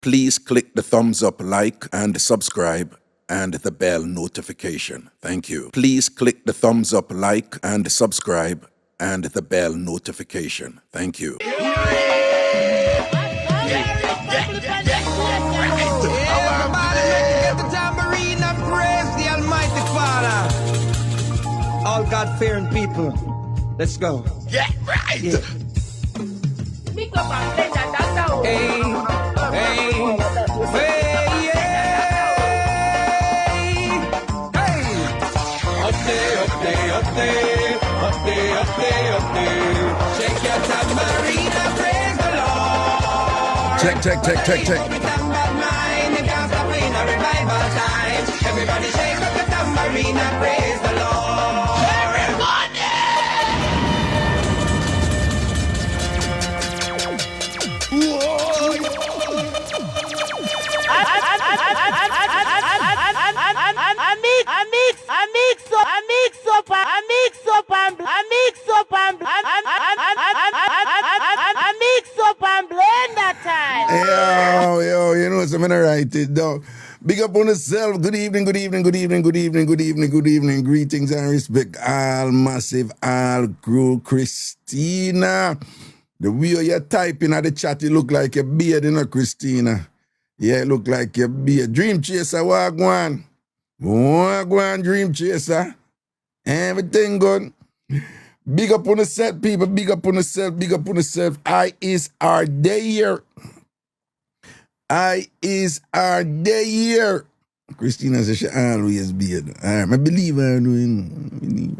Please click the thumbs up, like, and subscribe, and the bell notification. Thank you. Please click the thumbs up, like, and subscribe, and the bell notification. Thank you. Everybody, let's get the tambourine and praise the Almighty Father. All God-fearing people, let's go. Yeah, right. Yeah. Mixup and Blenda, Dancehall. Hey, hey, hey, yeah. Hey. Up there, up there, up there, up there, up there, up there. Shake your tambourine and praise the Lord. Check. Everybody shake up the tambourine and praise the Lord. Everybody! Mixup and Blenda time. Yo, you know something, I write it down. Big up on yourself. Good evening. Greetings and respect. All massive, all crew. Christina. The way you're typing at the chat, you look like a beard, you know, Christina. Yeah, look like a beard. Dream Chaser, wagwan. Wagwan, Dream Chaser. Everything good. Big up on yourself, people. Big up on yourself. I is our day here. Christina says she always be it. I believe her doing.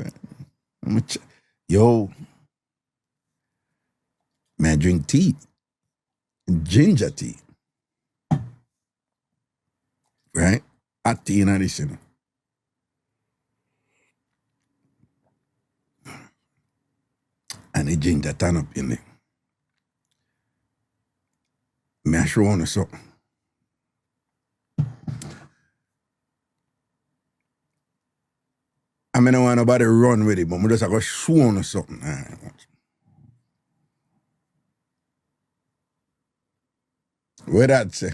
Yo, man, I drink tea, ginger tea, right? Hot tea in addition. And the ginger turn up in there. Me I show on something. I mean, I don't want nobody run with it, but I just go show on something. All right, watch. What that say?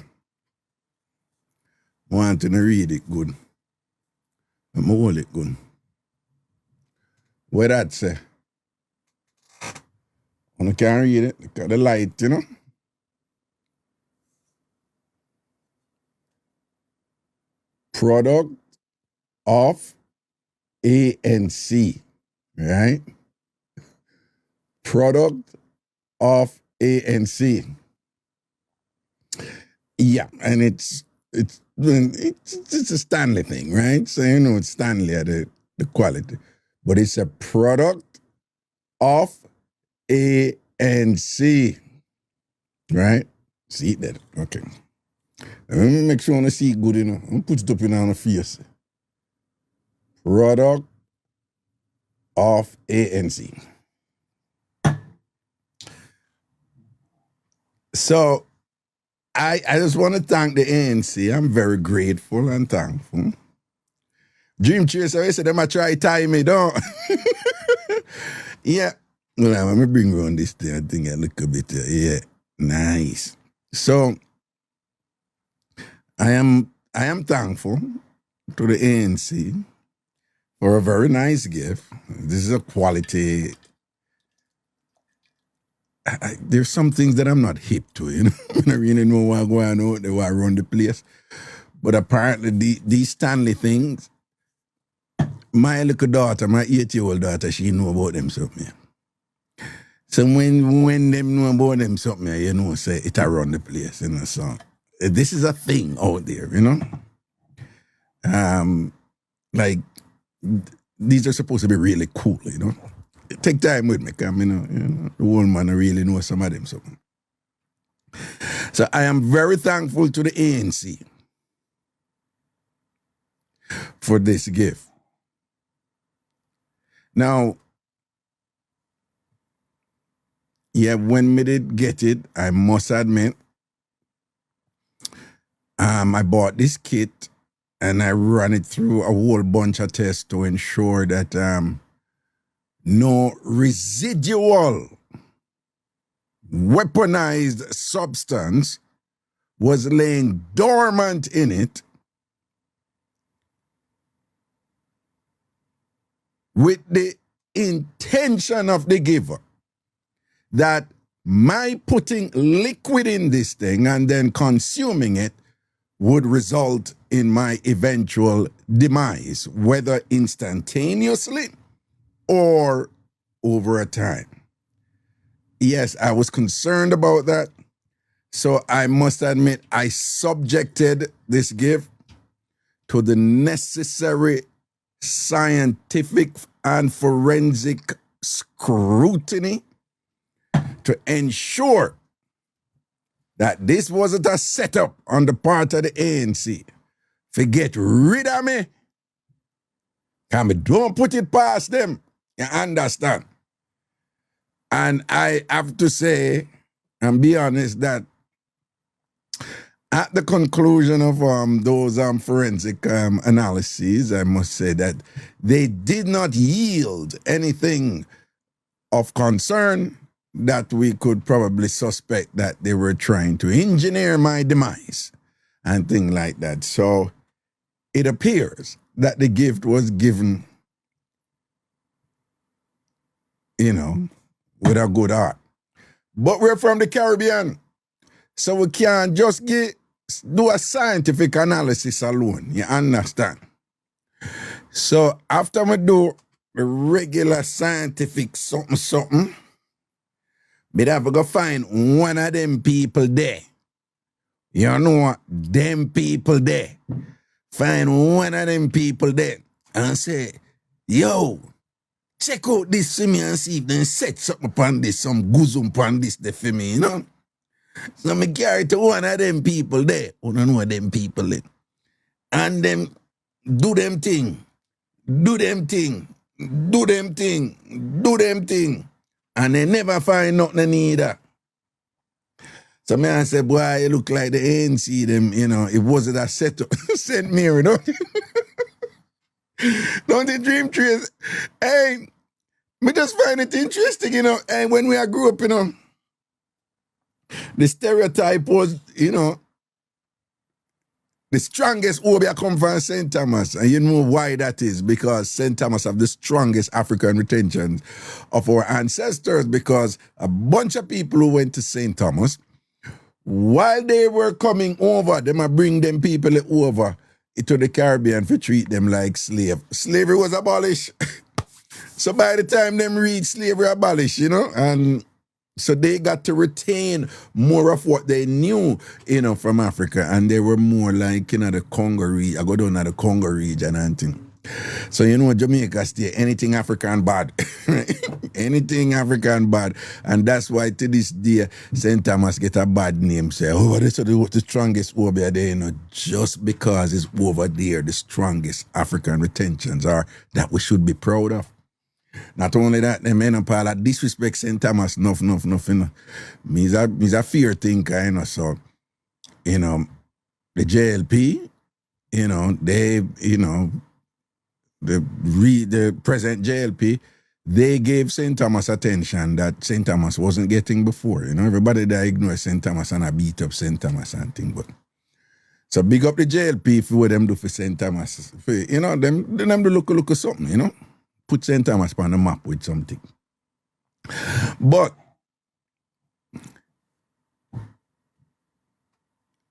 Want to read it good. I'm hold it good. What that say? I can't read it. Got the light, you know. Product of ANC, right? Product of ANC. Yeah, and it's a Stanley thing, right? So you know it's Stanley at the quality, but it's a product of ANC, right? See that? Okay. Let me make sure I see it good, you know. I'm put it up in on the face. Product of ANC. So I just want to thank the ANC. I'm very grateful and thankful. Dream Chaser, I said, them I try to tie me down. Yeah. Well, let me bring around this thing. I think I look a bit, yeah, nice. So I am thankful to the ANC for a very nice gift. This is a quality. There's some things that I'm not hip to, you know. I don't really know what going on, they want to run the place. But apparently these Stanley things, my little daughter, my 8-year-old daughter, she know about them something. So when them know about them something, you know, say it around the place, you know. So this is a thing out there, you know. Like these are supposed to be really cool, you know. Take time with me, because you know, the old man really know some of them something. So I am very thankful to the ANC for this gift. Now, yeah, when me did get it, I must admit, I bought this kit and I ran it through a whole bunch of tests to ensure that no residual weaponized substance was laying dormant in it with the intention of the giver that my putting liquid in this thing and then consuming it would result in my eventual demise, whether instantaneously or over a time. Yes, I was concerned about that. So I must admit, I subjected this gift to the necessary scientific and forensic scrutiny to ensure that this wasn't a setup on the part of the ANC to get rid of me. And me don't put it past them. You understand? And I have to say and be honest that at the conclusion of those forensic analyses, I must say that they did not yield anything of concern that we could probably suspect that they were trying to engineer my demise and things like that. So it appears that the gift was given, with a good heart. But we're from the Caribbean, so we can't just do a scientific analysis alone, you understand? So after we do the regular scientific something, we'd have to go find one of them people there. You know what? Them people there. Find one of them people there and say, yo, check out this for me and see if they set something upon this, some goozum upon this there for me, So me carry to one of them people there. You don't know them people there. And them do them thing. Do them thing. Do them thing. Do them thing. And they never find nothing either. So me I say, boy, you look like the ANC them, it wasn't a setup. St. Mary, don't you? Don't you dream trees? Hey, me just find it interesting, and when we grew up, the stereotype was, the strongest Obia come from St. Thomas. And you know why that is? Because St. Thomas have the strongest African retention of our ancestors, because a bunch of people who went to St. Thomas, while they were coming over, they might bring them people over to the Caribbean to treat them like slave. Slavery was abolished. So by the time them read slavery abolished, and so they got to retain more of what they knew, from Africa, and they were more like, the Congo region. I go down to the Congo region and thing. So Jamaica stay anything African bad. Anything African bad. And that's why to this day, St. Thomas get a bad name. Say, this is the strongest over there, just because it's over there, the strongest African retentions are that we should be proud of. Not only that, them Paul disrespect St. Thomas enough. Me's a fear thinker, so, the JLP, the present JLP, they gave St. Thomas attention that St. Thomas wasn't getting before. Everybody that ignore St. Thomas and I beat up St. Thomas and thing. But so big up the JLP for what them do for St. Thomas. Them do look at something, Put St. Thomas on the map with something. But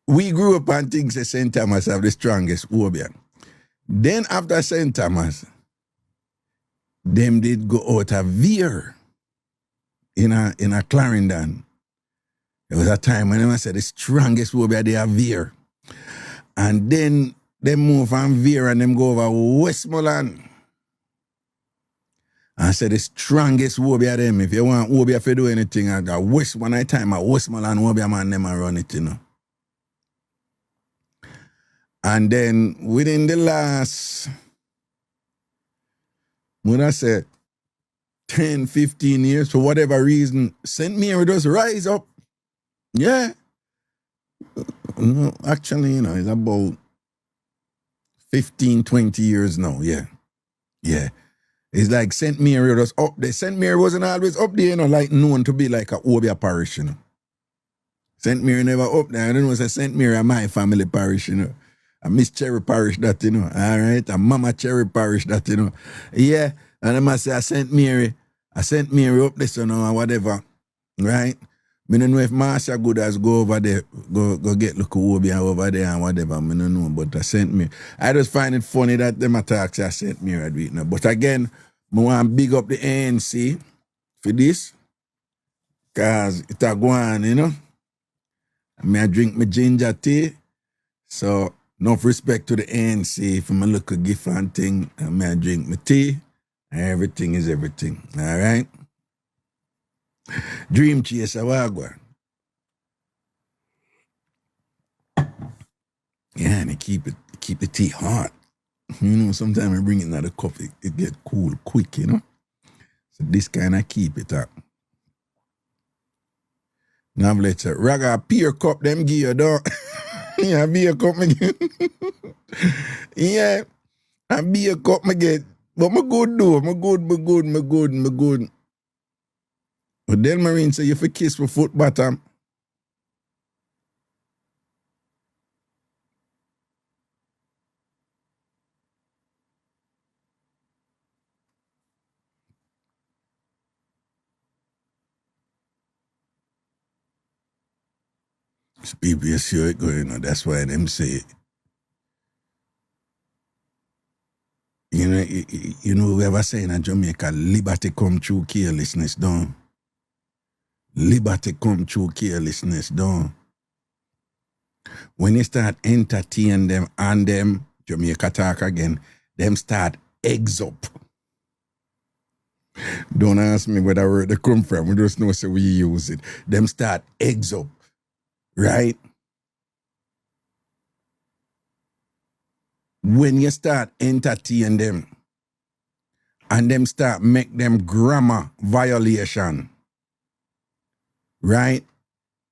we grew up and think that St. Thomas have the strongest Obian. Then after St. Thomas, them did go out a veer in a Clarendon. There was a time when I said the strongest Obia they have veer. And then they move from veer and them go over Westmoreland. I said the strongest Obia them. If you want Obia to do anything, I got Westmoreland Obia man them and run it, And then within the last, 10, 15 years, for whatever reason, St. Mary just rise up. Yeah. No, actually, it's about 15, 20 years now. Yeah. Yeah. It's like St. Mary was up there. St. Mary wasn't always up there, like known to be like a Obia parish, St. Mary never up there. I don't know, say St. Mary are my family parish, you know. I Miss Cherry parish that, you know. All right. And Mama Cherry parish that, you know. Yeah. And I must say I St. Mary up there, so know, or whatever. Right? I don't know if Marsha good as go over there, go get look Obia over there and whatever. I don't know, but I St. Mary. I just find it funny that them attacks I St. Mary at Vietnam. But again, I want to big up the ANC for this. Because it a go on, you know. I drink my ginger tea. So, enough respect to the ANC for my little gift and thing. I drink my tea. And everything is everything. All right? Dream chaser, wagwan. Yeah, and keep the tea hot. You know, sometimes I bring it in the cup, it get cool quick, you know. So this kind of keep it up. Now let's Raga beer cup them give you though. Yeah, beer cup me get. Yeah, a beer cup me get. But me good though. Me good. But then Marine say you for kiss for foot bottom. People you see how it going on. That's why them say, you know, we ever say in Jamaica, liberty come through carelessness, don't. Liberty come through carelessness, don't. When you start entertain them and them, Jamaica talk again, them start eggs up. Don't ask me where that word they come from. We just know so we use it. Them start eggs up. Right? When you start entertain them and them start make them grammar violation, right?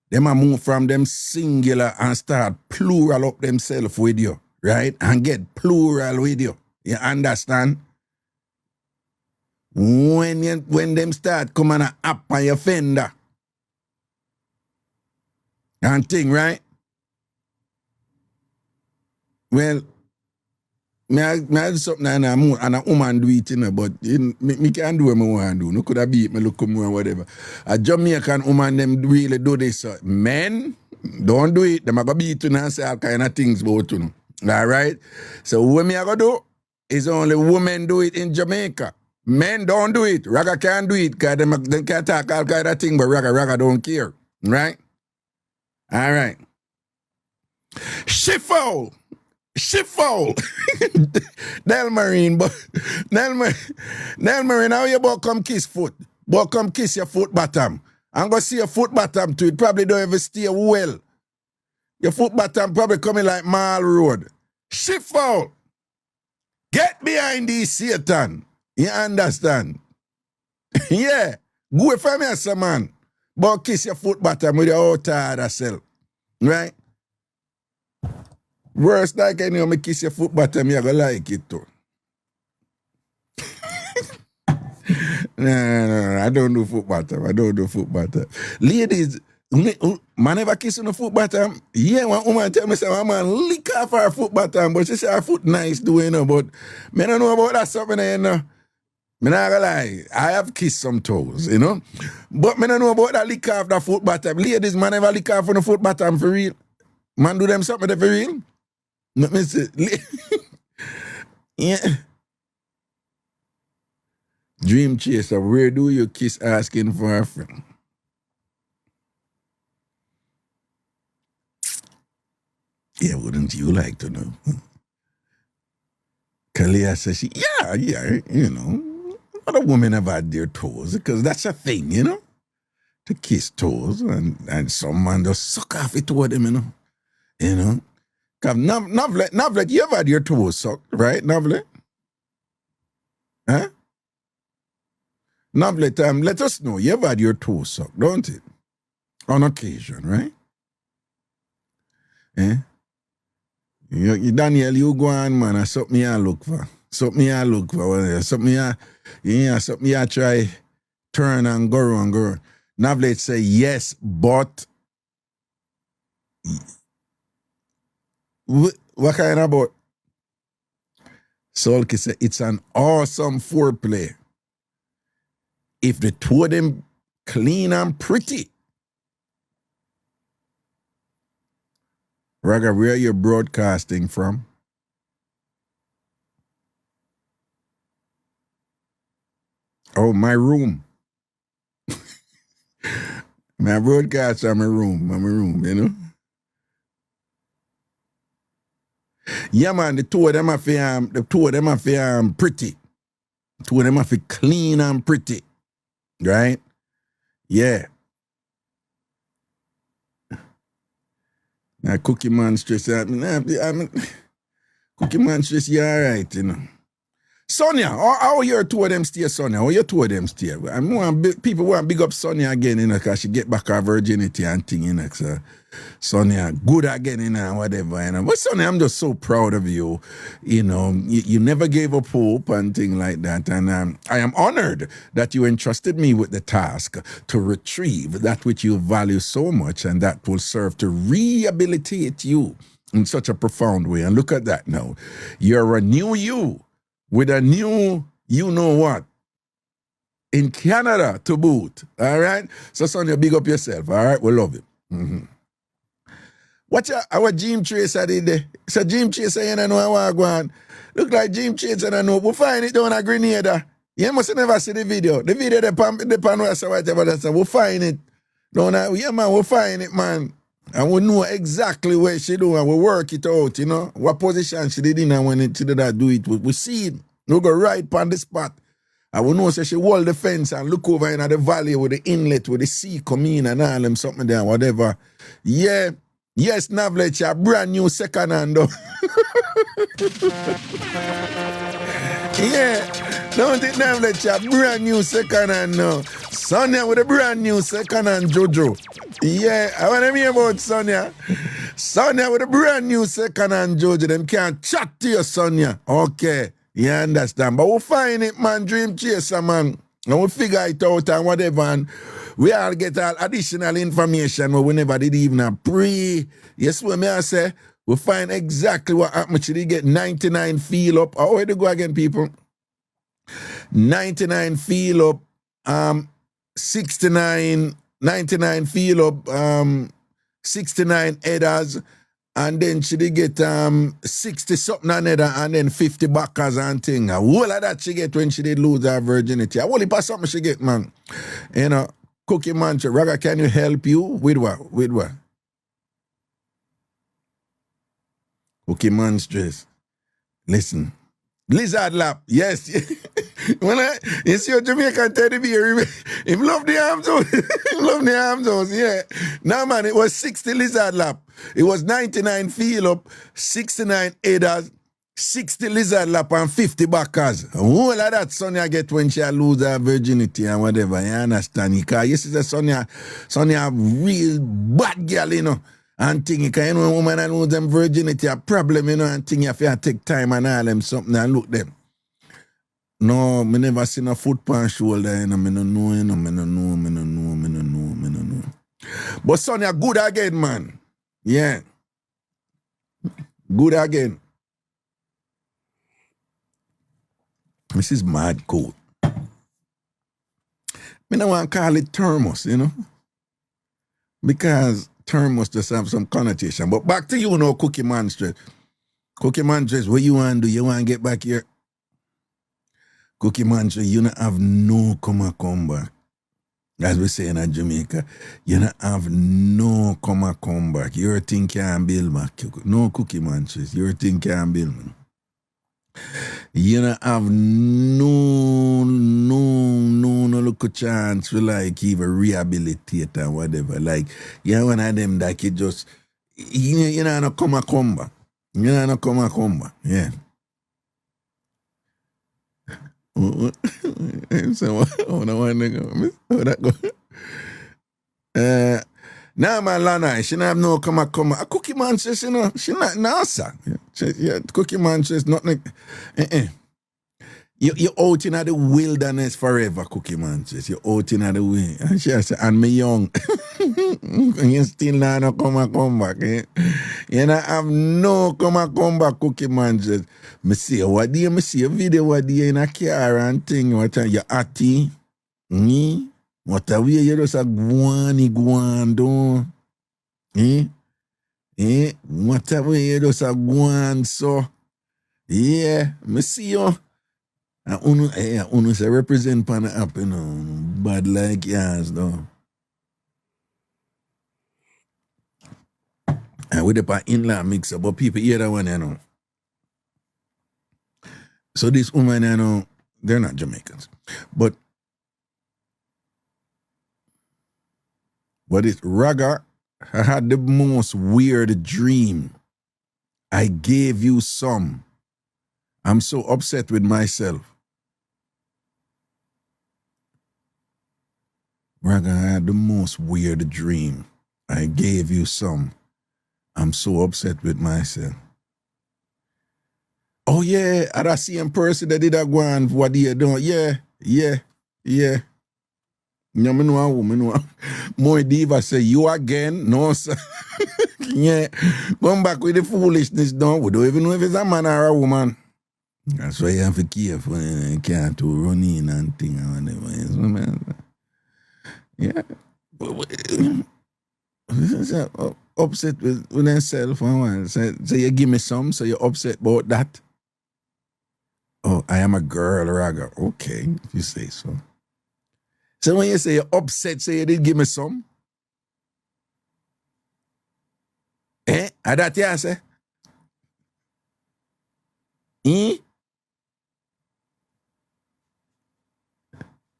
Them a move from them singular and start plural up themselves with you, right? And get plural with you. You understand? When them start coming up on your fender, and thing, right? Well, I do something and a woman do it, you know, but me can't do what I want to do. No could have beat me, look come or whatever. A Jamaican woman, them really do this. Men, don't do it. Them are going to beat you and say all kind of things about you. All right? So what me I going to do is only women do it in Jamaica. Men don't do it. Raga can't do it because they can't talk all kind of things, but Raga don't care. Right? All right. Shifo. Delmarine, how you about come kiss foot? But come kiss your foot bottom. I'm going to see your foot bottom too. It probably don't ever stay well. Your foot bottom probably coming like Mall Road. Shifo. Get behind this Satan. You understand? Yeah. Go from here, some man. But kiss your foot bottom with your out tired self. Right? Worst like I know me kiss your foot bottom, you're gonna like it too. No, I don't do foot bottom. Ladies, man ever kiss on the foot bottom? Yeah, one woman tell me say my man lick off her foot bottom, but she say her foot nice doing, you know, but me don't know about that something, you know. Me not gonna lie, I have kissed some toes, you know. But me don't know about that lick off the foot bottom. Ladies, man ever lick off on the foot bottom for real? Man do them something for real? Let me see. Yeah. Dream chaser, where do you kiss asking for a friend? Yeah, wouldn't you like to know? Kalia says, yeah, you know. A lot of women have had their toes because that's a thing, you know, to kiss toes and some man just suck off it toward them, you know. Cause Novlet, you ever had your toes sucked, right, Novlet? Huh? Novlet, let us know, you ever had your toes sucked, don't it? On occasion, right? Eh? Daniel, you go on, man, and something I look for. Something I try turn and go. Navlet say yes, but What kind of boat? Sulky said, it's an awesome foreplay. If the two of them clean and pretty. Raga, where are you broadcasting from? Oh, my room. My broadcast from my room, you know? Yeah, man, the two of them are pretty. The two of them are clean and pretty. Right? Yeah. Now, Cookie Man stress, Cookie Man stress, you all right, you know. Sonia, how your two of them stay, Sonia? How your two of them stay? People want to big up Sonia again, you know, because she get back her virginity and thing, you know. So, Sonia, good again, you know, whatever, you know. But Sonia, I'm just so proud of you. You know, you never gave up hope and thing like that. And I am honored that you entrusted me with the task to retrieve that which you value so much and that will serve to rehabilitate you in such a profound way. And look at that now. You're a new you. With a new, you know what, in Canada to boot, all right? So, Sonia, big up yourself, all right? We love you. Mm-hmm. Watch our Jim Tracer did there. So, Jim Tracer, you know how I go on. Look like Jim Tracer, I know. We find it down a Grenada. You must never see the video. The video, the pan whatever that's we'll find it. Down there. Yeah, man, we'll find it, man. And we know exactly where she do and we work it out, you know. What position she did in and when she did that do it, we see it. We go right on the spot. And we know so she hold the fence and look over in the valley with the inlet, with the sea come in and all them something there, whatever. Yeah. Yes, Navlet, a brand new second hand though. Yeah. Don't think Navlet, a brand new second hand now. Sonia with a brand new second hand Jojo. Yeah, I want to hear about Sonia. Sonia with a brand new second hand Jojo. Them can't chat to you, Sonia. Okay, you understand. But we'll find it, man. Dream chaser, man. And we'll figure it out and whatever. And we all get all additional information where we never did even a pre. Yes, what I say? We'll find exactly what happened. She did get 99 feel up. How do you go again, people? 99 feel up. 99 feel up, 69 headers, and then she did get 60 something on header and then 50 backers and thing. All of that she get when she did lose her virginity. I only pass something she get, man. You know, Cookie Man, Raga, can you help you? With what? With what? Cookie Man stress. Listen. Lizard lap, yes. When you see your Jamaican teddy bear, he love the arms house. He love the arms house, yeah. Now, man, it was 60 lizard lap. It was 99 feel up, 69 headers, 60 lizard lap, and 50 backers. All of that Sonia get when she lose her virginity and whatever, you understand? Because you see, Sonia real bad girl, you know. And thing, because you know, woman and lose them virginity a problem, you know, and thing, you have to take time and all them something and look them. No, me never seen a foot pan shoulder, you know, me no know, you know, me no know. But Sonia, good again, man. Yeah. Good again. This is mad cool. Me no want to call it thermos, you know, because term must just have some connotation. But back to you now, Cookie Man stress. Cookie Man stress, what you want to do? You want to get back here? Cookie Man stress, you don't have no come back. As we say in Jamaica, you don't have no come back. Your thing can't build back. No Cookie Man stress, your thing can't build back. You don't have no look a chance to like even rehabilitate or whatever. Like, you're one of them that you just, you know, no come back. You know, no come back. Yeah. So, how that go? Now, my Lana, she don't have no come. A Cookie Man says, you know, she not NASA. Yeah, Cookie Man says, not like, You're out in the wilderness forever, Cookie Man. You're out in the way. And she said, and me young. You still not come back. Eh? You know, have no come back, Cookie Man. Me see what do you see a video what do you in a car and thing. What are you atty? Me? What are we? You just a guan do? What are we? You just a guan so? Yeah, me see you. And unu say represent pan the app, you know, bad like yours, though. And with the inland mix up, but people hear that one, you know. So this woman, you know, they're not Jamaicans. But what is Raga? I had the most weird dream. I gave you some. I'm so upset with myself. Raga, I had the most weird dream. I gave you some. I'm so upset with myself. Oh yeah, I that same person that did that go on what they doing. Yeah. No, me know a woman. More diva say, you again? No, sir. Yeah. Come back with the foolishness, don't we? Don't even know if it's a man or a woman. That's why you have to be careful. You can't to run in and thing and whatever. Yeah. Upset with themselves. So you give me some, so you're upset about that. Oh, I am a girl, Raga. Okay, if you say so. So when you say you're upset, say you did give me some. Are that you say?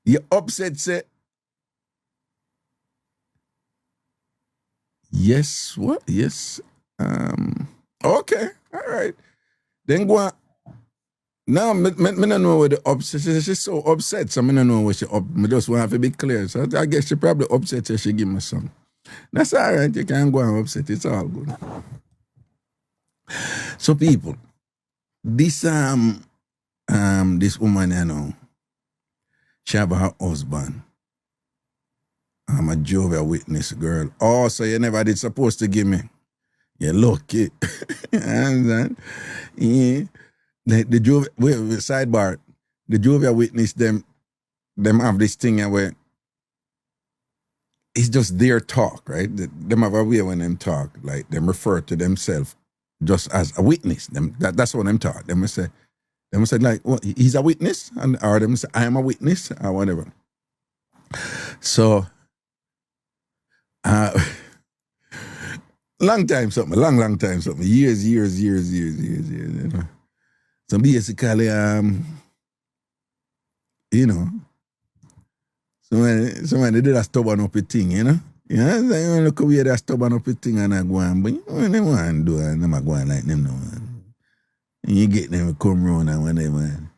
You upset, say. Yes, what? Yes. Okay, all right. Then go on. No, me don't know what the upset. She's so upset, so I don't know what she up. I just want to be clear. So I guess she probably upset so she give me some. That's all right. You can go and upset. It's all good. So people, this this woman, you know, she have her husband. I'm a Jehovah's Witness girl. Oh, so you never did supposed to give me. You're lucky. And yeah. The sidebar, the Jehovah's Witness, them have this thing where it's just their talk, right? Them have a way when them talk, like them refer to themselves just as a witness. That's what them talk. Them say like, well, he's a witness, or them say I am a witness, or whatever. So, long time something, years. You know. So basically, you know, someone they did a stubborn up a thing, you know. Yeah, so you look away that stubborn up a thing and I go on, but you know, they want to do it, and them go on like them no man. And you get them to come round and whatever.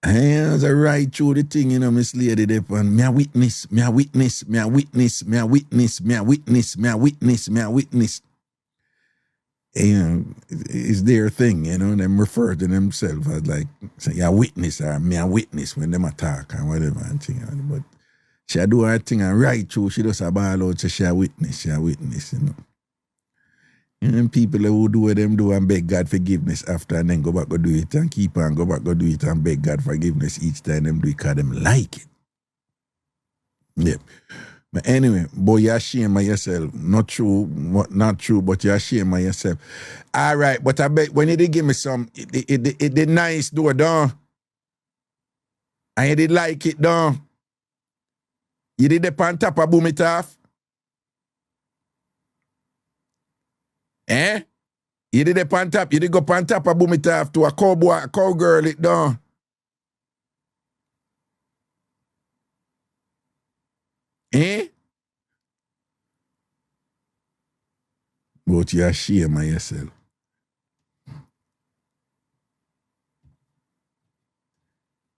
And I was right through the thing, you know, Miss Lady there, and me a witness. You know, it's their thing, you know, them refer to themselves as like, say, you're a witness or me a witness when them attack and whatever and thing. But she do her thing and right through, she does a ball out, so she a witness, you know. And people who do what them do and beg God forgiveness after and then go back go do it and keep on, go back go do it and beg God forgiveness each time them do it because them like it. Yeah. But anyway, boy, you're ashamed of yourself. Not true, but you're ashamed of yourself. All right, but I bet when you did give me some, it did nice, though, done. And you did like it, done. You did the on top of boom it off. You did the on top, you did go on top of boom it off to a cowgirl, it done. But you're ashamed of yourself.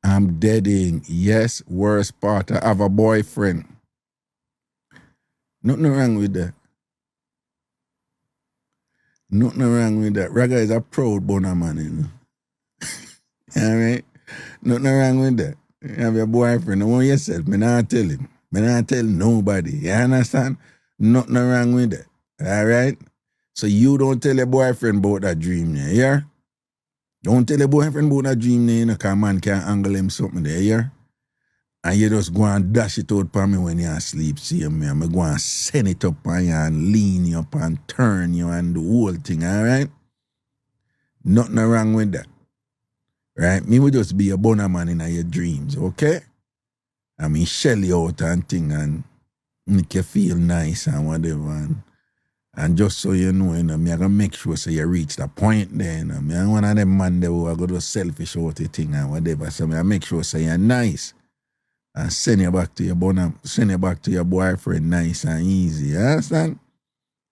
I'm deading. Yes, worst part. I have a boyfriend. Nothing wrong with that. Nothing wrong with that. Raga is a proud boner man, you know. All right? Nothing wrong with that. You have your boyfriend, know yourself. Me not tell him. Me not tell nobody. You understand? Nothing wrong with that. All right? So you don't tell your boyfriend about that dream there, yeah? Don't tell your boyfriend about that dream there, because man can angle him something there, yeah? And you just go and dash it out for me when you're asleep, see me. I'm go and send it up on you and lean you up and turn you and the whole thing, all right? Nothing wrong with that. Right? Me would just be a boner man in your dreams, okay? I mean, shell you out and thing and make you feel nice and whatever. And just so you know, me I gonna make sure so you reach that point there. Me I'm one of them man there who are going to selfish out the thing and whatever. So me I make sure so you're nice. And send you back to your send you back to your boyfriend nice and easy. You understand?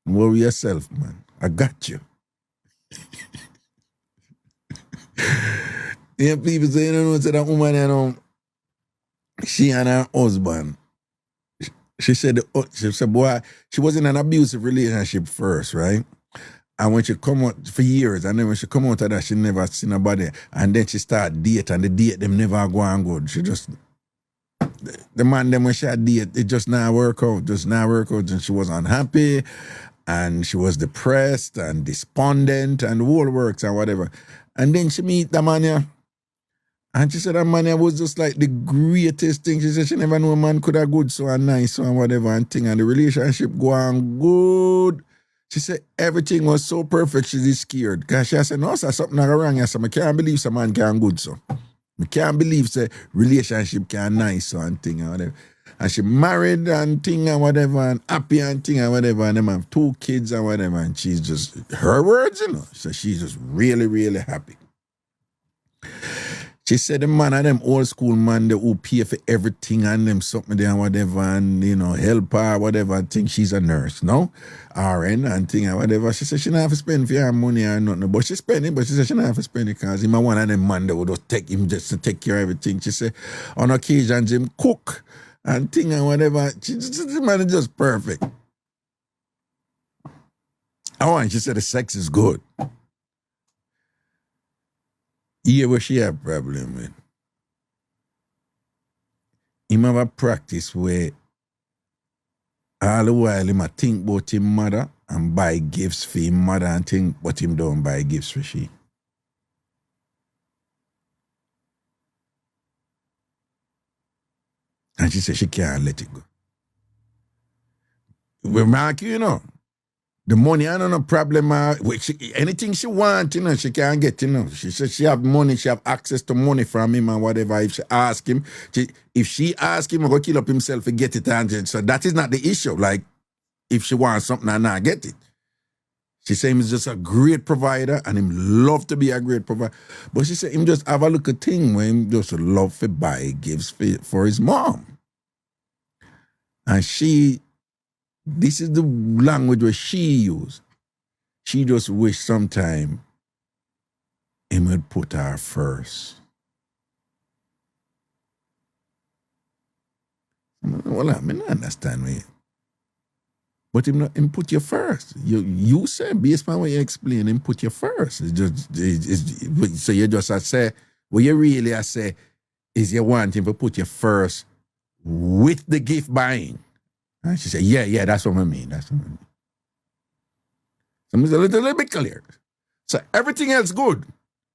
Worry yourself, man. I got you. Yeah, people say, you know, say that woman, you know, she and her husband, she said, boy, she was in an abusive relationship first, right? And when she come out for years, and then when she come out of that, she never seen nobody. And then she start date, and the date them never go on good. She just, the man them when she had date, it just not work out, and she was unhappy, and she was depressed and despondent, and the whole works and whatever. And then she meet the man here. And she said that man was just like the greatest thing. She said she never knew a man could have good so and nice so and whatever and thing. And the relationship go on good. She said everything was so perfect, she's scared. Because she said, no, sir, something wrong. I said, I can't believe some man can good so. I can't believe say relationship can nice so and thing and whatever. And she married and thing and whatever and happy and thing and whatever. And them have 2 kids and whatever. And she's just, her words, you know. So she's just really, really happy. She said the man of them old school man, they who pay for everything and them something there and whatever and, you know, help her, whatever, and think she's a nurse, no? RN and thing and whatever. She said she don't have to spend for her money or nothing, but she spend it, but she said she don't have to spend it because him a one of them man that would just take him just to take care of everything. She said on occasion him cook and thing and whatever. The man is just perfect. Oh, and she said the sex is good. Yeah, what she have problem with. Him have a practice where all the while him a think about him mother and buy gifts for him mother and think, but him don't buy gifts for she. And she said she can't let it go. Remark, you know. The money, I don't know, problem. Anything she want, you know, she can get, you know. She said she have money, she have access to money from him and whatever. If she ask him, if she ask him, go kill up himself and get it. And so that is not the issue. Like, if she wants something and not get it. She said he's just a great provider and him love to be a great provider. But she said him just have a little thing where him just love to buy gifts for his mom. And this is the language where she used. She just wish sometime him would put her first. Well, I mean, I understand me. But him put you first. You say, based on what you explain, him put you first. So you just say, what you really say is you want him to put you first with the gift buying. And she said, yeah, that's what I mean. That's what I mean. So it's a little bit clear. So everything else good.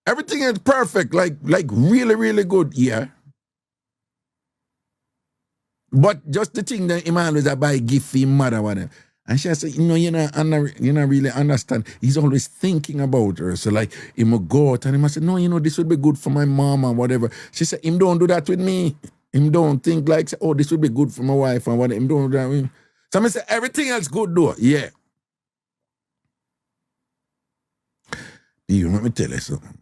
Everything else perfect, like really, really good, yeah. But just the thing that Iman was buy gift for him mother, whatever. And she said, you not really understand. He's always thinking about her. So like, he will go out and he must say, no, this would be good for my mom and whatever. She said, him don't do that with me. Him don't think like, oh, this would be good for my wife and whatever. Him don't do that with me. So I say, everything else good though. Yeah. Let me tell you something.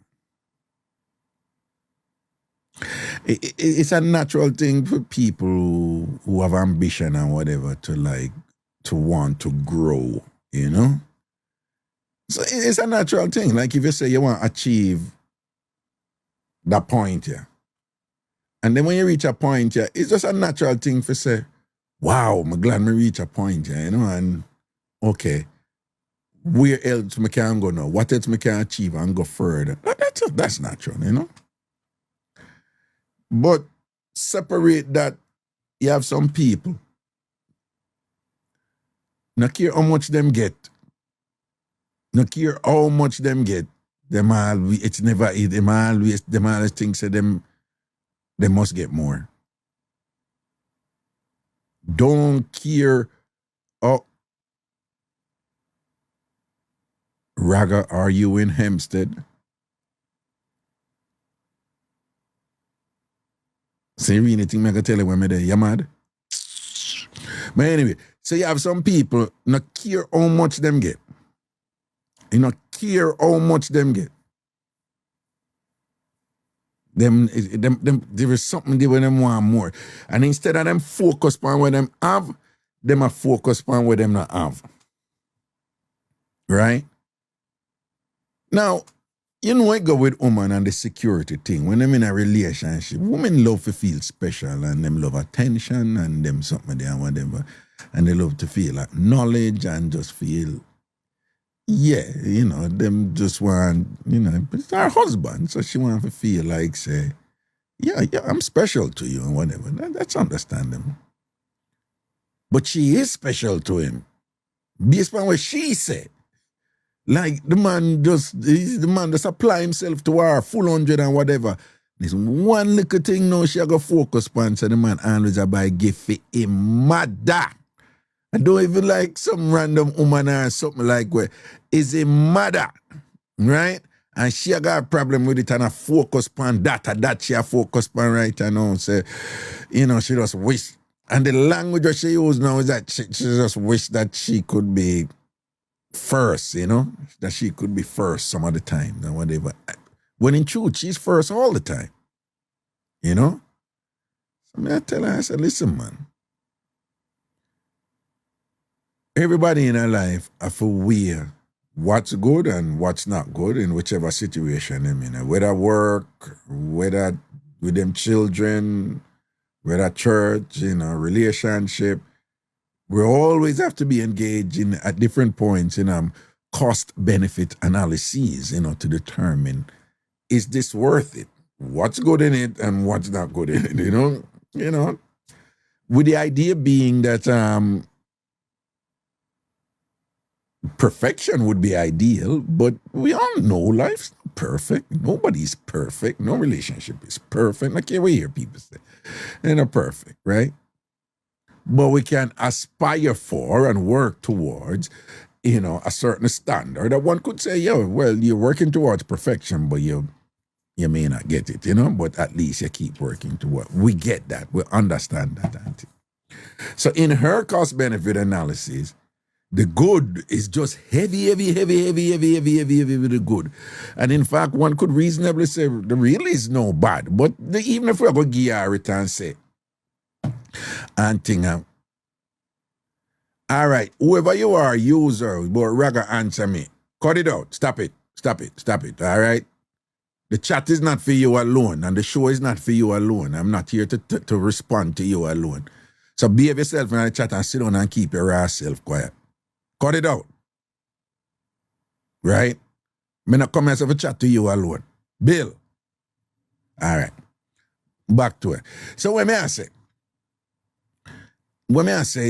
It's a natural thing for people who have ambition and whatever to want to grow, you know? So it's a natural thing. Like if you say you want to achieve that point here, and then when you reach a point here, it's just a natural thing for say, wow, I'm glad me reach a point here, you know, and okay, where else me can go now? What else me can achieve and go further? That's natural, you know? But separate that, you have some people, not care how much them get, not care how much them get, them always, it's never, them always think say them, they must get more. Don't care. Oh, Raga, are you in Hempstead? Say anything I can tell you when I'm there. You mad? But anyway, so you have some people not care how much them get. You not care how much them get. Them there is something they when them want more. And instead of them focus on what them have, them are focused on what them not have. Right? Now, you know I go with woman and the security thing. When them in a relationship, women love to feel special and them love attention and them something there and whatever. And they love to feel like knowledge and just feel, yeah, you know, them just want, you know, but it's her husband, so she want to feel like, say, yeah, I'm special to you and whatever. That's understandable. But she is special to him based on what she said. Like the man just apply himself to her full 100 and whatever. There's one little thing now she got focus on, so the man always buy gift for him mother. I don't even like some random woman or something like where is a mother, right? And she got a problem with it and I focus on that she a focus on right now. So, you know, she just wish. And the language that she use now is that she just wish that she could be first, you know, that she could be first some of the time and whatever. When in truth, she's first all the time, you know. So I tell her, I said, listen, man, everybody in her life have to weigh what's good and what's not good in whichever situation they're in. Whether work, whether with them children, whether church, you know, relationship. We always have to be engaged in at different points in cost-benefit analyses, you know, to determine, is this worth it? What's good in it and what's not good in it, you know? You know, with the idea being that perfection would be ideal, but we all know life's not perfect. Nobody's perfect. No relationship is perfect. I can't hear people say they're not perfect, right? But we can aspire for and work towards, you know, a certain standard that one could say, yeah, well, you're working towards perfection, but you may not get it, you know, but at least you keep working toward. We get that. We understand that, Auntie. So in her cost-benefit analysis, the good is just heavy with the good. And in fact, one could reasonably say the real is no bad. But even if we're going to give her it and say, and thing, all right, whoever you are, user, but Raga, answer me. Cut it out. Stop it. All right? The chat is not for you alone, and the show is not for you alone. I'm not here to respond to you alone. So behave yourself in the chat and sit down and keep your ass self quiet. Cut it out. Right? Me not come here to chat to you alone. Bill. All right. Back to it. So what may I say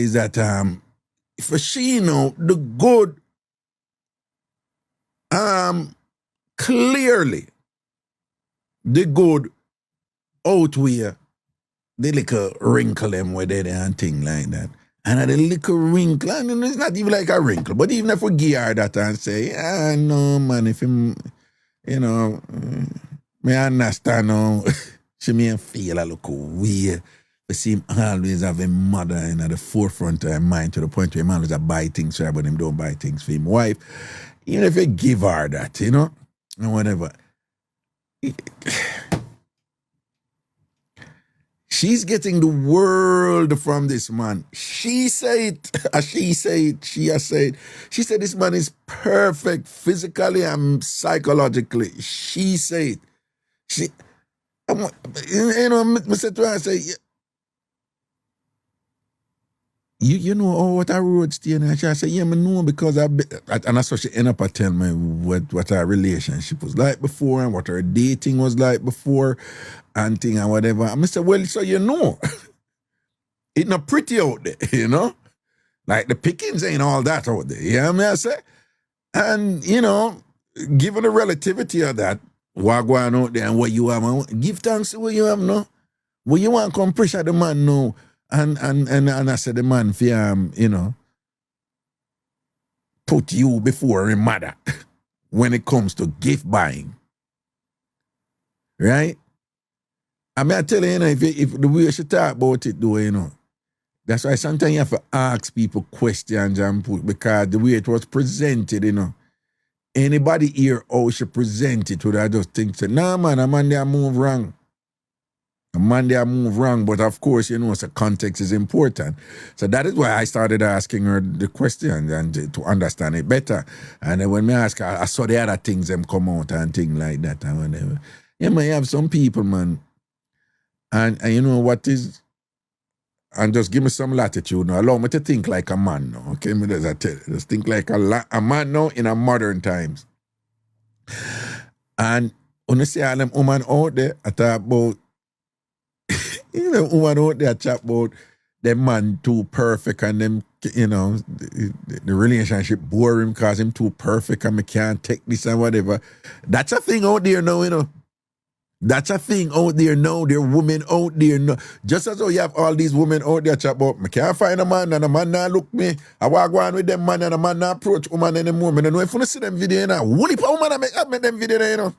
is that for she, you know, the good clearly the good outweigh the little wrinkle them where they and thing like that. And the little wrinkle, and it's not even like a wrinkle, but even if we give her that and say, no man, if him, you know, me understand now, she may feel a little weird. We see him always have a mother in the forefront of her mind to the point where him always buy things for her, but him don't buy things for him wife. Even if you give her that, you know, and whatever. She's getting the world from this man. She said, she said this man is perfect physically and psychologically. She said, you know, I said to her, I say, you know what I wrote, Steve? And I said, yeah, I know because and that's what she ended up telling me what her relationship was like before and what her dating was like before and thing and whatever. And I say, well, so you know, it's not pretty out there, you know? Like the pickings ain't all that out there, you know what I say? And, you know, given the relativity of that, what going out there and what you have, give thanks to what you have, no? What you want to come pressure the man, no? And I said the man, you know, put you before a mother when it comes to gift buying. Right? I mean, I tell you, you know, if the way you should talk about it, though, you know, that's why sometimes you have to ask people questions and put, because the way it was presented, you know, anybody here how should present it would I just think, say, nah, man, a man there move wrong. A man there move wrong, but of course, you know, so context is important. So that is why I started asking her the question and to understand it better. And then when me ask her, I saw the other things them come out and things like that and whatever. Yeah, man, you have some people, man, and you know what is, and just give me some latitude now. Allow me to think like a man now, okay? Me just think like a man now in a modern times. And when you see all them women out there, I talk about, you know, woman out there chat about them man too perfect and them, you know, the relationship boring because him too perfect and me can't take this and whatever. That's a thing out there now, you know. That's a thing out there now. There are women out there now. Just as though you have all these women out there chat about, me can't find a man and a man not look me. I walk on with them man and a man not approach woman anymore. I don't know if you see them video now. What if a woman I make them video there, you know?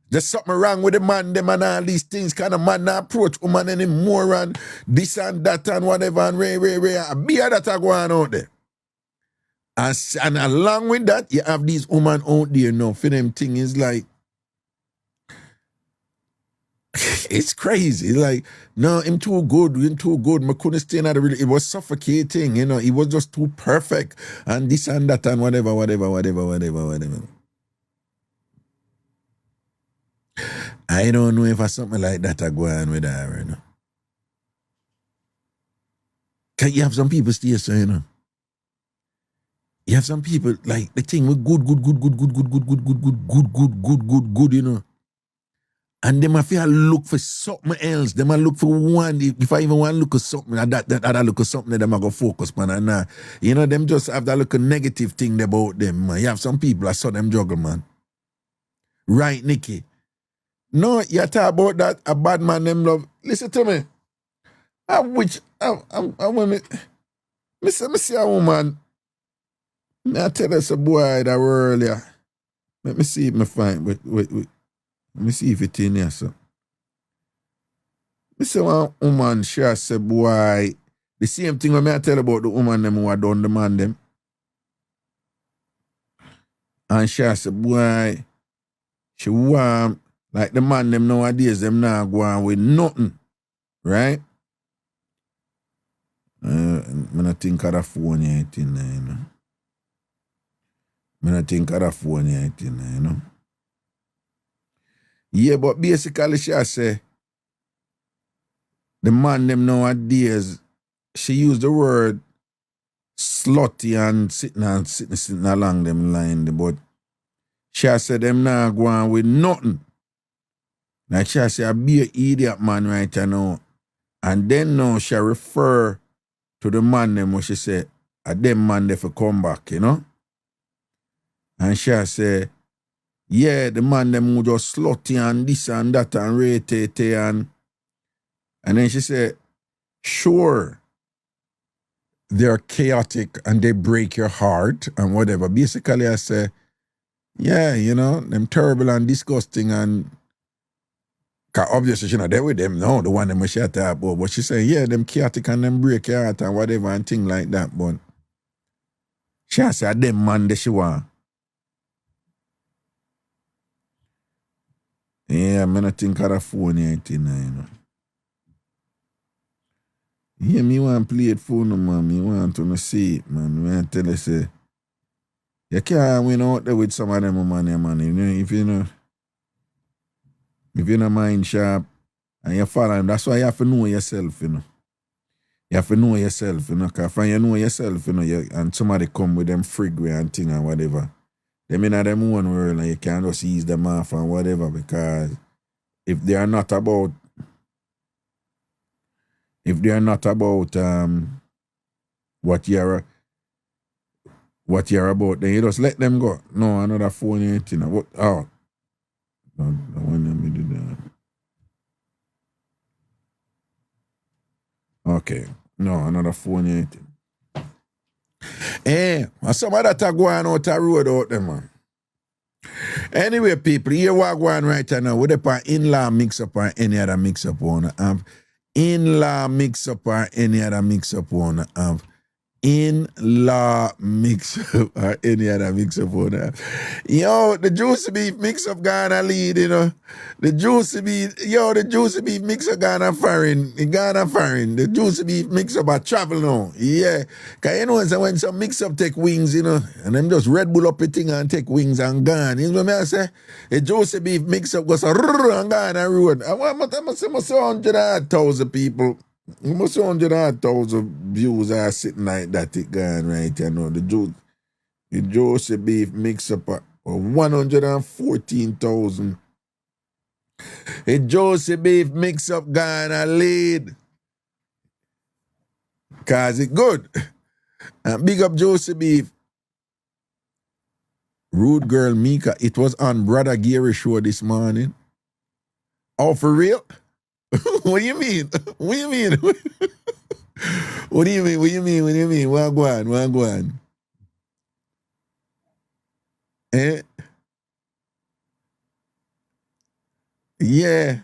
There's something wrong with the man, them and all these things. Kind of man not approach woman anymore and this and that and whatever and ray. A beer that are going out there. And along with that, you have these women out there now. For them thing is like, it's crazy. Like, no, him too good. I couldn't stay in that. It was suffocating, you know. He was just too perfect. And this and that and whatever. I don't know if something like that are going on with her, you know. Can you have some people stay so, you know? You have some people, like, the thing with good, you know. And they might look for something else. They might look for one. If I even want to look at something, that other look at something that they might go focus on. And you know, them just have that little negative thing about them, man. You have some people, I saw them juggle, man. Right, Nikki? No, you talk about that, a bad man, them love. Listen to me. I want me see a woman. I tell us a boy that earlier. Let me see if I find, wait. Let me see if it's in here, so. I say one woman, she said, boy, the same thing when I tell about the woman them who had done the man them. And she said, boy, she want, like the man them nowadays, them not go on with nothing, right? I don't think of the phone yet, you know. I don't think of the phone yet, you know. Yeah, but basically she say the man them nowadays, she used the word slutty and sitting along them line, but she said them not go on with nothing. Like she say a be an idiot man right now. And then now she refer to the man them what she say, a them man they for come back, you know? And she say, yeah, the man them who just slutty and this and that and rate and then she said, sure, they're chaotic and they break your heart and whatever. Basically, I say, yeah, you know, them terrible and disgusting and cause obviously, you know, they with them now, the one them she talk about. But she say, yeah, them chaotic and them break your heart and whatever and thing like that. But she say, them man they she want. Yeah, I'm not think of the phone yet, you know. Yeah, me want to play it phone, man. Me want to see it, man. Me want to tell you, say, you can't win out there with some of them, man. You know, if you know mind sharp and you follow them, that's why you have to know yourself, you know. You have to know yourself, you know, because when you know yourself, you know, and somebody come with them frigway and thing and whatever, them in them own world and you can't just ease them off and whatever because if they are not about what you're about, then you just let them go. No, another phone ain't, you know. What? Oh, no, when let me do that. Okay, no, another phone ain't. Some of that are going out the road out there, man. Anyway, people, here what going right now. What about in-law mix-up or any other mix-up on have? In-law mix-up or any other mix-up on have? In-law mix-up or any other mix-up on have? Yo, the juicy beef mix-up gonna lead, you know. The juicy beef mix-up gonna foreign. It gonna foreign. The juicy beef mix-up a travel now. Yeah. Cause you know when some mix-up take wings, you know, and them just Red Bull up a thing and take wings and gone. You know what I say? The juicy beef mix-up goes and gone and road. I must say 100,000 people. Almost 100,000 views are sitting like that. It gone right, you know. The juicy beef mix-up 114,000. The juicy beef mix-up gone and lead. Cause it good. And big up juicy beef. Rude girl Mika. It was on Brother Gary show this morning. Oh, for real? What do you mean? What do you mean? What do you mean? What do you mean? What do you mean? What go on? Eh? Yeah.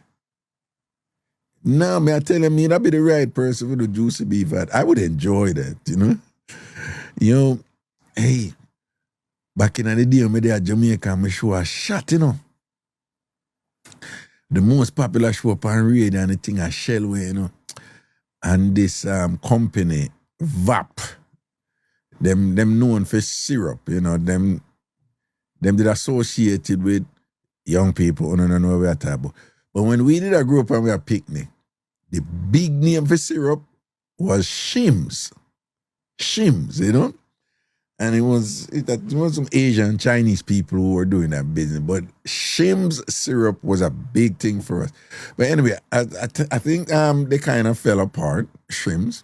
No, man, I tell you, me, that be the right person for the juicy beef. I would enjoy that, you know? You know, hey, back in the day, me there at Jamaica, me show a shot, you know? The most popular show up on radio and the thing a Shellway, you know. And this company, VAP, them known for syrup, you know, them did associated with young people, I don't know what we're talking about. But when we did a group and we had a picnic, the big name for syrup was Shims. Shims, you know? And it was some Asian, Chinese people who were doing that business. But Shims syrup was a big thing for us. But anyway, I think they kind of fell apart, Shims.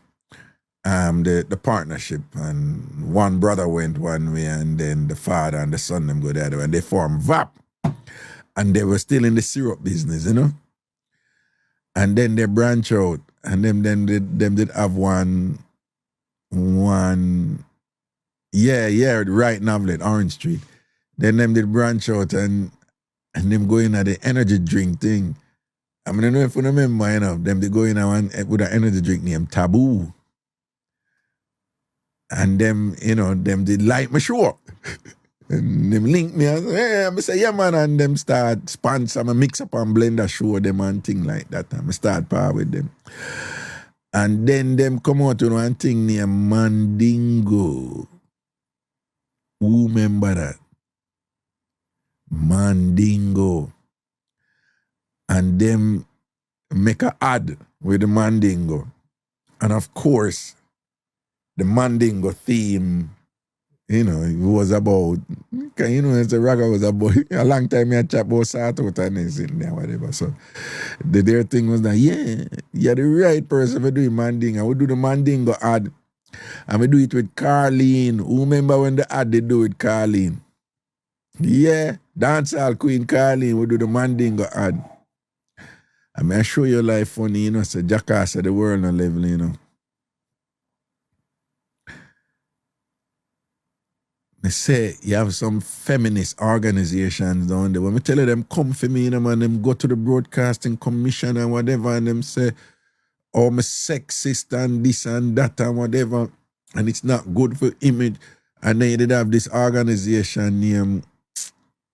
The partnership. And one brother went one way and then the father and the son them go the other way. And they formed VAP. And they were still in the syrup business, you know? And then they branch out. And them did have one right novel at Orange Street. Then them did branch out and them go in at the energy drink thing. I mean, I don't know if you remember, you know, them they go in with an energy drink named Taboo. And them, you know, them did like my show. And them link me and say, yeah man, and them start sponsor my Mixup and Blenda show them and thing like that. And I start par with them. And then them come out with one thing named Mandingo. Who remember that? Mandingo. And them make a ad with the Mandingo. And of course, the Mandingo theme, you know, it was about, you know, it's a Raga was about, a long time I chat about sort out and this in there, whatever. So their thing was that, yeah, you're the right person for doing Mandingo. We do the Mandingo ad. And we do it with Carlene. Who remember when the ad they do with Carlene? Yeah, Dancehall Queen Carlene. We do the Mandingo ad. I mean, I show you life funny, you know, so jackass of the world on level, you know. I say you have some feminist organizations down there. When I tell you them come for me, you know, man, them go to the broadcasting commission and whatever, and them say, oh, I'm sexist and this and that and whatever, and it's not good for image. And then they have this organization named,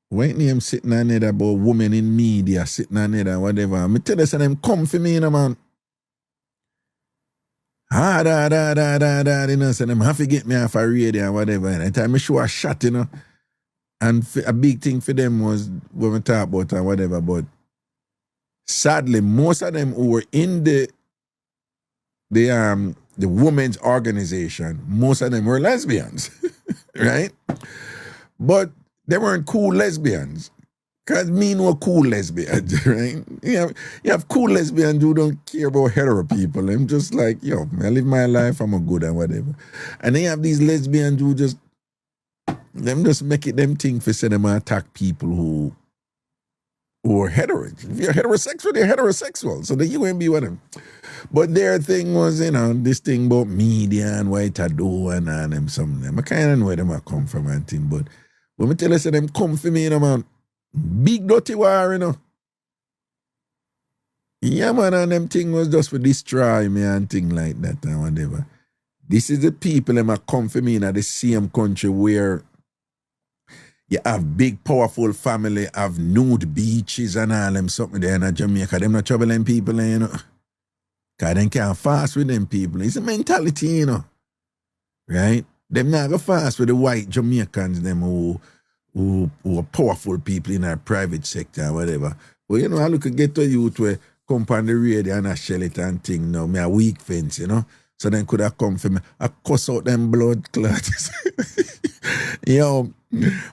what name sitting on it about women in media, sitting on it and whatever. I tell you, so them come for me, you know, man. You know, so them have to get me off a radio and whatever. And time I show a shot, you know. And a big thing for them was when we talk about and whatever, but sadly, most of them who were in the women's organization, most of them were lesbians, right? But they weren't cool lesbians. Because me know cool lesbians, right? You have cool lesbians who don't care about hetero people. I'm just like, yo, I live my life, I'm a good and whatever. And then you have these lesbians who just make it them thing for say them attack people who are hetero. If you're heterosexual, they're heterosexual. So then you ain't be with them. But their thing was, this thing about media and what I do and them some of them. I kind of know where them I come from and thing. But when I tell you, say them come for me, man, big dirty war, Yeah, man, and them thing was just for destroy me and thing like that and whatever. This is the people that come for me in the same country where you have big, powerful family, have nude beaches and all them something there in Jamaica. Them not troubling people, Because they can't fast with them people. It's a mentality, Right? Them not go fast with the white Jamaicans, them who are powerful people in our private sector or whatever. But, I look at get to youth where come on the radio and I shell it and thing now. Me a weak fence, So then could have come for me. I cuss out them blood clots.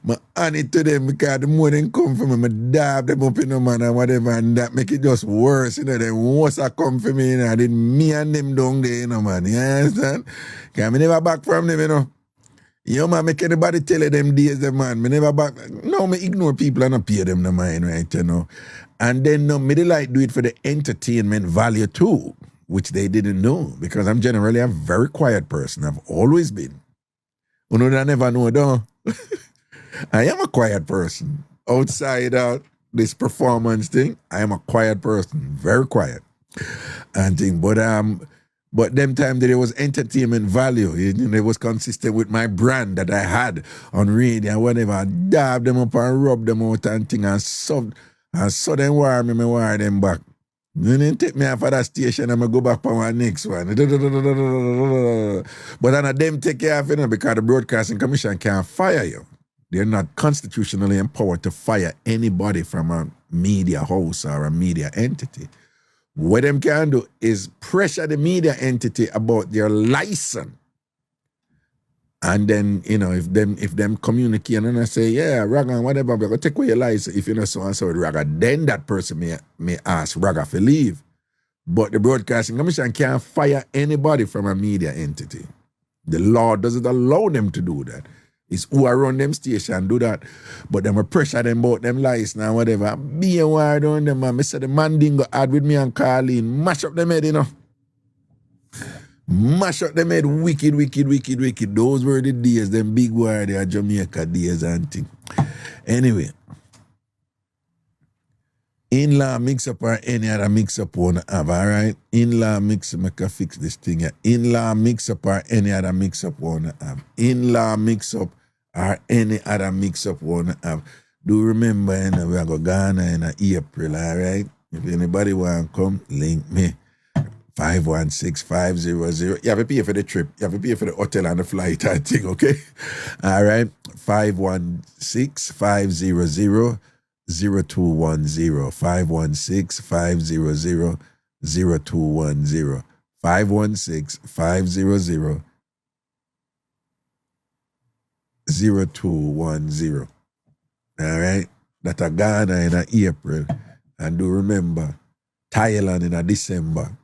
My hand it to them because the more they come for me, I dab them up man and whatever, and that make it just worse, Then once I come for me, then me and them down there, man. You understand? Because I never back from them, man, make anybody tell you them days, man. Me never back. No, me ignore people and not pay them the mind, right, And then, me they like do it for the entertainment value too, which they didn't know, because I'm generally a very quiet person. I've always been. I never know, though. I am a quiet person. Outside this performance thing, I am a quiet person, very quiet. And thing, but them time that it was entertainment value, it was consistent with my brand that I had on radio and whatever. I dab them up and rub them out and thing and so them wire me wire them back. Then take me off of that station and I go back on my next one. But then them take care of it because the Broadcasting Commission can't fire you. They're not constitutionally empowered to fire anybody from a media house or a media entity. What them can do is pressure the media entity about their license. And then, if them communicate and I say, yeah, Raga, whatever, we're going to take away your license if you know so and so with Raga, then that person may ask Raga for leave. But the Broadcasting Commission can't fire anybody from a media entity. The law doesn't allow them to do that. It's who I run them station do that. But them will pressure them about them license and whatever. Be a word on them, man. I said the man didn't go add with me and Carlene. Mash up them head, Mash up them head wicked. Those were the days, them big word there, Jamaica days and thing. Anyway. In-law mix-up or any other mix-up wanna have, alright? In-law mix-up, make a fix this thing here. In-law mix-up or any other mix-up wanna have. In-law mix-up or any other mix-up wanna have. Do remember, we are going to Ghana in April, alright? If anybody want to come, link me. 516-500. You have to pay for the trip. You have to pay for the hotel and the flight, I think, okay? Alright? 516-500. 0210 516-500-0210 516-500-0210. All right? That a Ghana in April. And do remember, Thailand in December.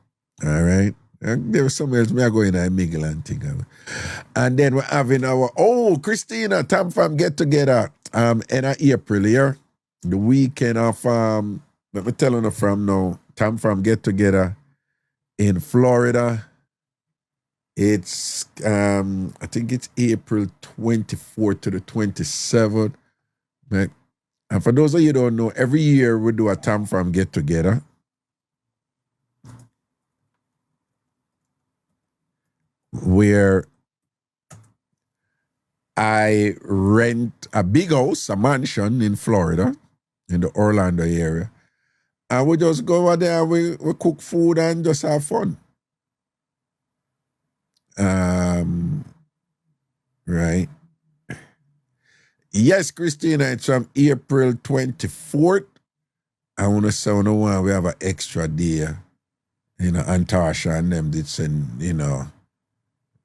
All right? And there was somewhere else, I go in a Miguel and thing. And then we're having our, Christina, TamFam get together in April here. The weekend of, let me tell you from now, TamFam get together in Florida. It's, I think it's April 24th to the 27th. Right? And for those of you who don't know, every year we do a TamFam get together. Where I rent a big house, a mansion in Florida, in the Orlando area. And we just go over there, we cook food and just have fun. Right. Yes, Christina, it's from April 24th. I want to say, we have an extra day. Antasha and them did send,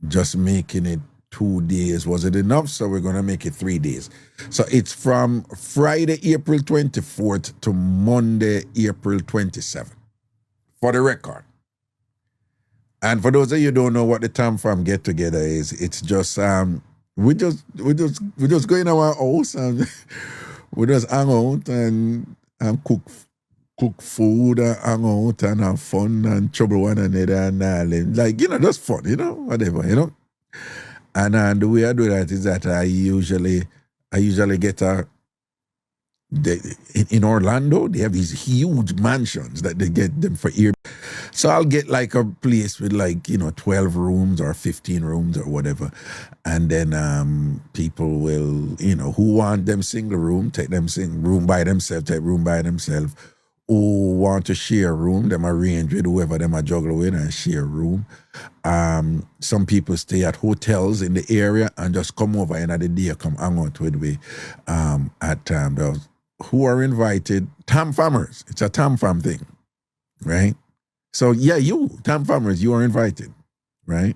just making it 2 days. Was it enough? So we're going to make it 3 days. So it's from Friday, April 24th to Monday, April 27th. For the record. And for those of you who don't know what the TamFam get together is, it's just we just go in our house and we just hang out and cook food and hang out and have fun and trouble one another and like, you know, just fun, you know, whatever, you know. And the way I do that is that I usually get in Orlando, they have these huge mansions that they get them for year. So I'll get like a place with like, you know, 12 rooms or 15 rooms or whatever. And then people will, you know, who want them single room, take them single room by themselves, take room by themselves. Who want to share a room, them arrange with whoever them are juggle with and share a room. Some people stay at hotels in the area and just come over and at the day come hang out with me at those who are invited, TamFamers. It's a TamFam thing, right? So yeah, you, TamFamers, you are invited, right?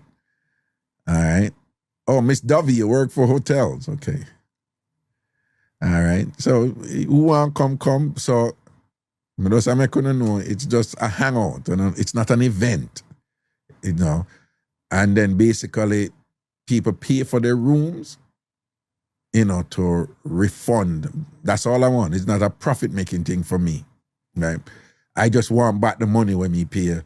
All right. Oh, Miss Dovey, you work for hotels. Okay. All right. So who want come. So I couldn't know, it's just a hangout, you know, it's not an event, you know. And then basically people pay for their rooms, you know, to refund. That's all I want. It's not a profit-making thing for me, right? I just want back the money when me pay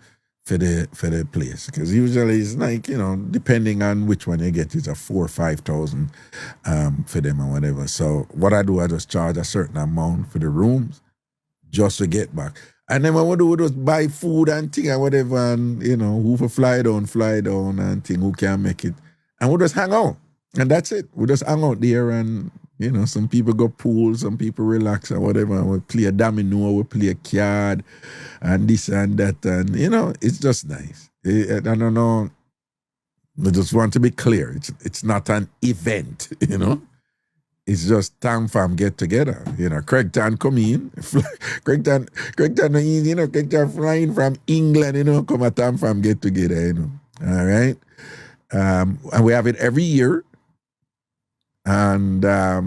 for the place. Because usually it's like, you know, depending on which one you get, it's a 4,000 or 5,000 for them or whatever. So what I do, I just charge a certain amount for the rooms just to get back. And then what we do, we just buy food and thing and whatever, and, you know, who for fly down and thing, who can make it. And we just hang out. And that's it. We just hang out there and, you know, some people go pool, some people relax and whatever. And we play a domino, we play a card and this and that. And, you know, it's just nice. I don't know. I just want to be clear. It's not an event, you know. It's just TamFam get together. You know, Craigton come in. Craigton, you know, Craigton flying from England, you know, come at TamFam get together, you know. All right. And we have it every year. And I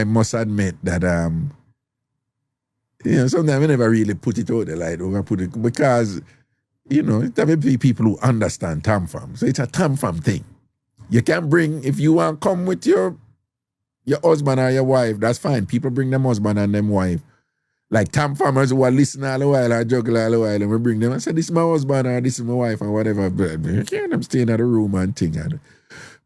must admit that you know, sometimes I never really put it out there like we're gonna put it because, you know, there may be people who understand TamFam. So it's a TamFam thing. You can bring, if you want to come with your husband or your wife, that's fine. People bring them husband and them wife. Like TamFamers who are listening all the while or juggle all the while, and we bring them and say, this is my husband or this is my wife or whatever. But you can't them stay in the room and thing.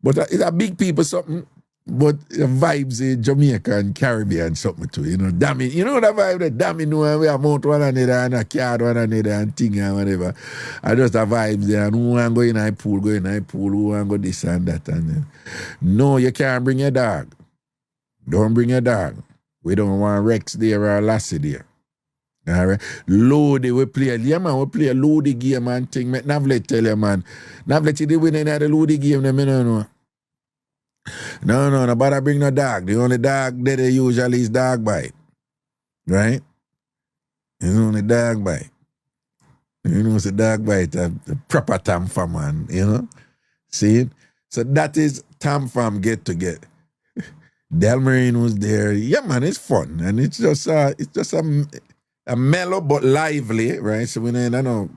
But it's a big people something, but the vibes in Jamaica and Caribbean something too. You know, damn it. You know that vibe that damn it, know we have mount one another and a card one another and thing and whatever. I just the vibes there and who want to go in a pool, who want to go this and that. And no, you can't bring your dog. Don't bring your dog. We don't want Rex there or Lassie there. All right. Loady, we play. Yeah, man, we play a loady game and thing. Make Navlet tell you, man. Navlet, they winning at the loady game, them, no. No bother bring no dog. The only dog that they usually is dog bite. Right? It's only dog bite. You know, it's a dog bite, a proper TamFam, man, you know? See? So that is TamFam get together. Tambourine was there. Yeah, man, it's fun. And it's just a mellow but lively, right? So we know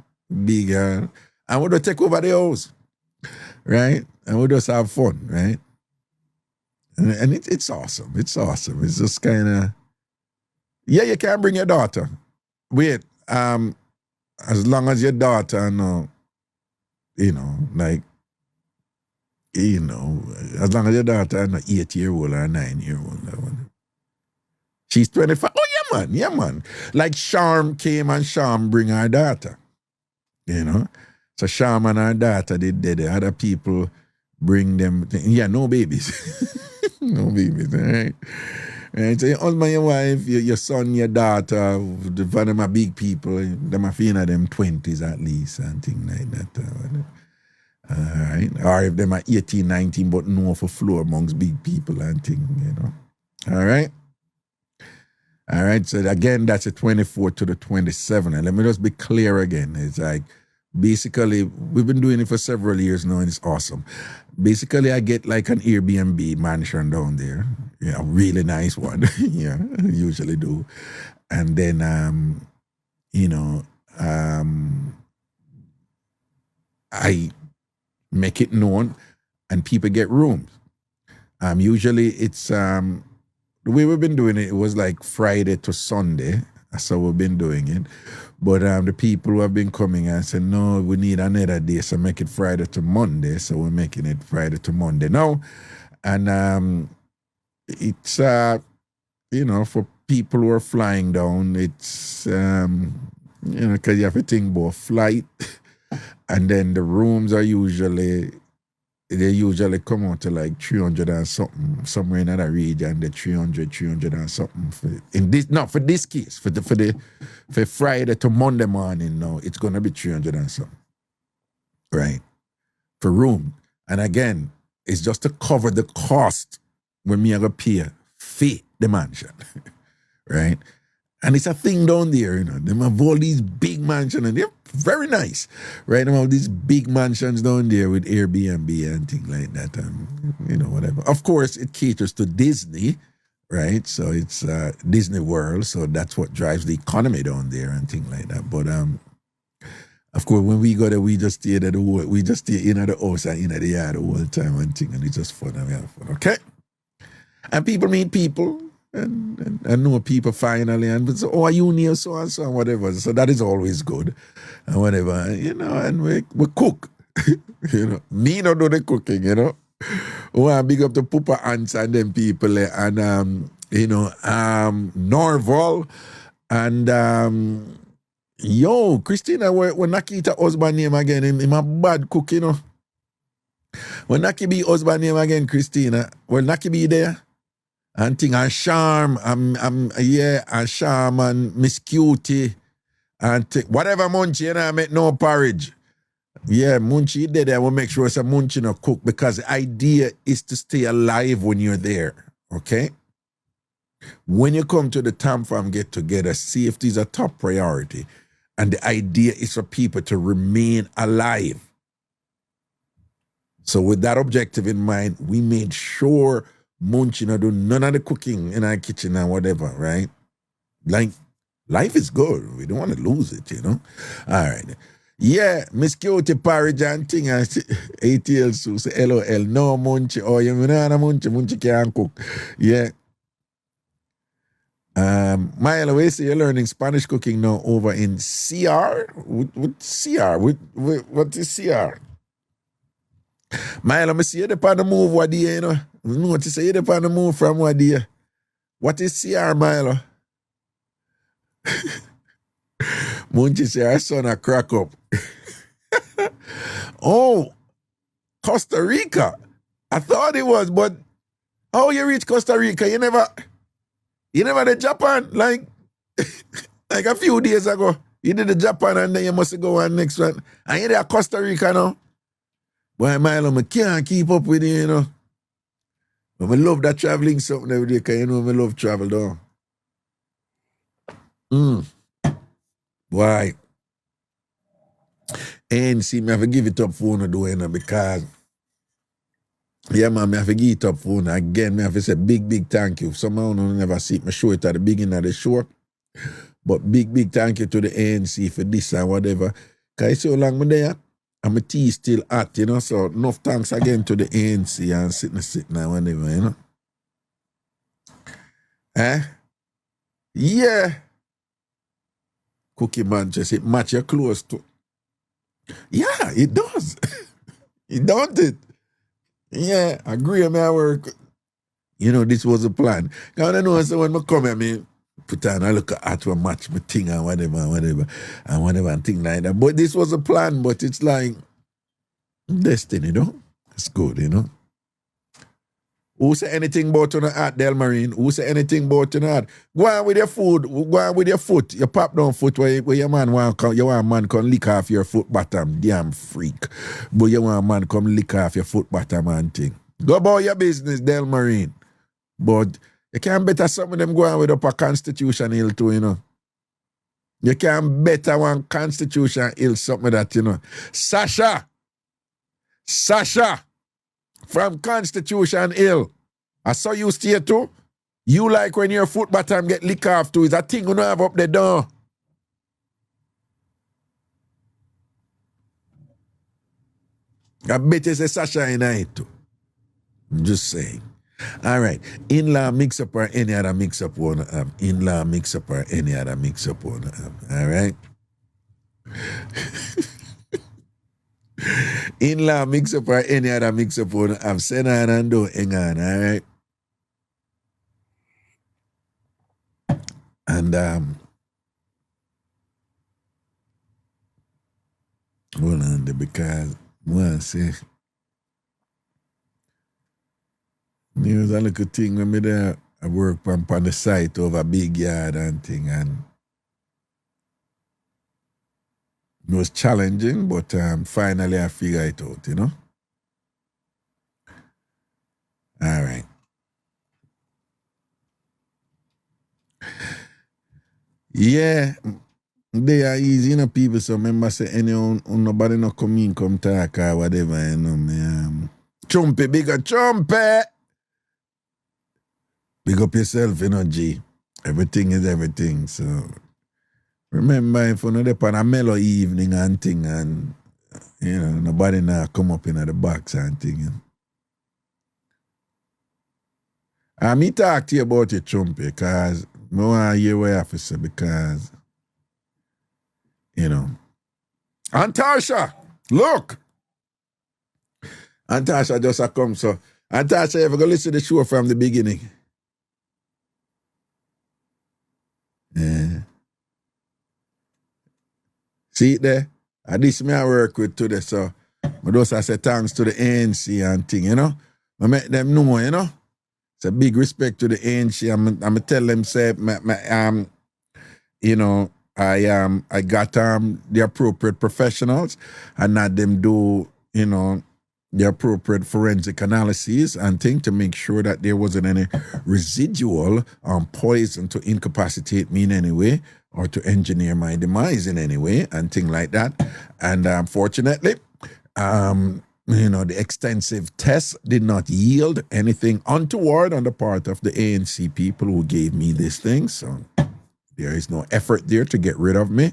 big, and we just take over the house, right? And we just have fun, right? And it's awesome. It's awesome. It's just kind of, yeah, you can bring your daughter. Wait, as long as your daughter, you know, like, you know, as long as your daughter is not 8-year-old or 9-year-old. She's 25. Oh, yeah, man. Like Charm came and Charm bring her daughter. You know? So Charm and her daughter, they did it. Other people bring them. Yeah, no babies. No babies, all right? Right? So your husband, your wife, your son, your daughter, the them are big people. Them are feeling them 20s at least and things like that. All right. Or if them are 18, 19, but no for floor amongst big people and things, you know. All right. All right. So again, that's the 24th to the 27th. And let me just be clear again. It's like basically, we've been doing it for several years now, and it's awesome. Basically, I get like an Airbnb mansion down there, a really nice one. Yeah, I usually do. And then, I make it known, and people get rooms. Usually, it's the way we've been doing it. It was like Friday to Sunday. That's how we've been doing it. But the people who have been coming and said, no, we need another day, so make it Friday to Monday. So we're making it Friday to Monday now. And it's, for people who are flying down, it's, because you have to think about flight. And then the rooms are usually come out to like 300 and something, somewhere in that region, the 300 and something. For this case, for Friday to Monday morning now, it's going to be 300 and something, right? For room. And again, it's just to cover the cost when me are going to pay for the mansion, right? And it's a thing down there, They have all these big mansions, and they're very nice, right? They have these big mansions down there with Airbnb and things like that, and, whatever. Of course, it caters to Disney, right? So it's Disney World, so that's what drives the economy down there and things like that. But, of course, when we go there, we just stay in the house and in the yard the whole time and things, and it's just fun, and we have fun, okay? And people meet people, and know people finally, and so, are you near so and so and whatever. So that is always good, and whatever, and we cook, Me not do the cooking, Oh, I big up the Pupa Ants and them people, and Norval, and Christina, when Naki eat a husband name again, him a bad cook, When Naki be husband name again, Christina, will Naki be there? And thing and Charm, and Charm and Miss Cutie, and whatever Munchie, I make no porridge. Yeah, Munchie did that. I will make sure it's a Munchie no cook, because the idea is to stay alive when you're there, okay? When you come to the TamFam get together, safety is a top priority. And the idea is for people to remain alive. So with that objective in mind, we made sure Munchie do none of the cooking in our kitchen and whatever, right? Like, life is good. We don't want to lose it, All right. Yeah, Miss Cutie porridge and thing, and ATL so say LOL, no Munchie, you know Munchie can't cook. Yeah. Milo, we say you're learning Spanish cooking now over in CR? What CR? What is CR? Milo, I see you upon the move, what do you know? What you say you upon the move from what do you? What is CR, Milo? Munchie say our son a crack up. Oh, Costa Rica. I thought it was, but how you reach Costa Rica? You never did Japan, like a few days ago. You did the Japan and then you must go on next one. And you there Costa Rica now. Boy, Milo, I can't keep up with you, But I love that traveling something every day, because I love travel though. Why? And see, me have to give it up for you, because yeah, man, me have to give it up for you. Again, me have to say big thank you. Somehow I never see me show it at the beginning of the show. But big thank you to the ANC for this and whatever. Because you see how long I'm there? And my tea still hot, so enough thanks again to the ANC and sitting and whatever, Yeah. Cookie Man just it match your clothes too. Yeah, it does. It don't it? Yeah, agree with my work. This was a plan. Because I know so when I come here, put on a look at to match my thing and whatever and thing like that. But this was a plan, but it's like destiny, It's good, Who say anything about your art, Del Marine? Who say anything about your art? Go on with your food, go on with your foot. You pop down foot where your man want man come lick off your foot bottom, damn freak. But you want man come lick off your foot bottom and thing. Go about your business, Del Marine. But you can't better some of them go on with up a Constitution Hill too, You can better one Constitution Hill something that, you know. Sasha from Constitution Hill. I saw you stay too. You like when your foot bottom get lick off too. Is a thing you don't have up the door. I bet you say Sasha in it too. I'm just saying. All right. In-law mix-up or any other mix-up wanna have. In-law mix-up or any other mix-up wanna have. All right. In-law mix-up or any other mix-up wanna have. Send on and do. Hang on. All right. And hold on there because one say there's a little thing when me there I work on the site over a big yard and thing, and it was challenging, but finally I figure it out, you know. All right. Yeah, they are easy, you know, people. So remember, say anyone, nobody no come in, come talk or whatever, you know, me. Chumpy, bigger Chumpy. Big up yourself, you know, G. Everything is everything. So remember, if you know the on a mellow evening and thing, and you know, nobody now come up in the box and thing. And me talk to you about your Chumpy, because I want to hear what you have to say, because you know. Antasha, look. Antasha just a come, so Antasha, you ever go listen to the show from the beginning? Yeah. See it there? And this me I work with today, so I just I say thanks to the ANC and thing, you know. I make them know, you know. It's a big respect to the ANC. I'm tell them say you know, I got the appropriate professionals and not them do, you know, the appropriate forensic analyses and thing to make sure that there wasn't any residual poison to incapacitate me in any way or to engineer my demise in any way and thing like that. And unfortunately, you know, the extensive tests did not yield anything untoward on the part of the ANC people who gave me this thing. So there is no effort there to get rid of me.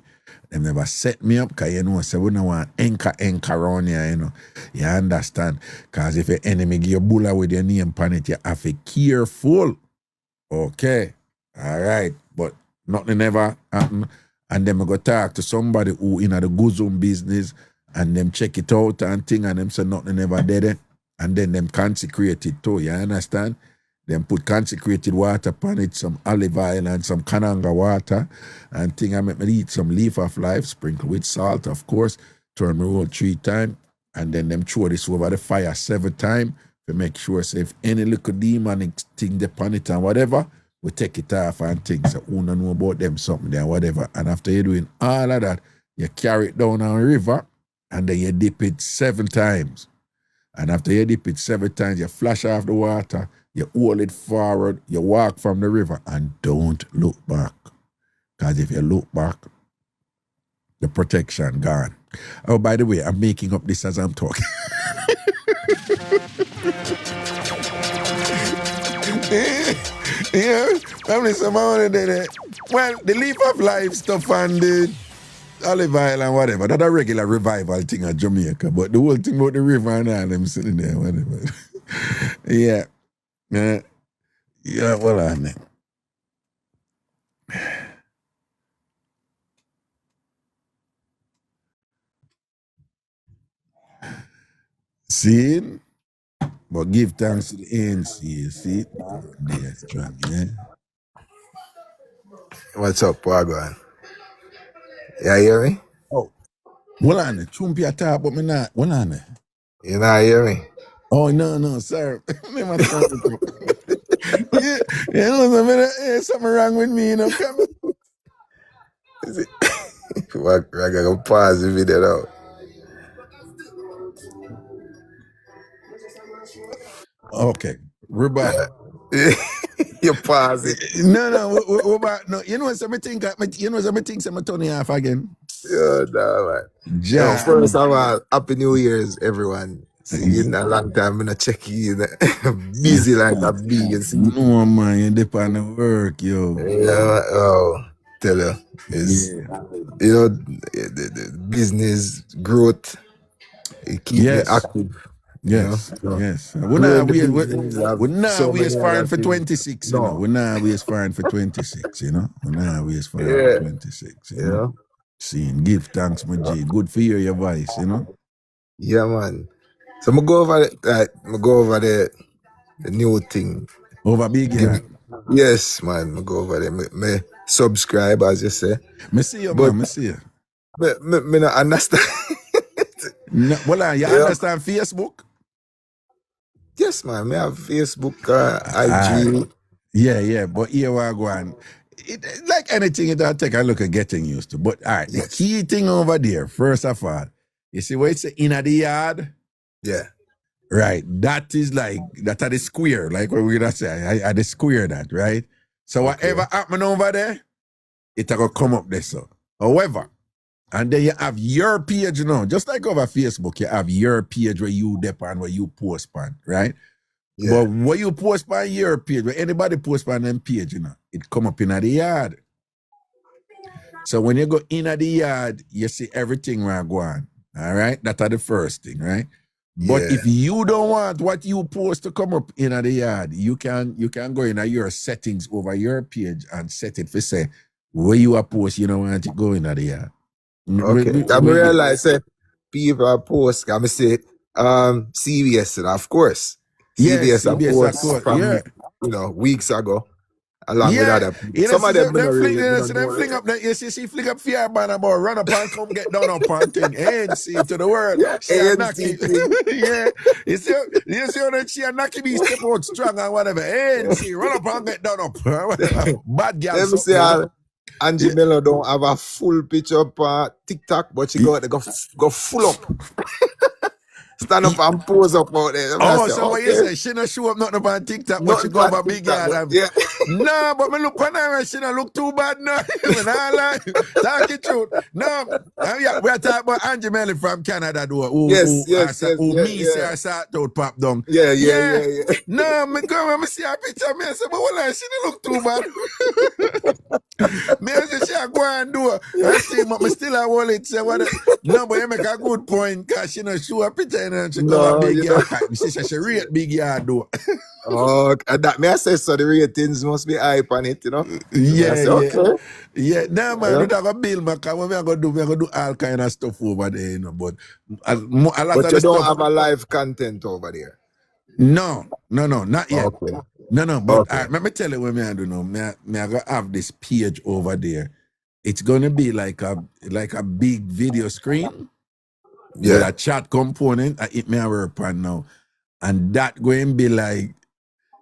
They never set me up, because you know, so we don't want anchor around here, you know. You understand? Because if your enemy give you a bullet with your name on it, you have to be careful. Okay. All right. But nothing ever happen. And then I go talk to somebody who in the Guzum business and them check it out and thing, and them say nothing ever did it. And then them consecrate it too, you understand? Then put consecrated water upon it, some olive oil and some kananga water, and thing. I make me eat some leaf of life, sprinkle with salt, of course, turn my roll 3 times, and then them throw this over the fire 7 times to make sure, say, if any little demonic thing upon it and whatever, we take it off and things. So who don't know about them something there, whatever. And after you're doing all of that, you carry it down on a river, and then you dip it 7 times. And after you dip it 7 times, you flash off the water, you hold it forward, you walk from the river, and don't look back. Because if you look back, the protection gone. Oh, by the way, I'm making up this as I'm talking. Yeah, I'm listening to well, the leaf of life stuff and the olive oil and whatever. That's a regular revival thing at Jamaica. But the whole thing about the river and all them sitting there, whatever. Yeah. Yeah, well, I know. See? But give thanks to the ANC, you see? They're strong, yeah? What's up, Wagwan? You hear me? Oh. Well, on it. Chumpy attack, but me not. Well, on it. You not hear me? Oh, no, sir. Me must turn it up. Yeah, you know, something wrong with me, you know. I gotta pause the video now. Okay. Rebuttal. You pause it. No, no. You know something think I'm turning off again. Yeah, no, man. Yo, Ja. first of all, Happy New Year's, everyone. See, in a long time, I'm not checking in. Busy like a bee, you see. No man, you depend on work, yo. Yeah, oh, tell you, it's, you know, the business growth, it keep me Yes. active. Yes, You know? yes. Growing the business, I have We're not so always many firing other for things. 26, you know. No. We're not always firing for 26, you know. We're not always firing Yeah. for 26, you Yeah. know. Seeing, give thanks, my G. Good for hear your voice, you know. Yeah, man. So I'm go over the new thing. Over big Give yard. Yes, man. I go over there. Me subscribe, as you say. Me see you, But man. Me see you. me not understand. No, well, you Yeah. understand Facebook? Yes, man. Me have Facebook, Aye. IG. Yeah. But here we go on. Like anything, it'll take a look at getting used to. But all right, the Yes. key thing over there, first of all, you see where it's in the yard? Yeah. Right. That is like, that are the square, like what we're gonna say. I the square that, right? So whatever happen over there, it'll go come up there. So, however, and then you have your page, you know, just like over Facebook, you have your page where you depend, where you post on, right? Yeah. But when you post on your page, where anybody post on them page, you know, it come up in the yard. So when you go in the yard, you see everything where go on. All right? That's the first thing, right? But Yeah. if you don't want what you post to come up in the yard, you can go in your settings over your page and set it for say where you are post, you don't want it go in the yard. Okay. I realize that people are post, I say CBS, and of course. Yes, CBS, CBS, post of course, from yeah. weeks ago. Along with Yeah, other people. you know, Some of them, them fling, you them know, fling up. You see, fling up fear ban about run up and come get down up and thing. ANC to the world. She a knocky. Yeah, you see how that she a knocky be step out strong and whatever. ANC run up and get down up. Bad girl. Let me say, Angie Mello don't have a full picture up TikTok, but she go full up. Stand up and pose up out there. Oh, so what you say? She not show up nothing up on TikTok, but she go over big yard. Yeah. No, but me look on her and she don't look too bad now. Me nah lie. Talk the truth. No, we are talking about Angie Melly from Canada, though. Who say I saw it out pop down. Yeah. No, me go and me see her picture. Me say, but well, she don't look too bad. Me say she a go and do it. I see, but me still a wallet. Say what? No, but you make a good point because she not show a picture and she go over big yard. She say she rate big yard though. Oh, that may I say so the ratings must be hype on it, you know? Yeah. Nah, man, we don't go build my car. What we are going to do all kind of stuff over there, you know. But a lot but of you the don't stuff, have a live content over there. No, not yet. Okay. No, but let me tell you what me I do now. Me I go have this page over there. It's gonna be like a big video screen with a chat component. It may work on now. And that going to be like,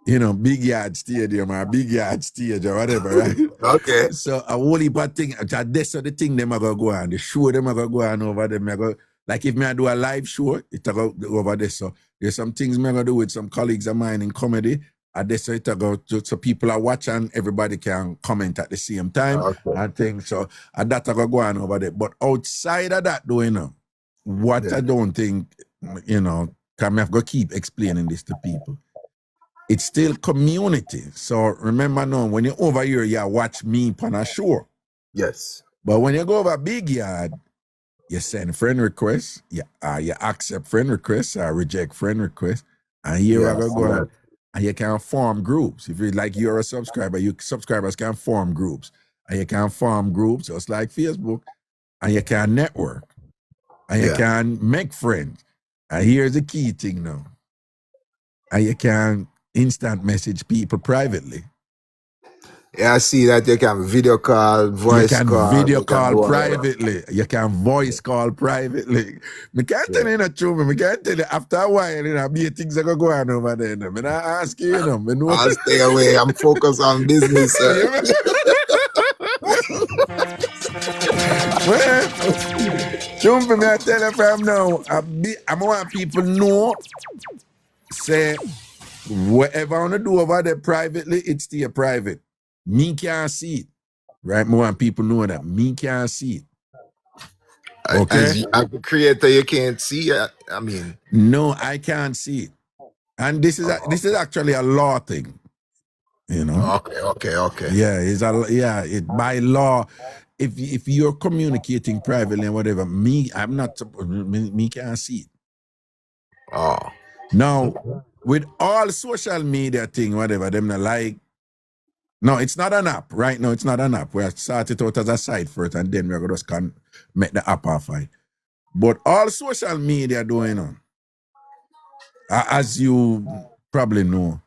you know, big yard stadium or big yard stage or whatever, right? Okay. So a whole heap of thing, that's the thing them are going to go on. The show them are going to go on over there. Like if I do a live show, it's go over there. So there's some things I'm going to do with some colleagues of mine in comedy. And this it go so people are watching, everybody can comment at the same time. Okay. I think so. And that I go on over there. But outside of that, though, you know, what I don't think, you know, I have to keep explaining this to people. It's still community. So remember now, when you're over here, you watch me on a show. Yes. But when you go over big yard, you send friend requests, you accept friend requests, or reject friend requests, and here I go on. And you can form groups. If you're a subscriber, you subscribers can form groups. And you can form groups just like Facebook, and you can network. And you can make friends. And here's the key thing now. And you can instant message people privately. Yeah, I see that you can video call, voice call. You can video call privately. You can voice call privately. I can't tell you the truth. I can't tell you after a while, you know, be things that go on over there. I mean, I ask you, you know. I'll stay away. I'm focused on business. Well, don't for me, I tell you from now, I want people know, say, Whatever I want to do over there privately, it's still private. Me can't see it. Right? More and people know that. Me can't see it. Okay? As a creator, you can't see it. I mean, No, I can't see it. And this is actually a law thing. You know? Okay. Yeah, by law, if you're communicating privately and whatever, I'm not me can't see it. Oh. Now, with all social media thing, whatever, them not like. No, it's not an app. Right now, it's not an app. We start it out as a site first, and then we're just can make the app off. But all social media doing on, as you probably know,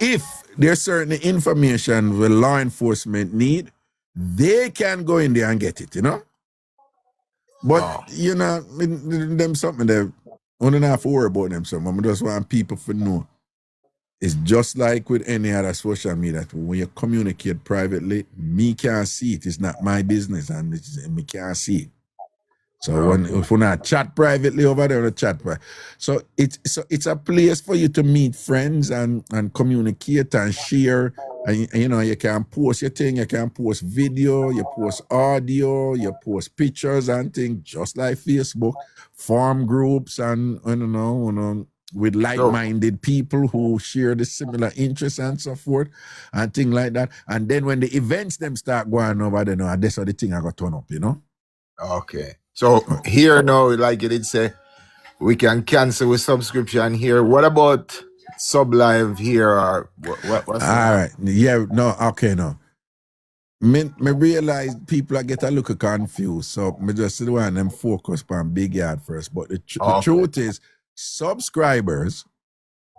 if there's certain information the law enforcement need, they can go in there and get it, you know? But, you know, them something that I don't have to worry about them something. I just want people to know. It's just like with any other social media. When you communicate privately, me can't see it. It's not my business, and me can't see it. So if we not chat privately over there, we chat private. So it's a place for you to meet friends and communicate and share. And you know, you can post your thing, you can post video, you post audio, you post pictures and things, just like Facebook, form groups and with like-minded people who share the similar interests and so forth and things like that. And then when the events them start going over there, that's how the thing I got turn up, you know? Okay. So here now, like you did say, we can cancel with subscription here. What about sub live here or what's all right? Yeah, no, okay, no. Me realize people are get a little confused, so me just want them focus on Big Yard first. But the truth is, subscribers,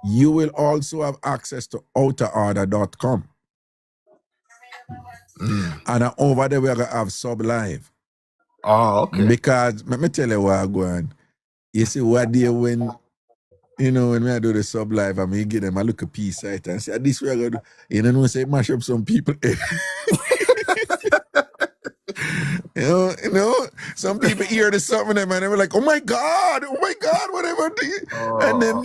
you will also have access to outerorder.com. And over there we're gonna have sub live. Oh, okay. Because let me tell you what I'm going. You see what day when when I do the sub live, I mean give them a look at peace site and say this way I gonna do. You know, say mash up some people. You know, some people hear the something and they were like, oh my God, whatever. And then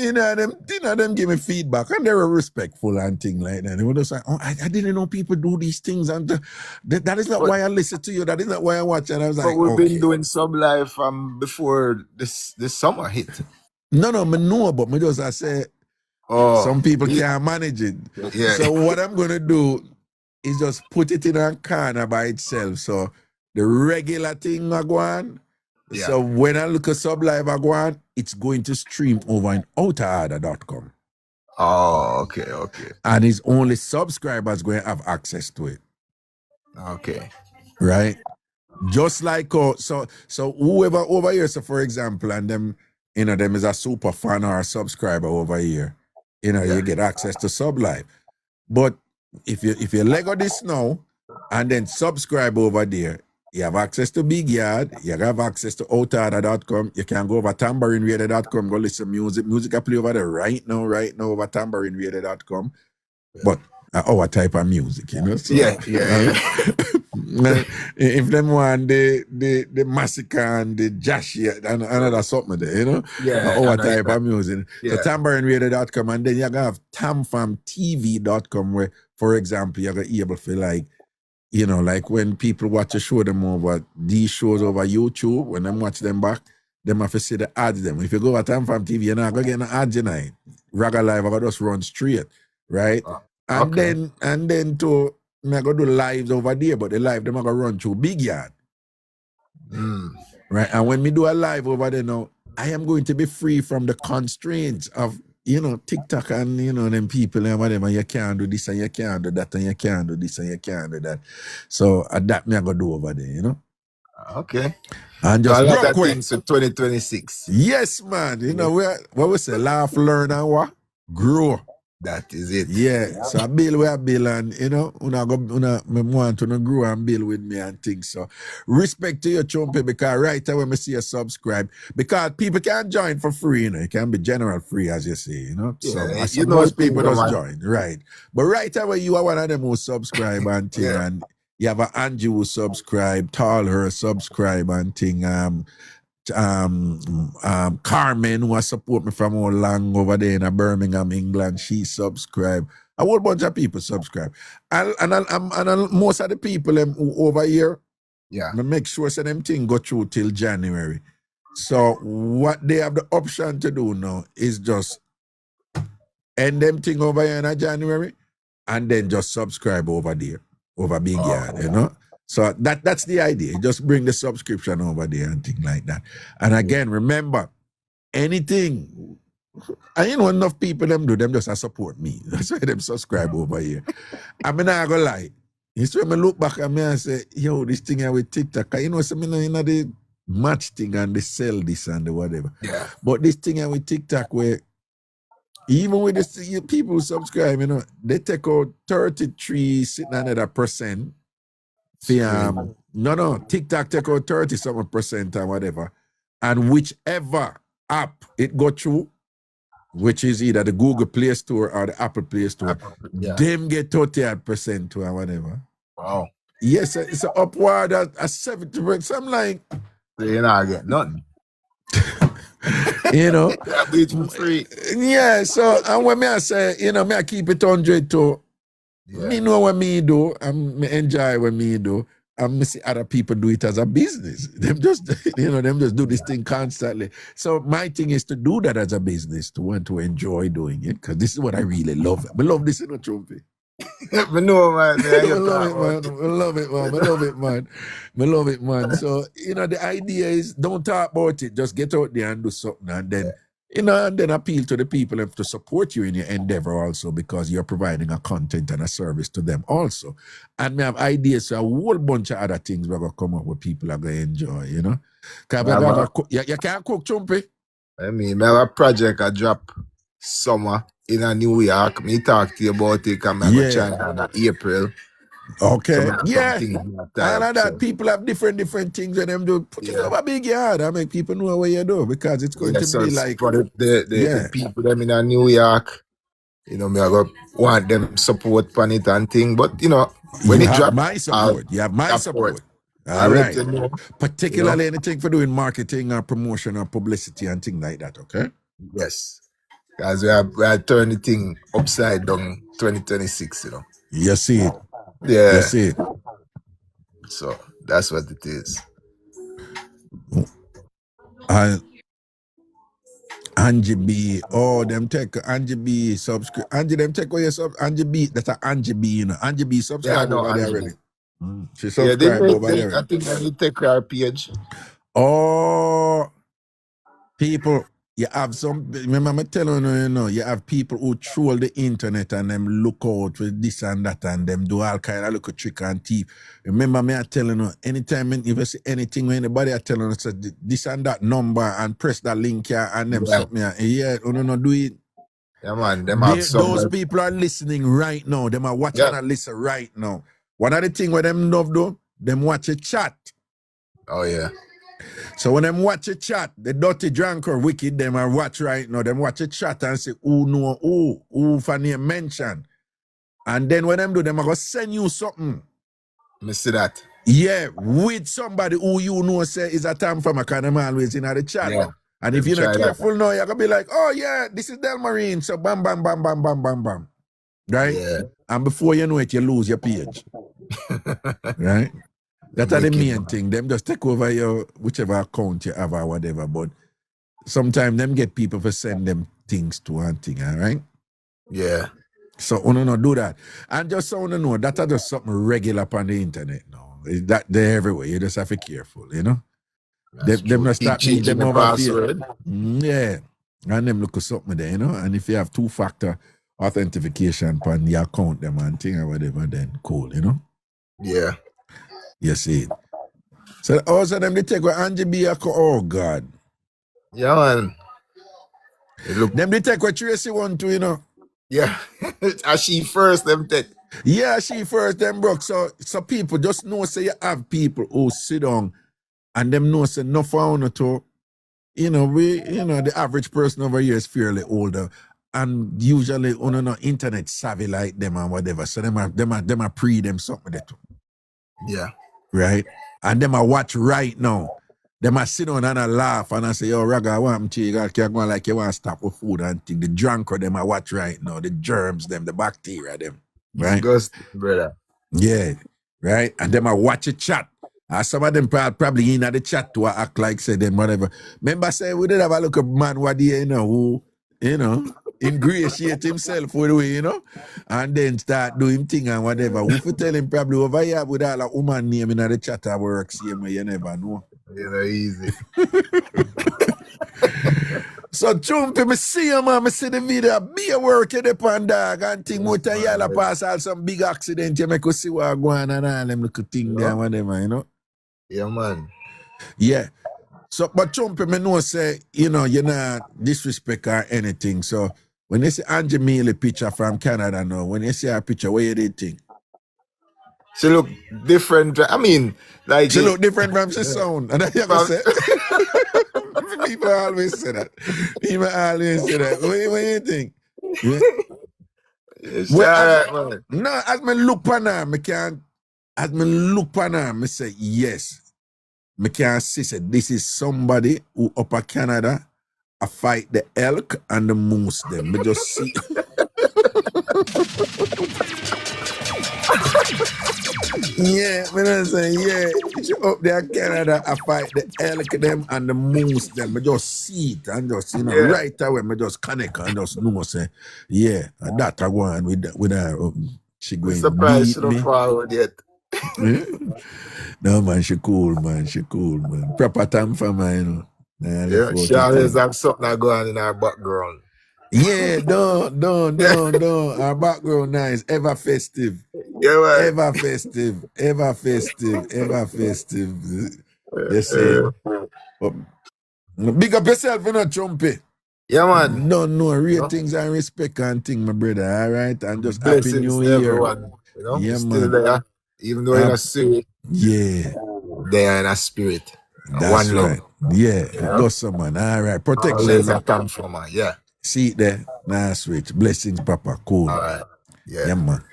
them give me feedback and they were respectful and things like that. They were just like, oh, I didn't know people do these things, and that is not why I listen to you. That is not why I watch. And I was like, we've been doing sub live from before this summer hit. No, me know, but me just I say some people can't manage it. Yeah. So what I'm gonna do is just put it in a corner by itself. So the regular thing I go on. Yeah. So when I look at sub live I go on, it's going to stream over in outerorder.com. Oh, okay. And it's only subscribers going to have access to it. Okay. Right? Just like so whoever over here, so for example, and them is a super fan or a subscriber over here, you get access to sub live. But if you Lego this now and then subscribe over there, you have access to Big Yard, you have access to outerorder.com, you can go over tambourineradar.com, go listen to music I play over there right now over tambourineradar.com. But our type of music, So, yeah. If them want the massacre and the jazzy and another something there, our type of music. Yeah. So tambourineradar.com, and then you're gonna have tamfamtv.com where, for example, you're gonna be able to like when people watch a show them over these shows over YouTube, when them watch them back, them have to see the ads them. If you go at TamFam TV, you're not going to get an ad tonight. Raga Live, I got just run straight, right? And then to I go do lives over there, but the live them I go run through Big Yard. Right? And when me do a live over there now, I am going to be free from the constraints of TikTok and them people and whatever. You can't do this and you can't do that and you can't do this and you can't do that. So that me I go do over there, Okay. And just broke that things to 2026. Yes, man. What we say, laugh, learn, and what? Grow. That is it. Yeah. So I build where I build, and me want to grow and build with me and things. So respect to your chumpy, because right away me see you subscribe, because people can't join for free, It can be general free, as you say, So most people just join, right? But right away you are one of them who subscribe and thing, and you have an Angie who subscribe, Tall her subscribe and thing. Carmen, who has support me from all long over there in Birmingham, England, she subscribed. A whole bunch of people subscribe. And most of the people who over here, Yeah. I make sure so them thing go through till January. So what they have the option to do now is just end them thing over here in January and then just subscribe over there, over Big Yard, you know? So that's the idea. Just bring the subscription over there and things like that. And again, remember, anything, and you know enough people them do, them just support me. That's why them subscribe over here. I'm not gonna lie. It's when I look back at me and say, yo, this thing here with TikTok, you know, some you know the match thing and they sell this and the whatever. Yeah. But this thing here with TikTok where even with the people who subscribe, you know, they take out 33 sitting another percent. TikTok take out 30% or whatever. And whichever app it go through, which is either the Google Play Store or the Apple Play Store, them get 30% or whatever. Wow. Yes, it's upward at 70%. So I'm like, So you're not getting nothing. you know. It's for free. Yeah, so and when I say, you know, I keep it 100 too. Me know what me do, me enjoy what me do. And me see other people do it as a business. Them just, them just do this thing constantly. So my thing is to do that as a business, to want to enjoy doing it, because this is what I really love. I love this in a trophy. I know, man. I love it, man. So, the idea is don't talk about it. Just get out there and do something. And then, and then appeal to the people and to support you in your endeavor also, because you're providing a content and a service to them also. And we have ideas, so a whole bunch of other things we're going to come up with people are going to enjoy, Because you can't cook, Chumpy. I mean, I have a project I drop summer in a New York. Me talk to you about it, and I'm going to in April. Okay. So and that people have different things and them do. Put it over Big Yard and make people know what you do, because it's going to be like for the people them in New York. Me I go want them support on it and thing. But when you it drop, my support. You have my support. All right. Particularly anything for doing marketing or promotion or publicity and things like that, okay? Yes. Because we are turning the thing upside down 2026, You see it. Yeah. You see it. So that's what it is. Angie B. Oh, them take Angie B. Subscribe. Angie, them take away Angie B. That's a Angie B. Angie B. Subscribe over there already. She subscribed over there. I think I need to take her page. Oh, people. You have some, remember me telling you, you have people who troll the internet and them look out for this and that and them do all kind of little trick and thief. Remember me telling you, anytime if you see anything when anybody are telling you, say this and that number and press that link here and them something here. No, do it. Yeah, man. Those people are listening right now. Them are watching and listen right now. One of the things where them love though, them watch a chat. Oh, yeah. So when them watch a chat, the dirty drunk or wicked, them are watch right now. Them watch a chat and say, who know who for name mention. And then when them do, them are going to send you something. Me see that. Yeah, with somebody who you know say is a TamFam, because them always in the chat. Yeah. And if you're not careful now, you're going to be like, oh yeah, this is Tambourine. So bam, bam, bam, bam, bam, bam, bam. Right? Yeah. And before you know it, you lose your page. Right? That's the main thing. Them just take over your whichever account you have or whatever. But sometimes them get people to send them things to one thing, all right? Yeah. So no do that. And just so know that's just something regular upon the internet now. That they're everywhere. You just have to be careful, Them not start meeting them over here. Yeah. And them look at something there, And if you have two-factor authentication upon your account, them and thing or whatever, then cool, Yeah. You see it. So also them they take with Angie B. Oh God. Yeah, man. Them they take with Tracy one too, Yeah. As she first, them take. Yeah, she first, them broke. So people just know say you have people who sit down and them know say no for to, the average person over here is fairly older. And usually no internet savvy like them and whatever. So them are pre them something that too. Yeah. Right? And them are watch right now. Them a sit down and a laugh and I say, yo, Raga, I want to you can't go like you want to stop with food and thing. The drunk them I watch right now, the germs, them, the bacteria, them. Right? Disgusting, brother. Yeah, right? And them I watch a chat. Some of them probably in the chat to act like say them whatever. Remember say we did have a look at man what you know who, ingratiate himself with the way, and then start doing thing and whatever. Who for tell him probably over here with all a woman name in the chat at work, same way you never know. Easy. So Chumpy, me see you, man. Me see the video. Be a work in the pan dog and think more than y'all pass all some big accident. You make us see what go on and all them little thing there and whatever, Yeah, man. Yeah. So, but Chumpy, me know say, you're not disrespect or anything. So, when you see Angie Mealy picture from Canada now, when you see her picture, what you did think? She look different. I mean, like... She look different from she sound. And that's what say. People always say that. What do you think? Yeah. Well, man. No, as me look on her, me say, yes. Me can see say this is somebody who up in Canada I fight the elk and the moose them. Me just see. Yeah, me don't say, yeah. She up there in Canada I fight the elk them and the moose them. Me just see it and just, right away, me just connect and just know, say, yeah, that I go on with her. She going to surprised beat she don't me. forward yet. No, man, she cool, man. Proper TamFam, Yeah, she always have something going on in her background. Yeah, don't. Our background nice, ever festive. Yeah, man. Ever festive. They say, big up yourself, Chumpy. Yeah, man. No, real things and respect and thing, my brother, all right? And just Blessings happy new to year. everyone. Yeah, still man. there. Even though in a spirit, Yeah. they are in a spirit. That's One right. love. Yeah, awesome, man. All right, protection. Always a come from her. Yeah. See it there. Nice switch. Blessings, Papa. Cool. All right. Yeah, man.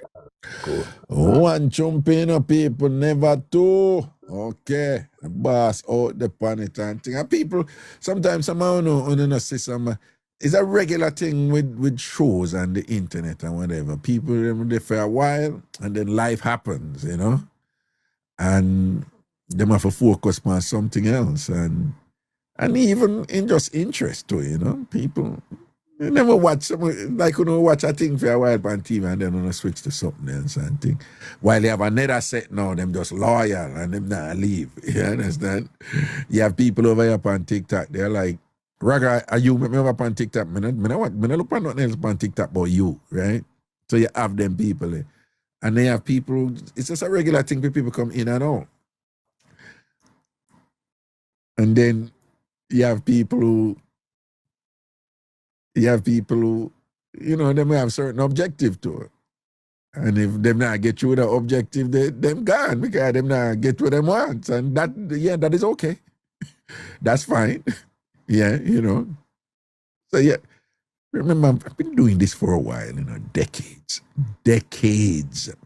Cool. One jumping people, never two. Okay. The boss out the panic and thing. And people, sometimes some I don't know see some. It's a regular thing with shows and the internet and whatever. People them there for a while and then life happens, and them have to focus on something else and even in just interest too, people. You never watch someone like watch a thing for a while on TV and then switch to something else and thing. While they have another set now, them just loyal and them not leave. You understand? You have people over here on TikTok, they're like, Raga, are you remember on TikTok? I don't look for nothing else on TikTok but you, right? So you have them people there. And they have people, it's just a regular thing where people come in and out. And then you have people who, them have certain objective to it. And if them not get through the objective, them gone because them not get what them want. And that is okay. That's fine. Yeah, So yeah, remember, I've been doing this for a while, decades,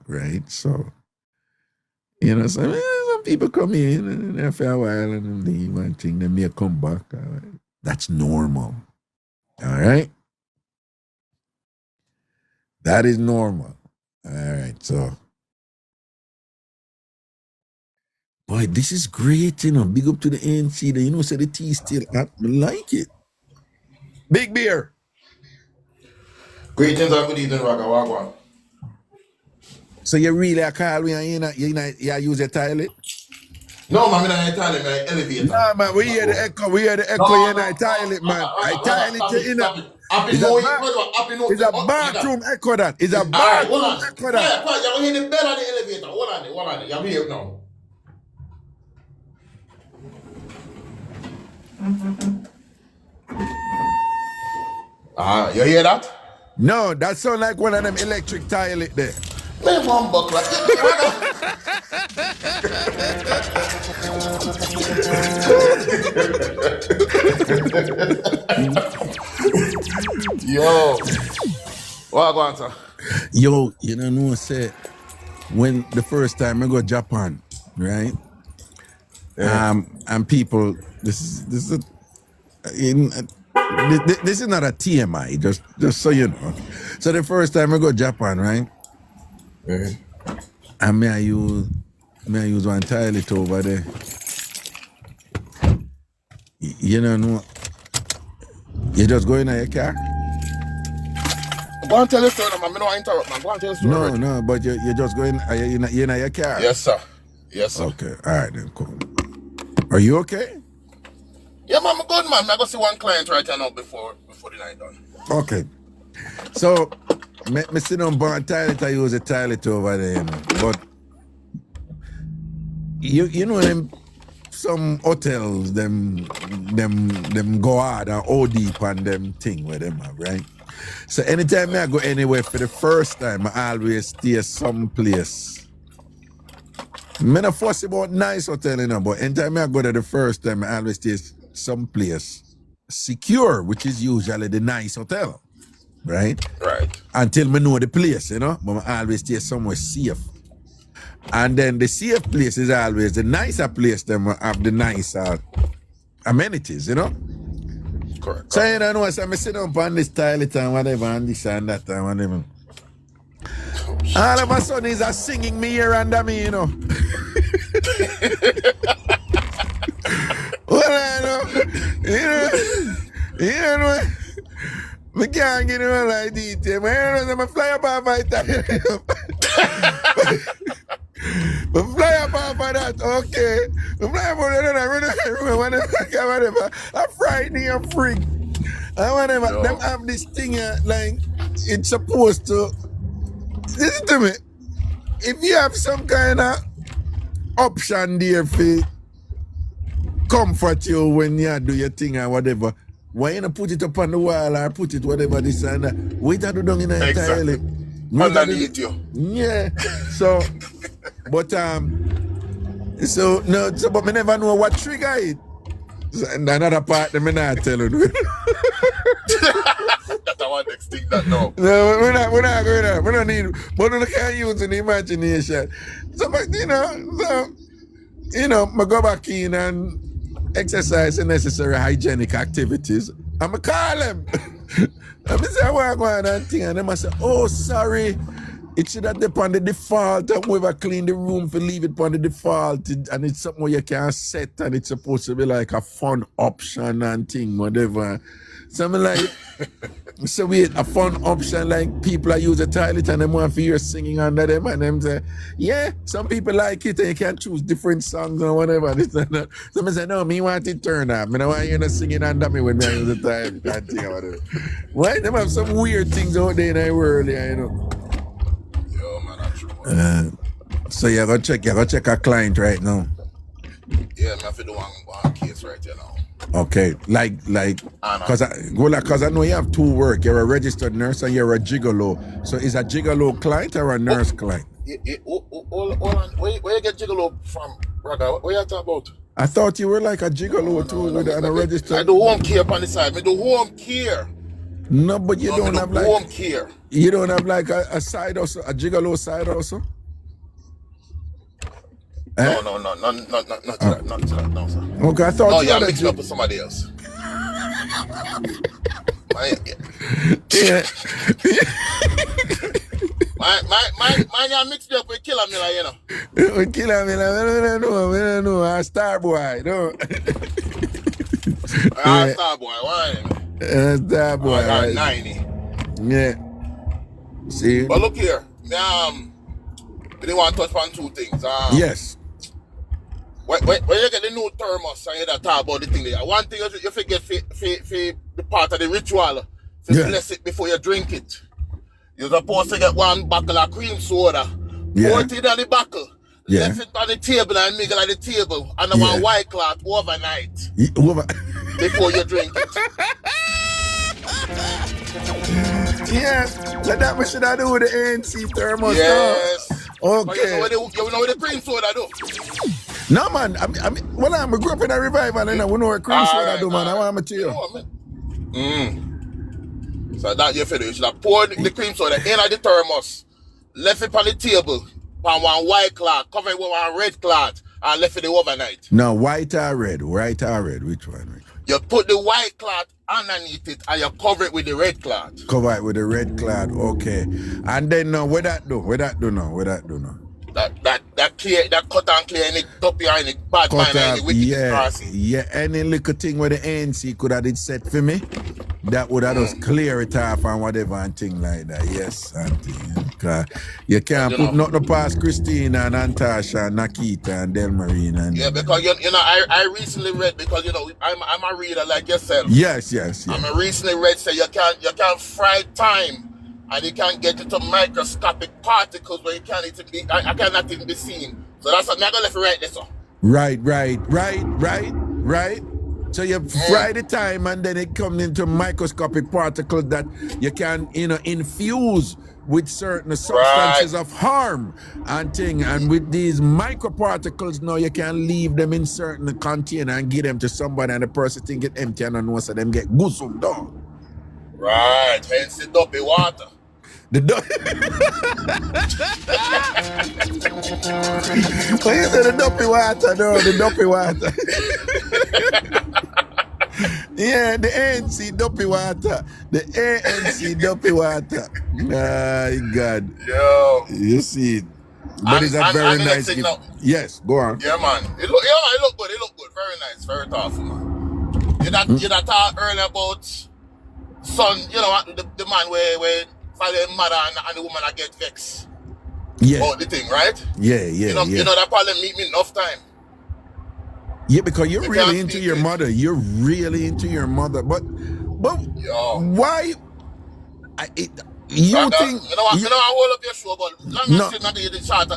right? So, some people come in and they're for a while and leave and think they may come back. Right? That's normal. All right? That is normal. All right, so. Boy, this is great, Big up to the ANC. Say the tea still hot. I like it. Big beer. Greetings and good evening, Raga Wagwan. So you really call me and you use a toilet? No, man, I'm in a toilet, man, elevator. No, man, we hear the echo. In a toilet, man. I toilet in a... It's a bathroom echo that. It's a bathroom echo that. Yeah, you're in the bed of the elevator. Hold on. You're here now. You hear that? No, that sound like one of them electric toilet there. Man, one buckler. Yo. What go on, sir? Yo, say, when the first time I go to Japan, right? And people, this is not a TMI, just so you know. So the first time I go to Japan, right? And may I use one toilet over there. You know, you just go in your car? Go and tell the story, man. I don't interrupt, man. Go and tell the story. No, but you just go in, you're in your car? Yes, sir. Yes, sir. Okay, all right then, cool. Are you okay? Yeah, man, I'm good, man. I go see one client right now before the night done. Okay. So, me sit down by a toilet, I use a toilet over there, you know. But, you know them, some hotels, them go hard and OD on them thing where them have, right? So anytime I go anywhere for the first time, I always stay someplace. I'm not fussy about nice hotel, you know, but anytime I go there the first time, I always stay someplace secure, which is usually the nice hotel, right? Right. Until I know the place, you know, but I always stay somewhere safe. And then the safe place is always the nicer place them have the nicer amenities, you know? Correct. So you know, so I sit down on this toilet and whatever, and this and that and whatever. All of a sudden, he's singing me here under me, you know. Well, I know, you know, I can't get it all like detail, but you know, I'm fly up off my time. I fly up off of that, okay. I fly up on that, whatever. I'm frightening and freak. And whatever, them have this thing like, it's supposed to, listen to me, if you have some kind of option there for comfort you when you do your thing or whatever, why you not put it up on the wall or put it whatever this and that? Wait till do down in the Exactly. Underneath you. Yeah. So, but but me never know what trigger it. So, another part that me not tell you. That's the one next thing that no. No, we're not going there. We don't need, but we can't use the imagination. So, but, I go back in and exercise the necessary hygienic activities. I'm call them. I say, I want to go on that thing. And them I say, oh, sorry. It should have been on the default. And whoever clean the room for leave it on the default. And it's something where you can set and it's supposed to be like a fun option and thing, whatever. Something like, so wait, a fun option like people are use a toilet and them want to hear singing under them and them say, yeah, some people like it and you can choose different songs or whatever. This and that. So I say, no, me want it turned up. I don't want you to singing under me when I use the toilet and thing or whatever. Why? Them have some weird things out there in the world, you know. Yo, man, that's true. So you go check a client right now. Yeah, man, I feel the one case right here now. Okay, like, cause I know you have two work. You're a registered nurse and you're a gigolo. So is a gigolo client or a nurse client? Hold on. Where you get gigolo from, Raga? What you talking about? I thought you were like a gigolo with a registered. I do home care on the side. I do home care. No, but you don't have like home care. You don't have like a side also, a gigolo side also. No, not to that, no, sir. Okay, I thought no, you you're had mixing up with somebody else. Yeah. Man, you're mixed up with Killer Miller, you know. With Killer Miller, I don't know. A star boy, no. Star boy, why? Star boy. I got 90. Yeah. See? But look here, I didn't want to touch on two things. Yes. When you get the new thermos and you talk about the thing there, one thing you forget for the part of the ritual, bless it before you drink it. You're supposed to get one bottle of cream soda, pour it in the bottle, left it on the table and mingle at the table, and one white cloth overnight before you drink it. Yes, like that we should have do with the ANC thermos. Yes. Okay. But you know what the cream soda do? No, man. I grew up in a revival and we know what cream soda do, man. I want to tell you. So that you feel you should have poured the cream soda in at the thermos, left it on the table, on one white cloth, covered with one red cloth, and left it overnight. No, white or red? White or red? Which one? You put the white cloth underneath it and you cover it with the red cloth. Cover it with the red cloth, okay. And then now, what that do? What that do now? That clear, that cut and clear any dopey or any bad mind or any wicked crossing. Yeah, any little thing where the ANC could have did set for me, that would have just clear it off and whatever and thing like that. Yes, auntie. You can't put nothing past Christina and Natasha and Nakita and Delmarine and because you know I recently read, because you know I'm a reader like yourself. Yes. I recently read say you can't fry time. And you can't get into microscopic particles where you can't even be, I cannot even be seen. So that's what I'm gonna let you write this one. Right. So you fry the time and then it comes into microscopic particles that you can, infuse with certain substances of harm and thing. And with these microparticles now you can leave them in certain container and give them to somebody and the person think it empty and know so them get goosum down. Right, hence the dopey water. What you say the dopey water? No, the dopey water. Yeah, the ANC dopey water. The ANC dopey water. My God. Yo. You see it. But it's a very nice gift. Yes, go on. Yeah, man. It look good. It look good. Very nice. Very thoughtful, man. You that talk earlier about son, the man where father and mother and the woman that get vexed. Yeah. About the thing, right? Yeah. You know that probably meet me enough time. Yeah, because you're really into your mother. You're really into your mother. But why? You think you know I hold up your show, but long as you're not getting short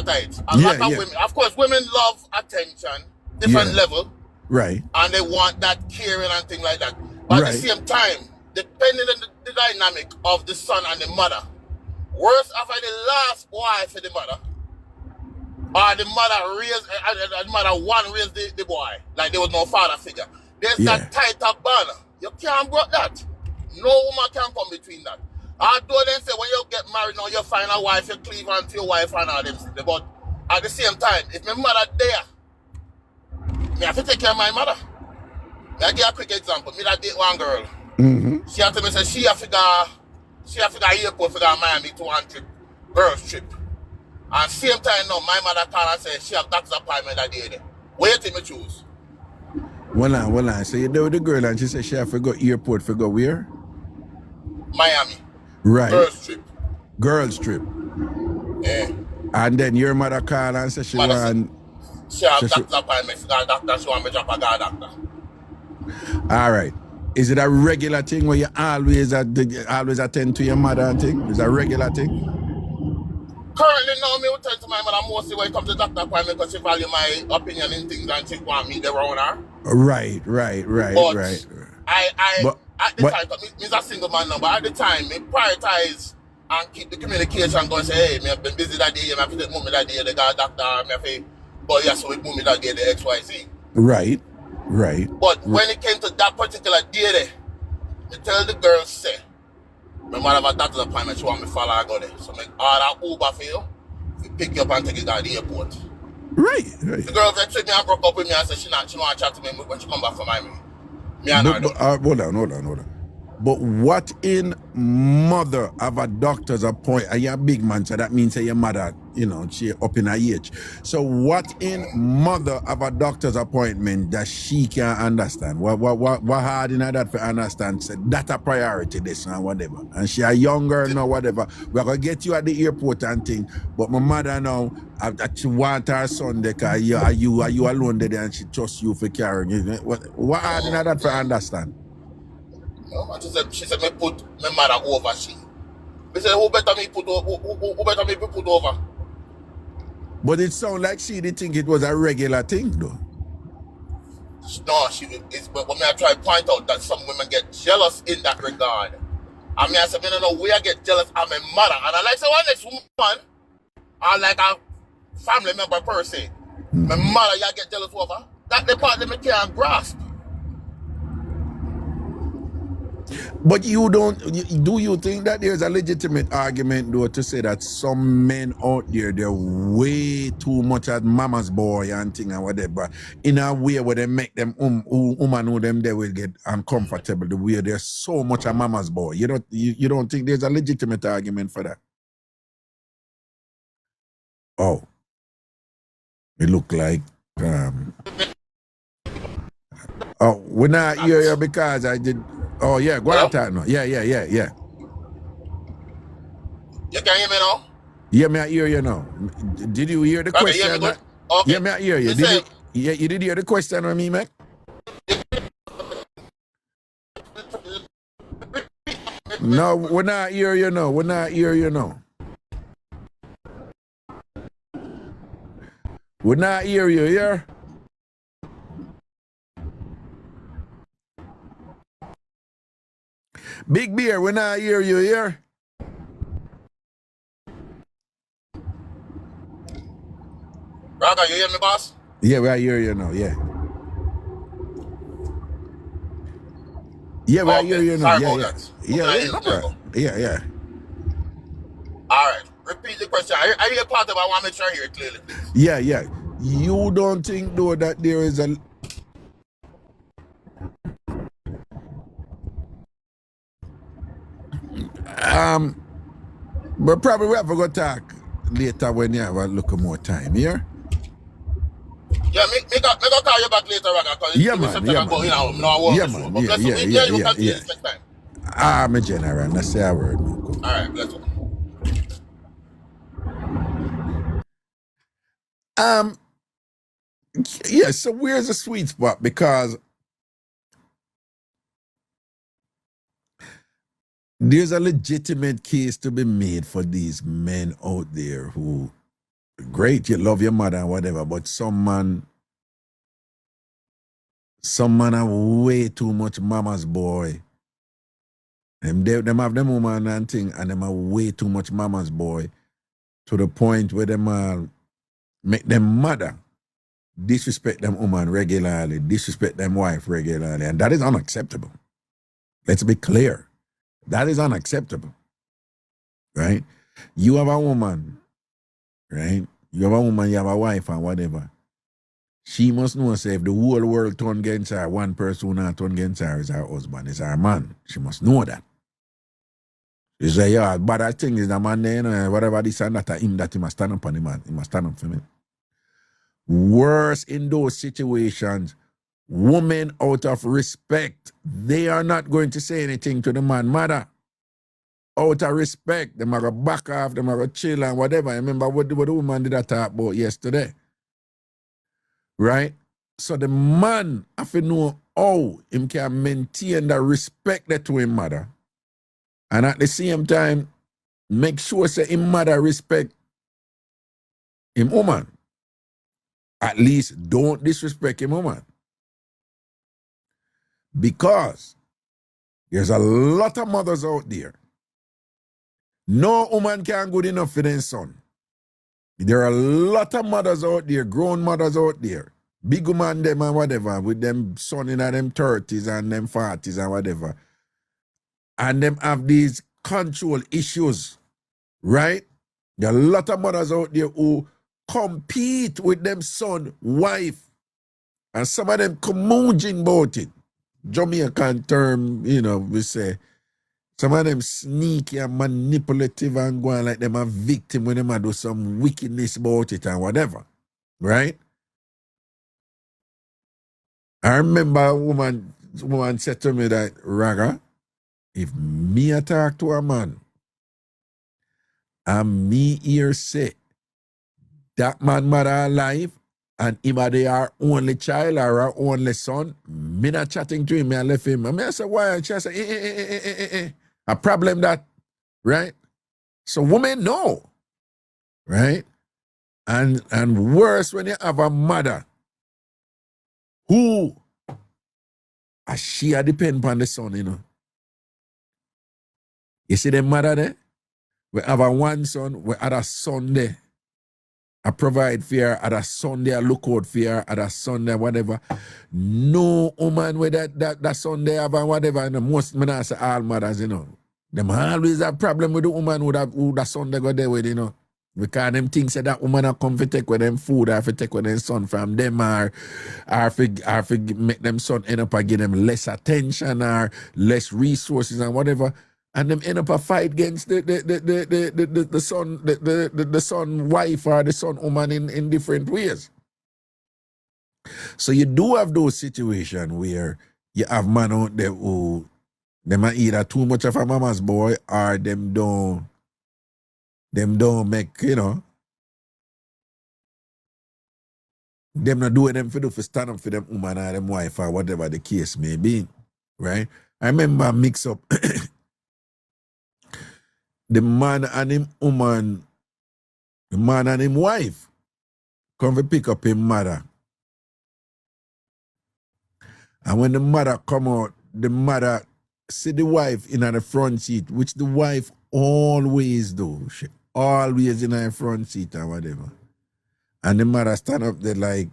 height. A lot of women, of course, women love attention, different level. Right. And they want that caring and thing like that. But at the same time, depending on the dynamic of the son and the mother, worse after the last wife of the mother, or the mother raised the boy, like there was no father figure. There's that tight up banner. You can't break that. No woman can come between that. Although they say when you get married now, you find a wife, you cleave onto your wife and all them things. But at the same time, if my mother there, I have to take care of my mother. I'll give you a quick example. Me that date one girl. Mm-hmm. She had to me say she have to go airport for go Miami to one trip, girls trip. And same time now, my mother called and said she have doctor's appointment that day there. Where you think me choose? Well on. So you're there with the girl and she said she have to go airport for go where? Miami. Right. Girls trip. Yeah. And then your mother called and said she want... She have doctor's appointment for go doctor. She want me to drop a doctor. All right. Is it a regular thing where you always attend to your mother and thing? Is it a regular thing? Currently now, me will tell to my mother mostly when it comes to doctor appointment because she value my opinion in things and she want me there around her. Right. At the time, me's a single man now, but at the time, me prioritize and keep the communication going. Say, hey, me have been busy that day, me have to take mommy that day, they got a doctor, me have to, but yeah, so with mommy that day, the XYZ. Right. But when it came to that particular day there, me tell the girl, say, my mother have a doctor's appointment, she want me to follow her go there. So me order Uber for you, to pick you up and take you to the airport. Right. The girl that treated me and broke up with me and said she don't want to chat to me when she come back from Miami. Me and her hold on. But what in mother of a doctor's appointment? Are you a big man, so that means that your mother, she up in her age. So what in mother of a doctor's appointment that she can understand? What hard in that for understand? So that a priority this and whatever. And she a young girl or whatever. We're gonna get you at the airport and thing. But my mother now, she want her son there because you alone there and she trusts you for carrying it. What hard in that for understand? No, she said me put my mother over she. Me said who better me put over? But it sounds like she didn't think it was a regular thing though. No, but when I try to point out that some women get jealous in that regard. I said, I don't know where I get jealous of my mother. And I like say one next woman, I like a family member per se. My mother you get jealous over. That's the part that me can't grasp. But do you think that there's a legitimate argument though to say that some men out there, they're way too much at mama's boy and thing and whatever, in a way where they make them woman who them they will get uncomfortable, the way they're so much a mama's boy. You don't think there's a legitimate argument for that? Oh, it look like when I hear you because I did. Oh yeah, go out now. Yeah. You can hear me now? Yeah, me I hear you now. Did you hear the Okay, question? hear me good? Okay. Yeah, me I hear you. You did hear the question on me, Mac? No, when I hear you now. When I hear you now. When I hear you, yeah? Big Bear, when I hear you, yeah? Raga, you hear me, boss? Yeah, I hear you now, yeah. Yeah, I hear you now. Sorry Yeah, about that. Yeah. All right. Repeat the question. I hear part of it. I want to make sure I hear it clearly, please. Yeah. You don't think though that there is a but probably we have to go talk later when you have a little more time, yeah? Yeah, me go call you back later, Raga, because Yeah, man. Yeah, my general, that's the word. All right, bless you. Yeah, so where's the sweet spot? Because there's a legitimate case to be made for these men out there who, great, you love your mother and whatever, but some man are way too much mama's boy. Them have them woman and thing, and them are way too much mama's boy to the point where them make them mother disrespect them woman regularly, disrespect them wife regularly, and that is unacceptable. Let's be clear. That is unacceptable, right? You have a woman, right? You have a woman, you have a wife and whatever. She must know, say, if the whole world turn against her, one person who not turn against her is her husband, is her man. She must know that. She say, yeah, but that thing is the man there, you know, whatever this and that he must stand up on the man. He must stand up for me. Worse in those situations, women out of respect, they are not going to say anything to the man mother. Out of respect, they might go back off, they might go chill and whatever. I remember what the woman did I talk about yesterday. Right? So the man have to know how him can maintain the respect that to him mother. And at the same time, make sure say him mother respect him woman. At least don't disrespect him woman. Because there's a lot of mothers out there. No woman can good enough for their son. There are a lot of mothers out there, grown mothers out there, big woman them and whatever, with them son in them 30s and them 40s and whatever. And them have these control issues, right? There are a lot of mothers out there who compete with them son, wife, and some of them commoning about it. Jamaican term, you know, we say, some of them sneaky and manipulative and going like them a victim when them a do some wickedness about it and whatever, right? I remember a woman said to me that, Raga, if me a talk to a man and me hear say that man mother alive and him a their only child or her only son, me not chatting to him, me I left him. And I say, why? And she say, a problem that, right? So women know, right? And worse when you have a mother who she a depend upon the son, you know. You see the mother there? We have a one son, we have a son there. I provide for her at a Sunday, I look out for her at a Sunday, whatever. No woman with that Sunday have and whatever. And most men I say all mothers, you know. Them always have problem with the woman who that Sunday go there with, you know. Because them things say that woman a come to take with them food or to take with them son from them or for make them son end up and give them less attention or less resources and whatever. And them end up a fight against the son wife or the son woman in different ways. So you do have those situations where you have man out there who them are either too much of a mama's boy or them don't make, you know, them not doing them for stand up for them woman or them wife or whatever the case may be. Right? I remember Mixup. The man and him woman, the man and him wife come to pick up his mother. And when the mother come out, the mother see the wife in the front seat, which the wife always do. She always in her front seat or whatever. And the mother stand up there like,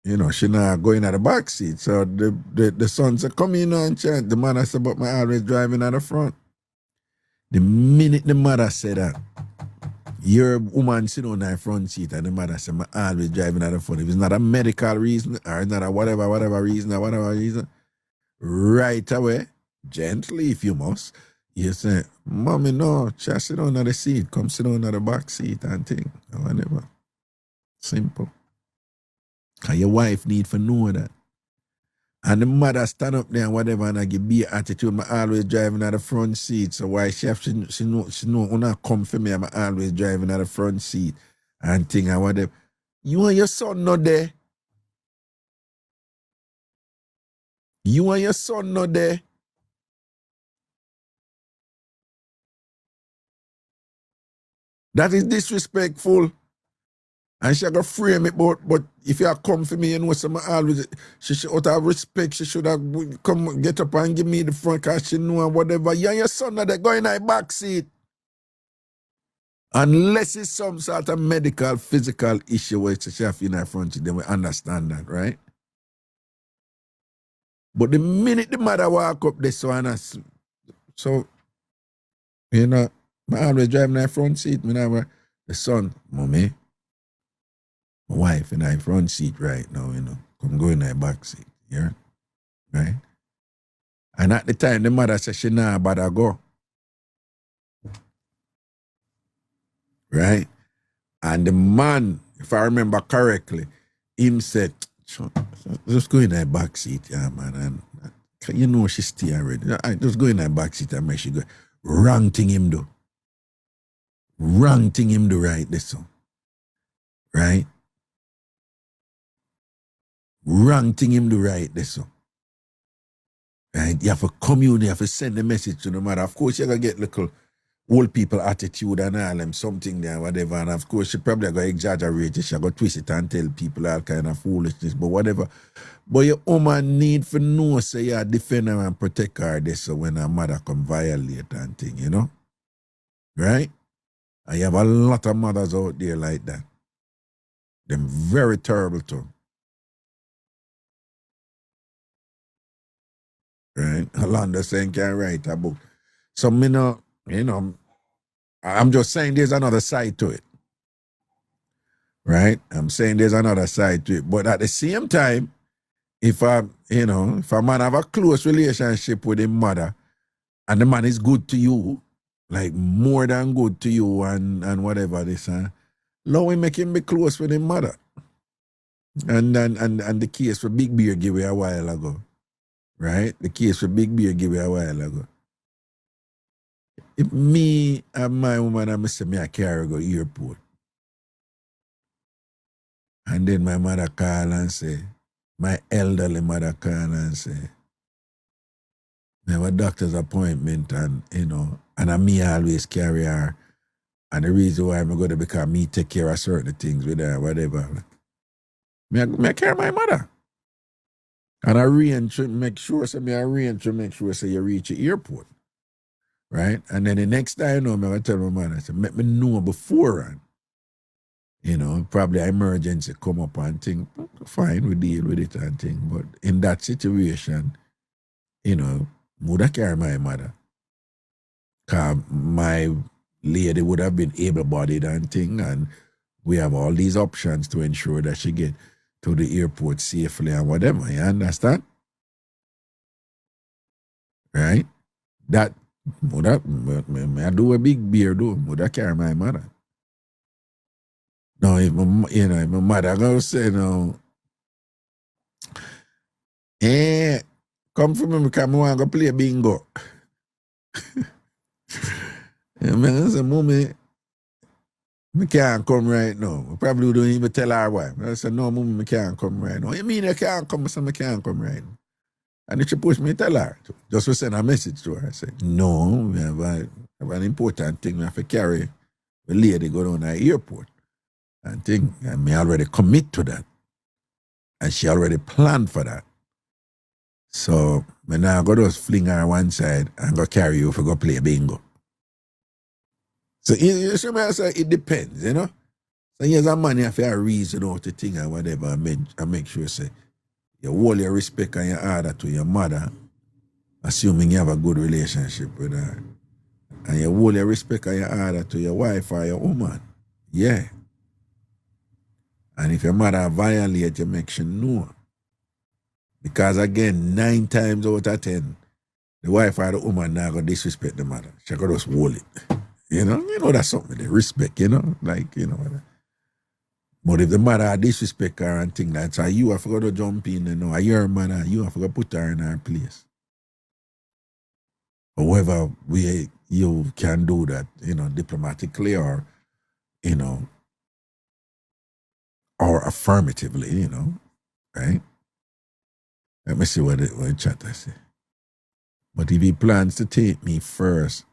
you know, she not going at the back seat. So the son said, come in and chant. The mother said, but my always driving at the front. The minute the mother said that, your woman sitting on her front seat and the mother said, I'm always driving at the front. If it's not a medical reason or it's not a whatever reason, right away, gently if you must, you say, Mommy, no, just sit on the seat. Come sit on the back seat and thing or whatever. Simple. Because your wife need to know that. And the mother stand up there and whatever and I give be attitude. I always driving at the front seat. So why she know when I come for me, I'm always driving at the front seat and thing and whatever. You and your son not there. You and your son not there. That is disrespectful. And she got frame it, but if you come for me, you know, some always, she should, out of respect, she should have come get up and give me the front because she know and whatever. You and your son that they go in the back seat. Unless it's some sort of medical, physical issue where she have in her front seat, then we understand that, right? But the minute the mother walk up there, so you know, I always driving in the front seat, the son, Mommy, my wife in her front seat right now, you know, come go in her back seat, yeah? Right? And at the time, the mother said she nah bother go. Right? And the man, if I remember correctly, him said, just go in her back seat, yeah, man. And you know she stay already. Just go in her back seat and make she go. Wrong thing him do. Wrong thing him do right this so. Right? Wrong thing him do right this so. Right? You have to communicate, you have to send the message to the mother. Of course, you're going to get little old people attitude and all them, something there, whatever. And of course, she probably going to exaggerate it. She going to twist it and tell people all kind of foolishness, but whatever. But your woman need to know, say, you defend her and protect her this so when her mother come violate and thing, you know? Right? And you have a lot of mothers out there like that. Them very terrible too. Right? Alonda saying can write a book. So me know, you know, I'm just saying there's another side to it. Right? I'm saying there's another side to it. But at the same time, if a man have a close relationship with his mother and the man is good to you, like more than good to you and whatever this, now we make him be close with his mother. And the case for Big Beer give away a while ago. Right? The case for Big Beer give away a while ago. If me and my woman, I say me I carry go airport. And then my mother call and say, my elderly mother call and say, I have a doctor's appointment and, you know, and me always carry her. And the reason why I'm going to because me take care of certain things with her, whatever. Me I carry my mother. And I arrange to make sure, say you reach the airport. Right? And then the next time, I tell my mother, I say, let me know beforehand. You know, probably an emergency come up and think, fine, we deal with it and think. But in that situation, you know, would I carry my mother? Cause my lady would have been able-bodied and thing, and we have all these options to ensure that she get to the airport safely and whatever. You understand? Right? That would have, I do a big beer though. Would I carry my mother? No, if my, you know, if my mother gonna say no, come for me because I want to go play bingo. And I say, mommy, I can't come right now. I probably don't even tell her why. I said, no, mommy, I can't come right now. You mean I can't come? I said, I can't come right now. And if she push me, tell her. Just to send a message to her. I said, no, we have an important thing we have to carry. The lady go down to the airport. And think, I may already commit to that. And she already planned for that. So, I now go just fling her one side and go carry you for go play bingo. So, you see me, I say, it depends, you know? So, here's a man if you have a reason out to think and whatever, I make sure, say, you hold your respect and your order to your mother, assuming you have a good relationship with her. And you hold your respect and your order to your wife or your woman. Yeah. And if your mother violate, you make sure know. Because again, 9 times out of 10, the wife or the woman now go disrespect the mother. She go just hold it. You know that's something they respect, you know? Like, you know. But if the mother disrespect her and things like that, you have to go to jump in, you know, your mother, you have to go put her in her place. However way you can do that, you know, diplomatically or, you know, or affirmatively, you know, right? Let me see what the chatter say. But if he plans to take me first,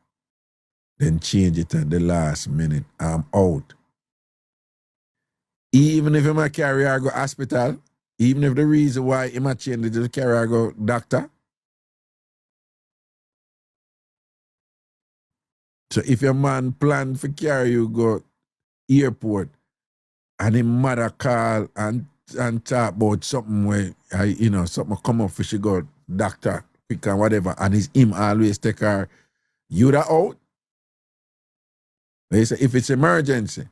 then change it at the last minute, I'm out. Even if I'm a carry her go hospital, even if the reason why I'm a change it to carry her go doctor. So if your man plan for carry you go airport and his mother call and talk about something where you know something come up for she go doctor quick and whatever, and it's him always take her, you da out. They say if it's emergency.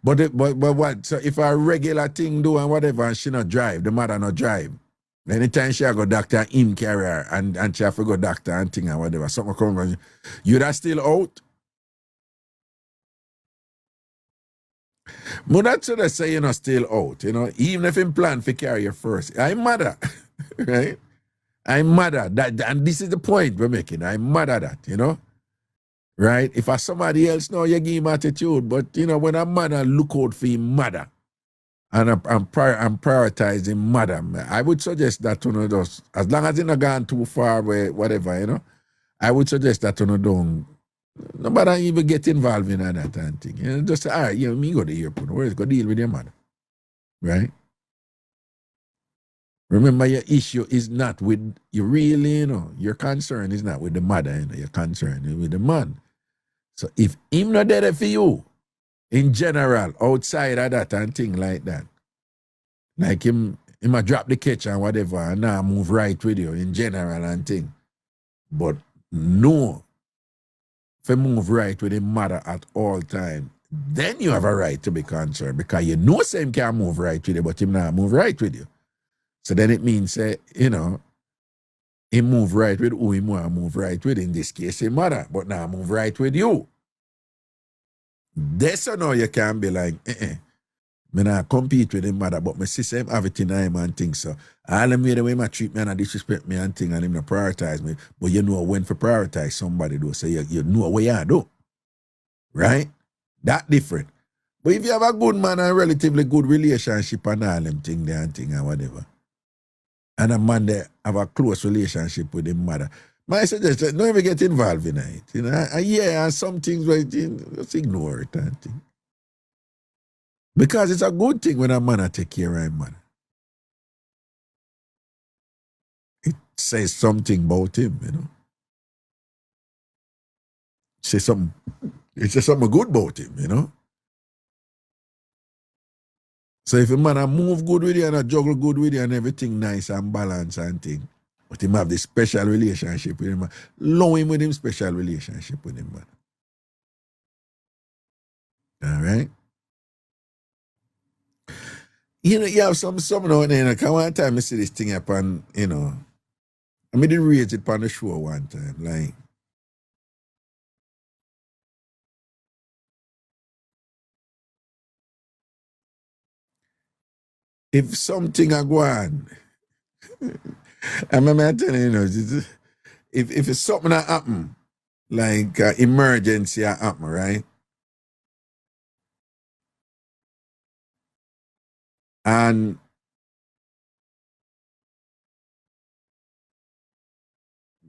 But what? So if a regular thing do and whatever, and she not drive, the mother not drive. Anytime she go doctor, him carry her, and she have to go doctor and thing and whatever, something come, you da still out. But that's what I say, you know, still out, you know, even if him plan for carry you first. I'm mother, right? I'm mother. That, and this is the point we're making. I'm mother that, you know? Right? If a somebody else know, you give him attitude. But, you know, when a mother look out for him mother, and I'm prioritizing mother, I would suggest that, you know, just, as long as it's not gone too far, where, whatever, you know, I would suggest that, you know, don't, nobody even get involved in that and thing. You know, just say, all right, you know, me go to the airport. Where's go deal with your mother? Right? Remember, your issue is not with you really, you know, your concern is not with the mother, you know, your concern is with the man. So if him not there for you, in general, outside of that and thing like that, like him a drop the catch and whatever, and now move right with you in general and thing. But no, if you move right with him mother at all time, then you have a right to be concerned because you know same can move right with you, but him not move right with you. So then it means, you know, he move right with who he want to move right with. In this case, his mother, but now move right with you. That's so now you can be like, me not compete with him mother, but my sister him have it in him and things. So all them way the way my treat me and disrespect me and thing and him not prioritize me. But you know when to prioritize somebody though. So you know what you do. Right? That different. But if you have a good man and relatively good relationship and all them thing there and thing and whatever, and a man there have a close relationship with his mother, my suggestion, don't even get involved in it. You know, and some things where just ignore it and thing. Because it's a good thing when a man take care of his mother. It says something about him, you know. It says something good about him, you know. So if a man a move good with you and a juggle good with you and everything nice and balanced and thing, but him have this special relationship with him, man. Allow him with him special relationship with him, man. All right? You know, you have some now and then, like, one time I see this thing upon, you know, I did rate it on the show one time, like, if something a go on, I remember telling you, know, if it's something that happen, like emergency that happen, right? And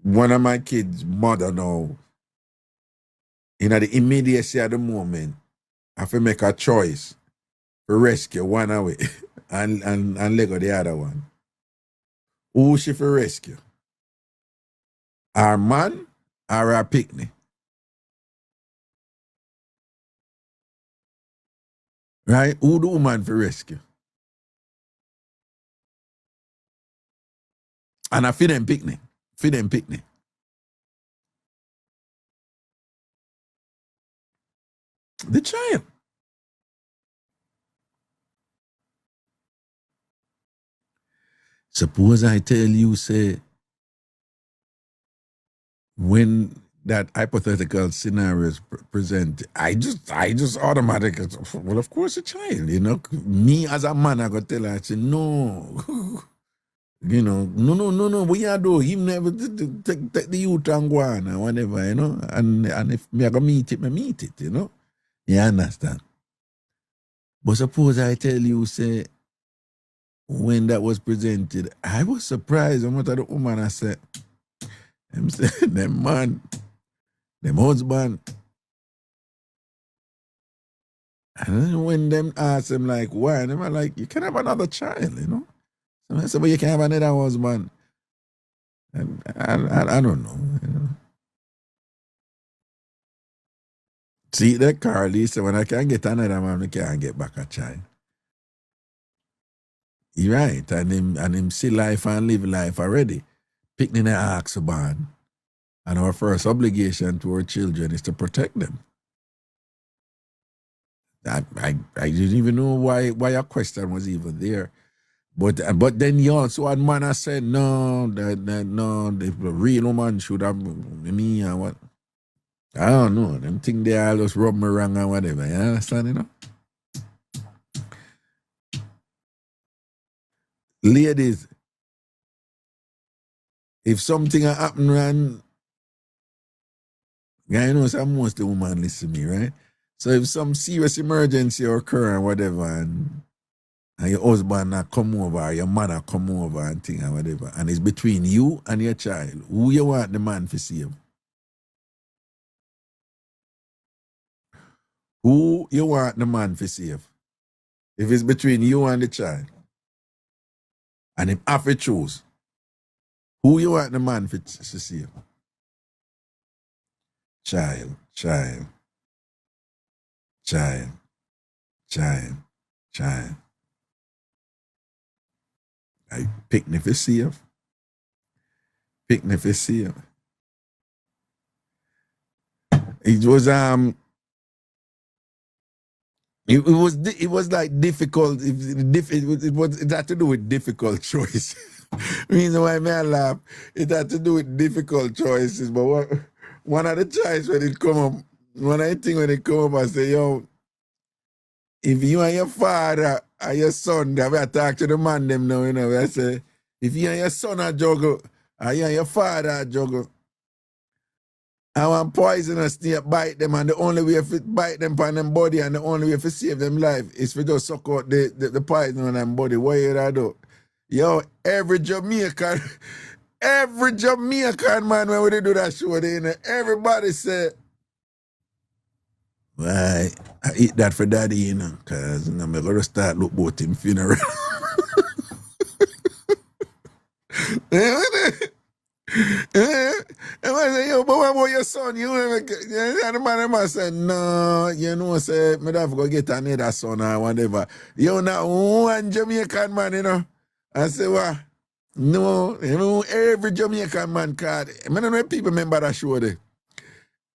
one of my kids' mother now, in the immediacy of the moment, I have to make a choice to rescue one away and let go the other one. Who she for rescue? Our man or our picnic? Right? Who the woman for rescue? And I feed them picnic. Feed them picnic. The child. Suppose I tell you, say, when that hypothetical scenario is presented, I just automatically, well, of course, a child, you know. Me as a man, I got to tell her, I say, no. You know, no, what you do? Him never take the youth and go on or whatever, you know. And if me I go meet it, you know. You understand? But suppose I tell you, say, when that was presented, I was surprised how much of the woman I said, them man, them husband. And then when them ask them like, why? And I'm like, you can have another child, you know. So I said, but you can have another husband. And I don't know, you know. See that Carly said, when I can get another man, I can't get back a child. You're right. And him see life and live life already. Picking the ox born. And our first obligation to our children is to protect them. I didn't even know why your question was even there. But then you also had man I said, no, the real woman should have me and what. I don't know. Them think they all just rub me wrong and whatever. You understand, you know? Ladies, if something happen and you know, some most the woman listen to me, right? So if some serious emergency occur and whatever, and your husband come over, or your mother come over and thing and whatever, and it's between you and your child, who you want the man to save? Who you want the man to save? If it's between you and the child, and if have to choose, who you want the man to save? Child. I picnic for save. Picnic for save. It was it was like difficult. It had to do with difficult choice. Reason why I laugh, it had to do with difficult choices. But one of the choices when it come up, one of the things when it come up, I say, yo, if you and your father and your son, I talk to the man them now, you know, I say, if you and your son are juggle, and you and your father are juggle, I want poisonous snake bite them, and the only way to bite them on them body and the only way to save them life is for just suck out the poison on them body. What you do? Yo, every Jamaican man when we do that show, they, you know, everybody say, why, I eat that for daddy, you know, because I'm going to start look about him funeral. And I say, yo, but what about your son? You and the man said, no, you know, say, me have to go get another son or whatever. You not one Jamaican man, you know. I say, what? No, you know, every Jamaican man called. I don't know if people remember that show there.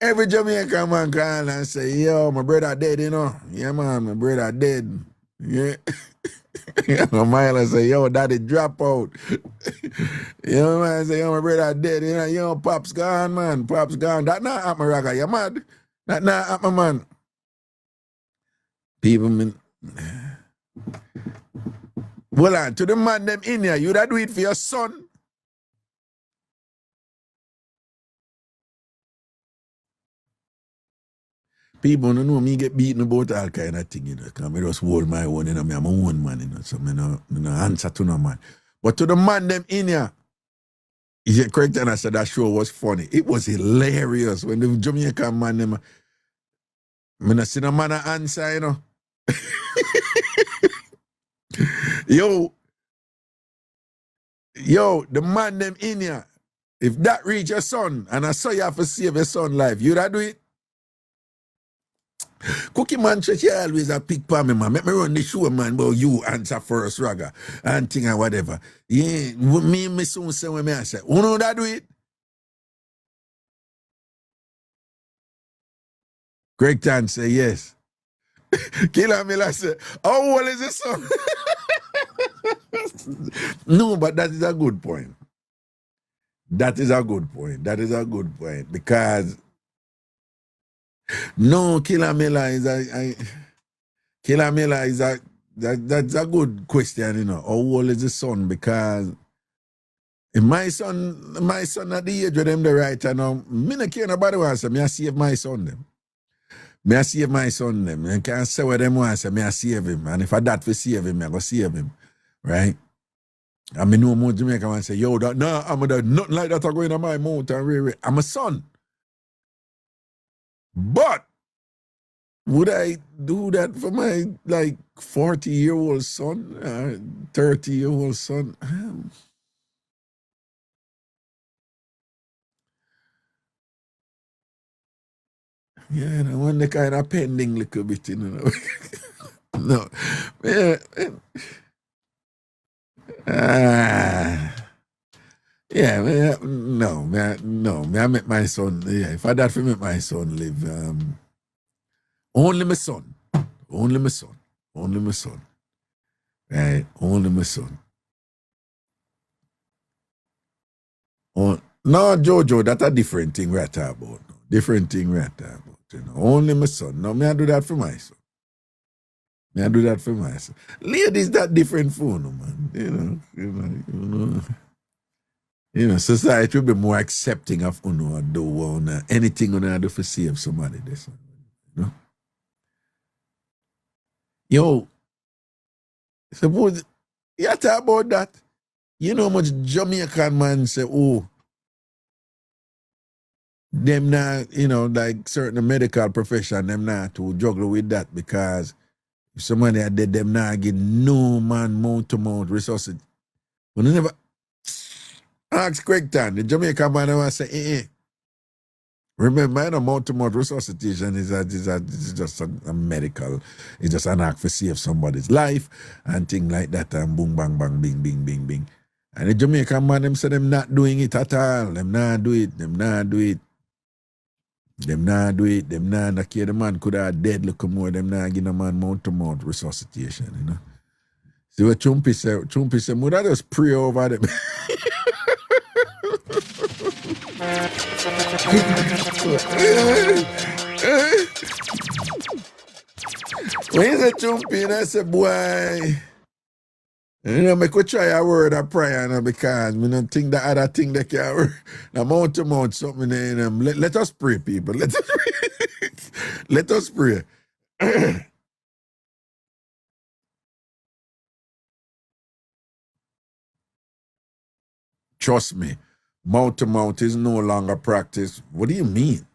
Every Jamaican man call and say, yo, my brother dead, you know. Yeah, man, my brother dead. Yeah. My say, yo, daddy drop out. You know, man, say, yo, my brother dead. You know, yo, Pop's gone, man. Pop's gone. That not happen, Raga. You mad? That not happen, man. People, mean. Well, on, to the man them in here, you that do it for your son. People don't know me get beaten about all kind of thing, you know, because I just hold my own, you know, I'm my own man, you know, so I no answer to no man. But to the man them in here, yeah, correct, and I said that show was funny. It was hilarious when the Jamaican man them, I not see no man answer, you know. Yo, the man them in here, if that reach your son, and I saw you have to save your son life, you that do it? Cookie man church always a pick for me, man. Make me run the show, man, but you answer first, Raga, and thing and whatever. Yeah, me soon say when me I say, who know that do it? Greg Tan say yes. Killer Miller say, how old is this son? No, but that is a good point. That is a good point. That is a good point. Because no, Killer Miller is Killer Miller is that's a good question, you know. How old is the son? Because if my son at the age of them the right now, me no care nobody wants to, me I save my son them. Me I save my son them. And can't say what them want to, me I save him. And if I that for save him, I go save him. Right? I mean no more Jamaica want to say, yo, that nah, I'm that nothing like that are going on my mouth and I'm a son. But would I do that for my like 40-year-old son, 30-year-old son? Yeah, I want the kind of pending little bit, you know. No. Yeah. Yeah, no, I make my son, yeah, if I that for make my son live, only my son, right, only my son. Oh, no, Jojo, that's a different thing we're talking about. Different thing we're talking about, you know. Only my son. No, me I do that for my son. Ladies, that different for no, man. You know, society will be more accepting of anything do for save somebody. This, you know. Yo, suppose you talk about that. You know how much Jamaican man say, oh, them not, you know, like certain medical profession, them not to juggle with that because if somebody are dead, them not get no man mouth-to-mouth resuscitation. When they never ask Craig Tan, the Jamaican man will say, remember, you know, mouth-to-mouth resuscitation is just a medical, it's just an act for save somebody's life and things like that, and boom, bang, bang, bing, bing, bing, bing. And the Jamaican man, them say them not doing it at all. Them not do it. Them not care the man could have dead look more. Them not give a man mouth-to-mouth resuscitation, you know. See what Chumpy say? Chumpy say, would I just pray over them? When you say Chumpy, I say, boy, you know, I could try a word of prayer now because I don't think the other thing they can work. Now, mouth to mouth, something in them. Let us pray, people. Let us pray. Let us pray. Trust me, mouth to mouth is no longer practice. What do you mean?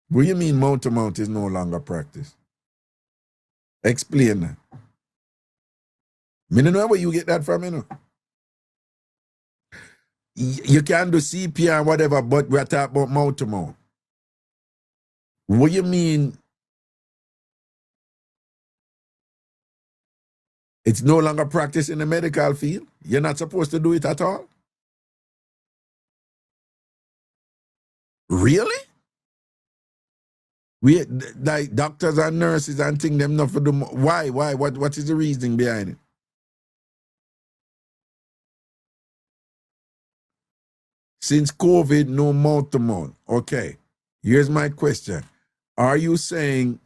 What do you mean mouth to mouth is no longer practice? Explain that. I don't know where you get that from, you know. You can do CPR and whatever, but we're talking about mouth to mouth. What you mean? It's no longer practiced in the medical field? You're not supposed to do it at all? Really? We like doctors and nurses and things them not for do. Why? What is the reasoning behind it? Since COVID, no mouth to mouth. Okay. Here's my question. Are you saying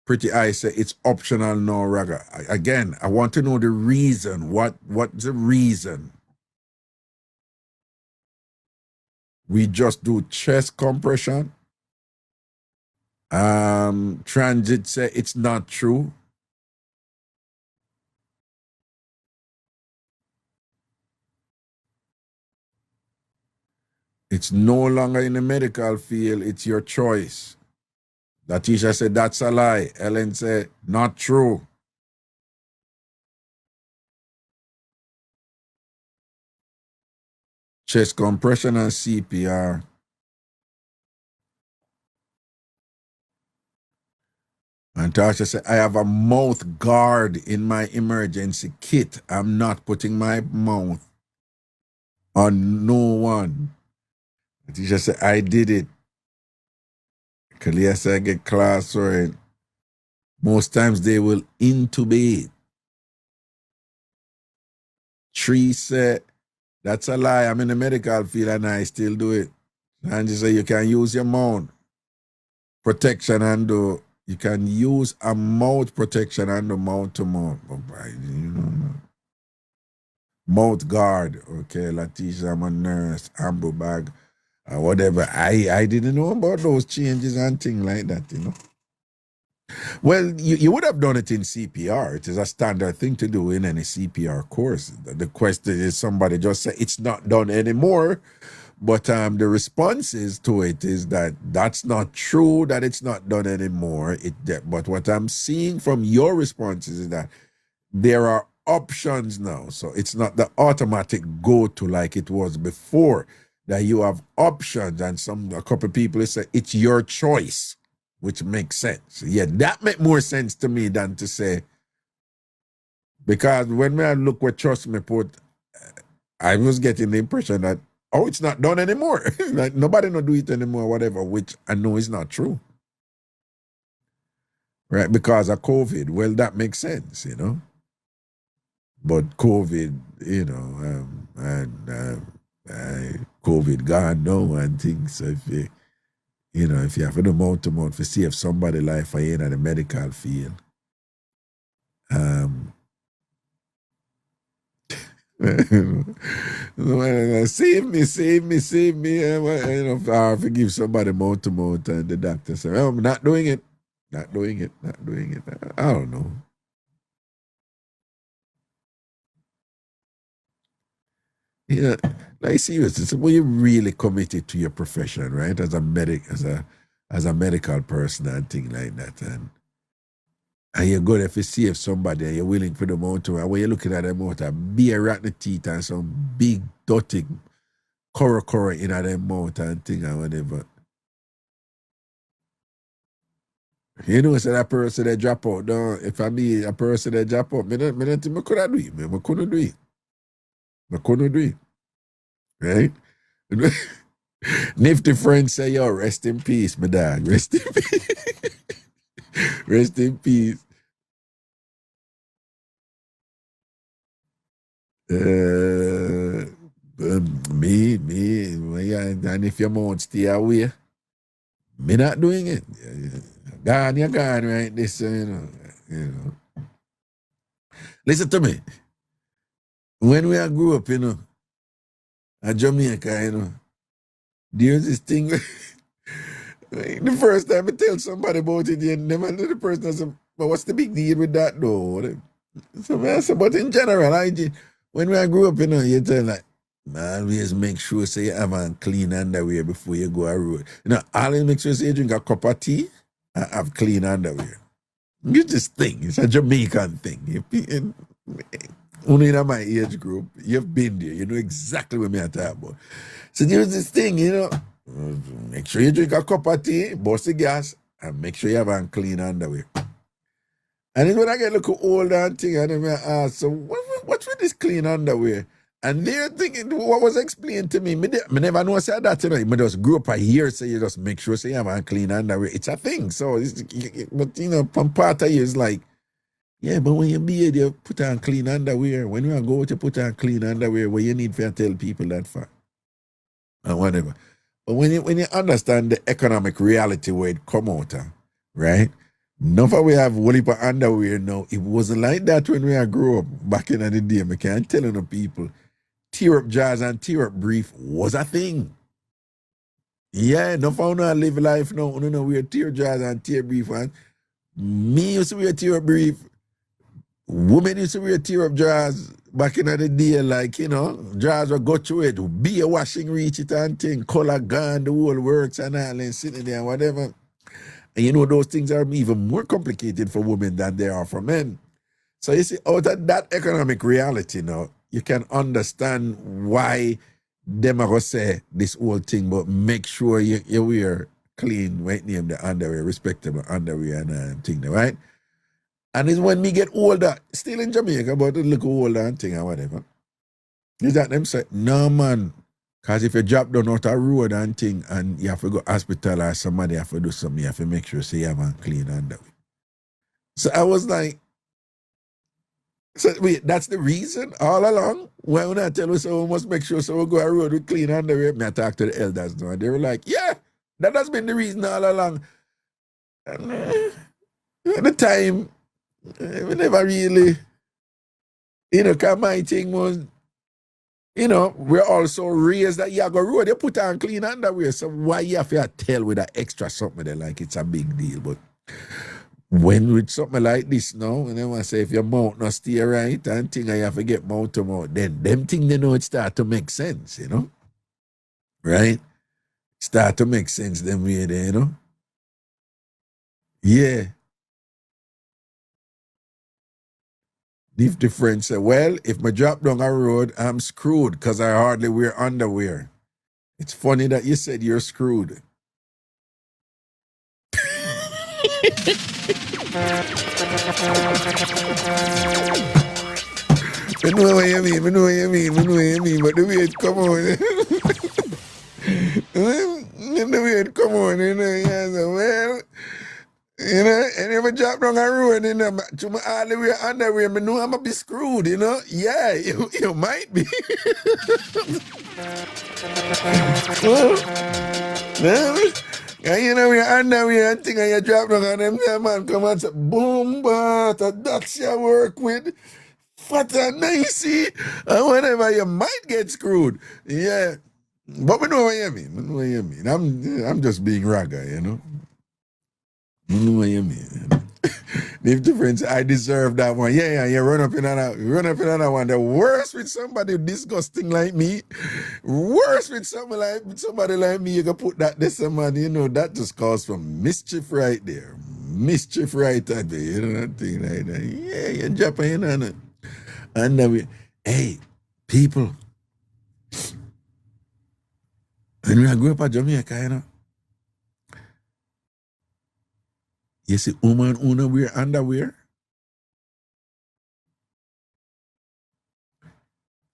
Pretty I say it's optional now, Raga? Again, I want to know the reason. What's the reason? We just do chest compression. Transit say it's not true. It's no longer in the medical field, it's your choice. Latisha said that's a lie. Ellen said not true. Chest compression and CPR. And Tasha said, I have a mouth guard in my emergency kit. I'm not putting my mouth on no one. The teacher said, I did it. Kalia said, I get class for it. Most times they will intubate. Tree said, that's a lie. I'm in the medical field and I still do it. And she said, you can use your mouth protection and do. You can use a mouth protection and do mouth to mouth. Mouth guard. Okay, Latisha, I'm a nurse, amber bag, whatever. I didn't know about those changes and things like that, you know. Well, you would have done it in CPR. It is a standard thing to do in any CPR course. The question is somebody just say it's not done anymore. But the responses to it is that that's not true, that it's not done anymore. But what I'm seeing from your responses is that there are options now. So it's not the automatic go-to like it was before, that you have options. And a couple of people say it's your choice, which makes sense. Yeah, that makes more sense to me than to say, because when I look what Trust Me put, I was getting the impression that, oh, it's not done anymore. Like nobody not do it anymore, whatever, which I know is not true. Right? Because of COVID. Well, that makes sense, you know. But COVID, you know, COVID gone now and things. So if you have to mouth to mouth to see if somebody life are in the medical field, save me. I forgive somebody mouth to mouth, and the doctor said, oh, I'm not doing it. I don't know. Yeah, like seriously, when you're really committed to your profession, right? As a medical person and things like that, and you're good if you see if somebody and you're willing for the mouth to, and when you're looking at them mouth, a beer rotten teeth and some big dirty curl in their mouth and thing and whatever. You know, so that person that drop out, no, if I be a person that drop out, I don't think I could do it. I couldn't do it. Right? Nifty friend say, yo, rest in peace, my dog. Rest in peace. Rest in peace. Me, and if your mouth stay away, me not doing it. You're gone, right? This, you know. Listen to me. When we grew up, in Jamaica, there's this thing. The first time I tell somebody about it, the person says, but what's the big deal with that, though? So I said, but in general, when we grew up, you tell like, always make sure say you have a clean underwear before you go a road. Always make sure say you drink a cup of tea and have clean underwear. It's this thing. It's a Jamaican thing. only in my age group, you've been there. You know exactly what I'm talking about. So there's this thing, you know, make sure you drink a cup of tea, bust the gas, and make sure you have on clean underwear. And then when I get a little older and thing, and then I ask, so what's with this clean underwear? And they're thinking, what was explained to me, me never know I said that, you know, I just grew up a year, so you just make sure so you have on clean underwear. It's a thing. So, but you know, from part of you is like, yeah, but when you bathe, you put on clean underwear. When you go out, you put on clean underwear. What you need for tell people that for, and whatever. But when you understand the economic reality where it come out, right? Enough of we have whole heap of underwear now. It wasn't like that when we grew up back in the day. I can't tell you people, tear up jars and tear up brief was a thing. Yeah, enough of you live life now. You know, wear tear jars and tear brief. And me used to wear tear up brief. Women used to wear tear up jars back in the day, like, you know, jars will go through it, be a washing, reach it and thing, color gone, the whole works and all, and sitting there and whatever. And you know, those things are even more complicated for women than they are for men. So you see, out of that economic reality now, you can understand why them are going to say this whole thing, but make sure you wear clean, white name the underwear, respectable underwear and thing, right? And it's when me get older, still in Jamaica, but a little older and thing or whatever. Is that them say, no man, because if you drop down out a road and thing and you have to go hospital or somebody have to do something, you have to make sure so you have a clean underwear. So I was like, so wait, that's the reason all along? Why when I tell you so we must make sure so we go a road with clean underwear? I talk to the elders now and they were like, yeah, that has been the reason all along. And at the time, we never really, you know, because my thing was, you know, we're also raised that you go road, you put on clean underwear. So why you have to tell with that extra something there like it's a big deal? But when with something like this now, and then I say if your mouth not stay right and thing, you have to get mouth to mouth, then them thing they know it start to make sense, you know? Right? Start to make sense them way there, you know? Yeah. If the friend say, well, if I drop down a road, I'm screwed because I hardly wear underwear. It's funny that you said you're screwed. I know what you mean, but the way it come on. The way it come on, you know, yeah, so, well, you know, and if I drop down a road, you know, to my all the way underwear, I know I'm going to be screwed, you know? Yeah, you might be. Well, and you know, we're underwear and thing, and you drop down and them, yeah, man, come and say, boom, but that's your work with. Fat and nicey, and whatever, you might get screwed. Yeah. But we know what you mean. I'm just being raga, you know? You know what you mean? If the friends, I deserve that one. Yeah, you run up in another one. The worst with somebody disgusting like me, worse with somebody like me, you can put that this man, you know, that just calls for mischief right there. Mischief right there, you know, that thing like that. Yeah, you're jumping in on it. And then hey, people, when I grew up at Jamaica, you know, you see woman who wear underwear,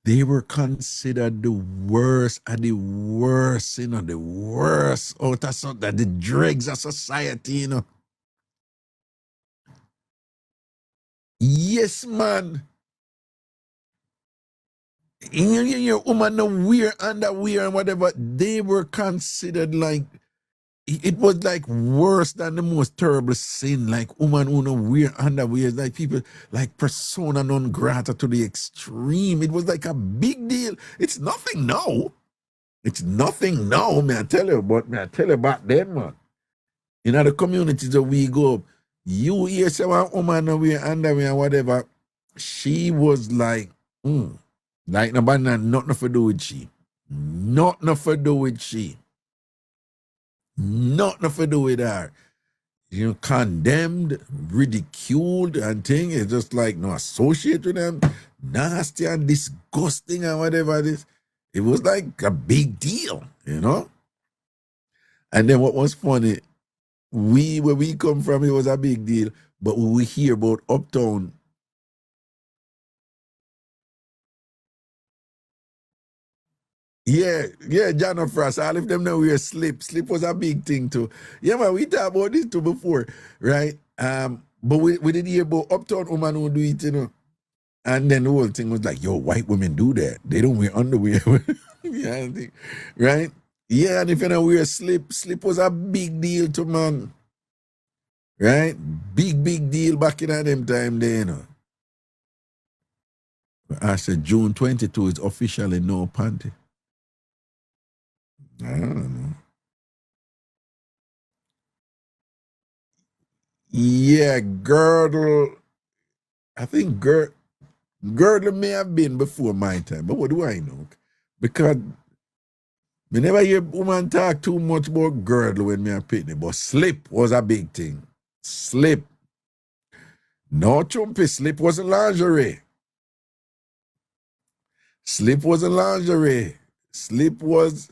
they were considered the worst of the worst, you know, the worst out of something, the dregs of society, you know. Yes, man. Your woman no wear underwear and whatever, they were considered like, it was like worse than the most terrible sin. Like woman who no wear underwear, like people like persona non grata to the extreme. It was like a big deal. It's nothing now. It's nothing now, man. I tell you back then, man. In other communities that we go, you hear say one woman no wear underwear and whatever, she was like, like nobody nothing to do with she. Nothing to do with she. Nothing to do with her. You know, condemned, ridiculed, and thing. It's just like no associate with them. nasty and disgusting and whatever it is. It was like a big deal, you know? And then what was funny, where we come from, it was a big deal. But when we hear about Uptown, yeah, John Frost, all of them know wear slip. Slip was a big thing too. Yeah, man, we talked about this too before, right? But we didn't hear about Uptown woman who do it, you know. And then the whole thing was like, yo, white women do that. They don't wear underwear. Yeah, I think, right? Yeah, and if you don't wear slip was a big deal to man. Right? Big deal back in them time there, you know. I said June 22 is officially no panty. I don't know. Yeah, girdle. I think girdle may have been before my time, but what do I know? Because me never hear woman talk too much about girdle when me a pitney, but slip was a big thing. Slip. No chumpy, slip was a lingerie. Slip was a lingerie. Slip was,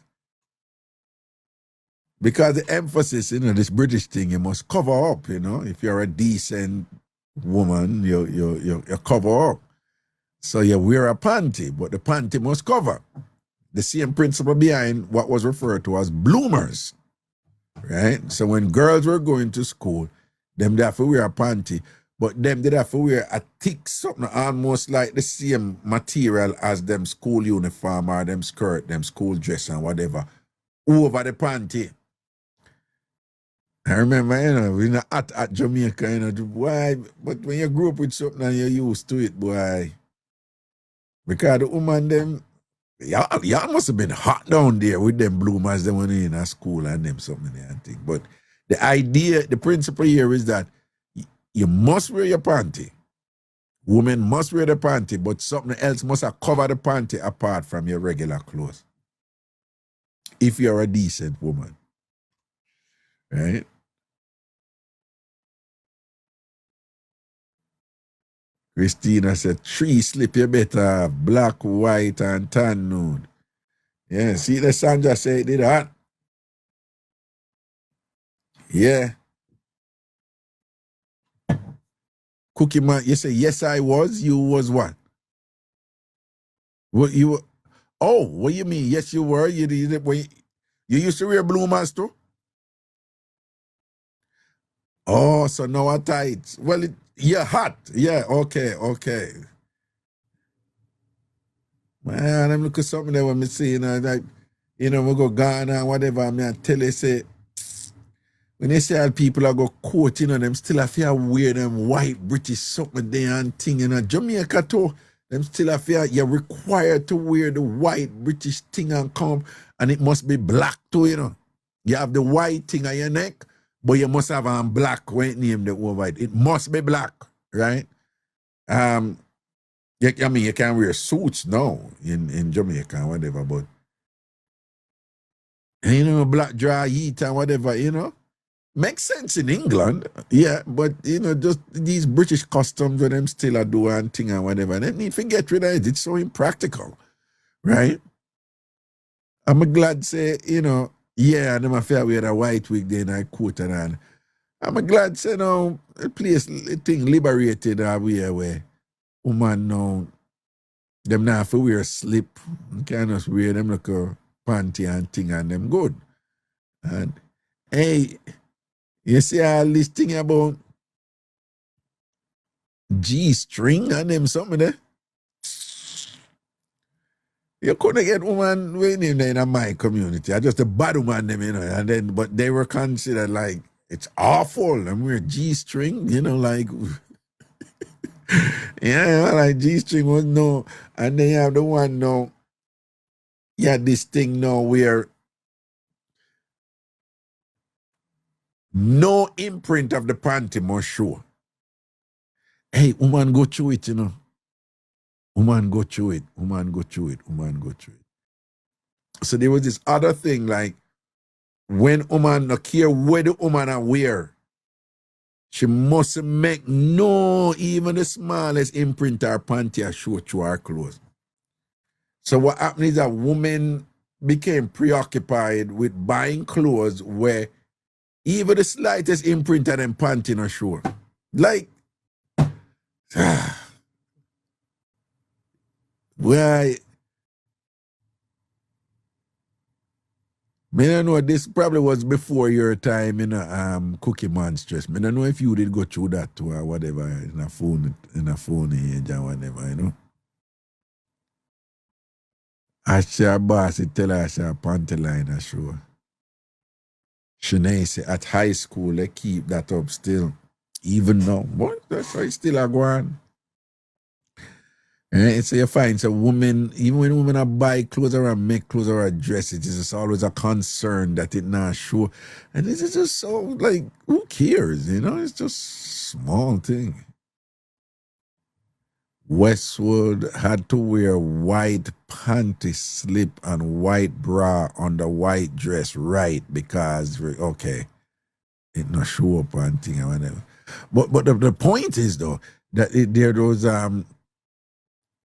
because the emphasis, you know, this British thing, you must cover up, you know. If you're a decent woman, you cover up. So you wear a panty, but the panty must cover. The same principle behind what was referred to as bloomers, right? So when girls were going to school, them they have to wear a panty, but them they have to wear a thick something almost like the same material as them school uniform or them skirt, them school dress and whatever, over the panty. I remember, you know, we're not at Jamaica, you know, boy, but when you grew up with something and you're used to it, boy, because the woman, them, y'all must have been hot down there with them bloomers them when in a school and them something there and thing. But the idea, the principle here is that you must wear your panty. Women must wear the panty, but something else must have covered the panty apart from your regular clothes. If you're a decent woman. Right? Christina said, 3 slip you better have black, white, and tan nude. Yeah, see the Sandra say it did that. Yeah. Cookie Man, you say, yes, I was. You was what? What you were? Oh, what you mean? Yes, you were. You used to wear bloomers too? Oh, so now I tight. Well, you're hot. Yeah, okay. Man, I'm looking at something there when me see, you know, like, you know, we go Ghana and whatever, I mean, I tell you, say, when they say all people are go court, you know, them still have to wear them white British something there and thing, you know, Jamaica too, them still have to, you're required to wear the white British thing and come, and it must be black too, you know. You have the white thing on your neck, but you must have on black when it named the over it. It must be black, right? I mean, you can wear suits now in Jamaica and whatever, but you know, black dry heat and whatever, you know, makes sense in England, yeah, but you know, just these British customs where them still are doing thing and whatever, they need to get rid of it. It's so impractical, right? I'm glad say, you know, yeah, I'm affair with a white wig then I quote and I'm glad say, no, a place, a thing liberated where woman now, them now have to wear slip, kind of wear them like a panty and thing and them good. And hey, you see all this thing about G-string and them something there? You couldn't get woman winning in my community. I just a bad woman them, you know, and then but they were considered like it's awful. And we're G-string, you know, like yeah, like G-string was no, and then you have the one now. Yeah, this thing now where no imprint of the panty must show. Hey, woman, go through it, you know. Woman, go through it. So there was this other thing, like when woman, no care where the woman are wear, She mustn't make even the smallest imprint or panty or show through her clothes. So what happened is that women became preoccupied with buying clothes where even the slightest imprint of them panty or show. Like, why? Me don't know, this probably was before your time in Cookie Monstrous. Me don't know if you did go through that too or whatever in a phone age or whatever, you know. I share boss tell her I share panty line or show. Shanae say at high school they keep that up still. Even now. What? That's why it's still a go on. So you find a woman, even when women are buy clothes or make clothes or dress, it is just always a concern that it not show. And this is just so like, who cares? You know, it's just small thing. Westwood had to wear white panty slip and white bra on the white dress, right? Because okay, it not show up and thing or whatever. But the point is though that there was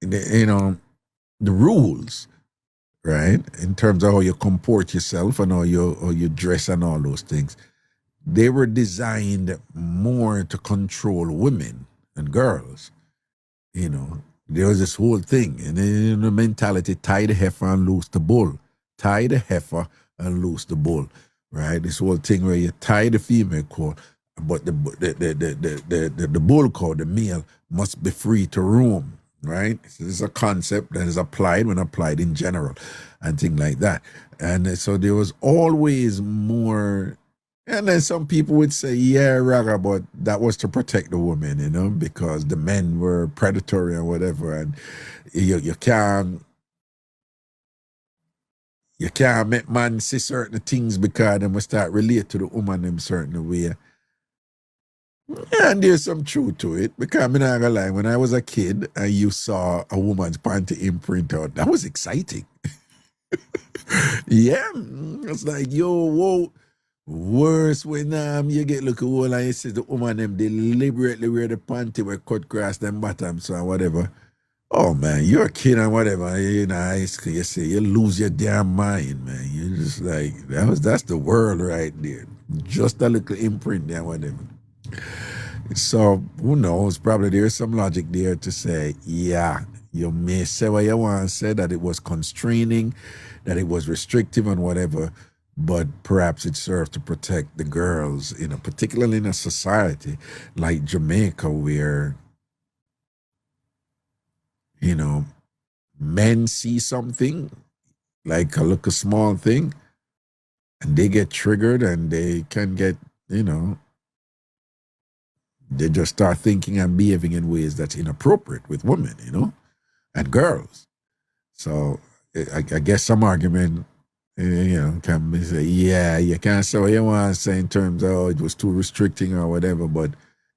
the rules, right? In terms of how you comport yourself and how you dress and all those things, they were designed more to control women and girls. You know, there was this whole thing, and then the mentality: tie the heifer and loose the bull. Tie the heifer and loose the bull, right? This whole thing where you tie the female cow, but the bull cow, the male, must be free to roam. Right? So this is a concept that is applied when applied in general and things like that. And so there was always more, and then some people would say, yeah, Raga, but that was to protect the woman, you know, because the men were predatory or whatever, and you can't make man see certain things because they must start relate to the woman in a certain way. And there's some truth to it, because I'm not gonna lie, when I was a kid and you saw a woman's panty imprint out, that was exciting. Yeah, it's like, yo, whoa. Worse when you get look at all and you see the woman them deliberately wear the panty where cut across them bottoms or whatever. Oh man, you're a kid and whatever, you know, you say you lose your damn mind, man. You're just like, that's the world right there. Just a little imprint there, whatever. So who knows? Probably there's some logic there to say, yeah, you may say what you want to say, that it was constraining, that it was restrictive and whatever, but perhaps it served to protect the girls, particularly in a society like Jamaica where, men see something, like a small thing, and they get triggered and they can get, they just start thinking and behaving in ways that's inappropriate with women, and girls. So I guess some argument, can be say, yeah, you can't say what you want to say in terms of, it was too restricting or whatever, but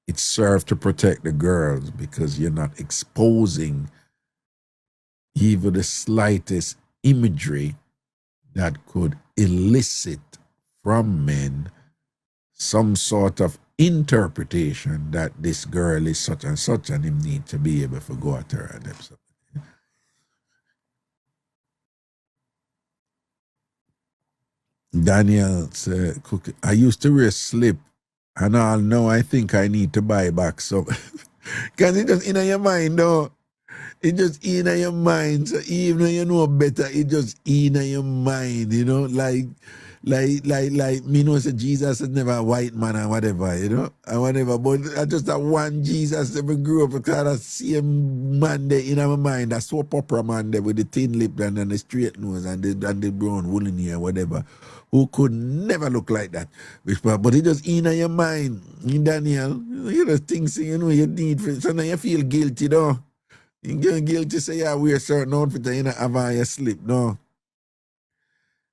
it served to protect the girls because you're not exposing even the slightest imagery that could elicit from men some sort of interpretation that this girl is such and such and him need to be able to go at her and them something. Daniel said, I used to wear slip and all now I think I need to buy back some. Because it just in your mind though. It just in your mind. So even when you know better, it just in your mind, like me know say Jesus is never a white man or whatever, and whatever. But I just that one Jesus that we grew up with, that same man there in my mind, that soap opera man there with the thin lip and the straight nose and the brown woolen hair, whatever, who could never look like that. But it just in your mind, in Daniel, you just think you need for, so now you feel guilty though. You get guilty say you wear certain outfit and you not have on your slip, no.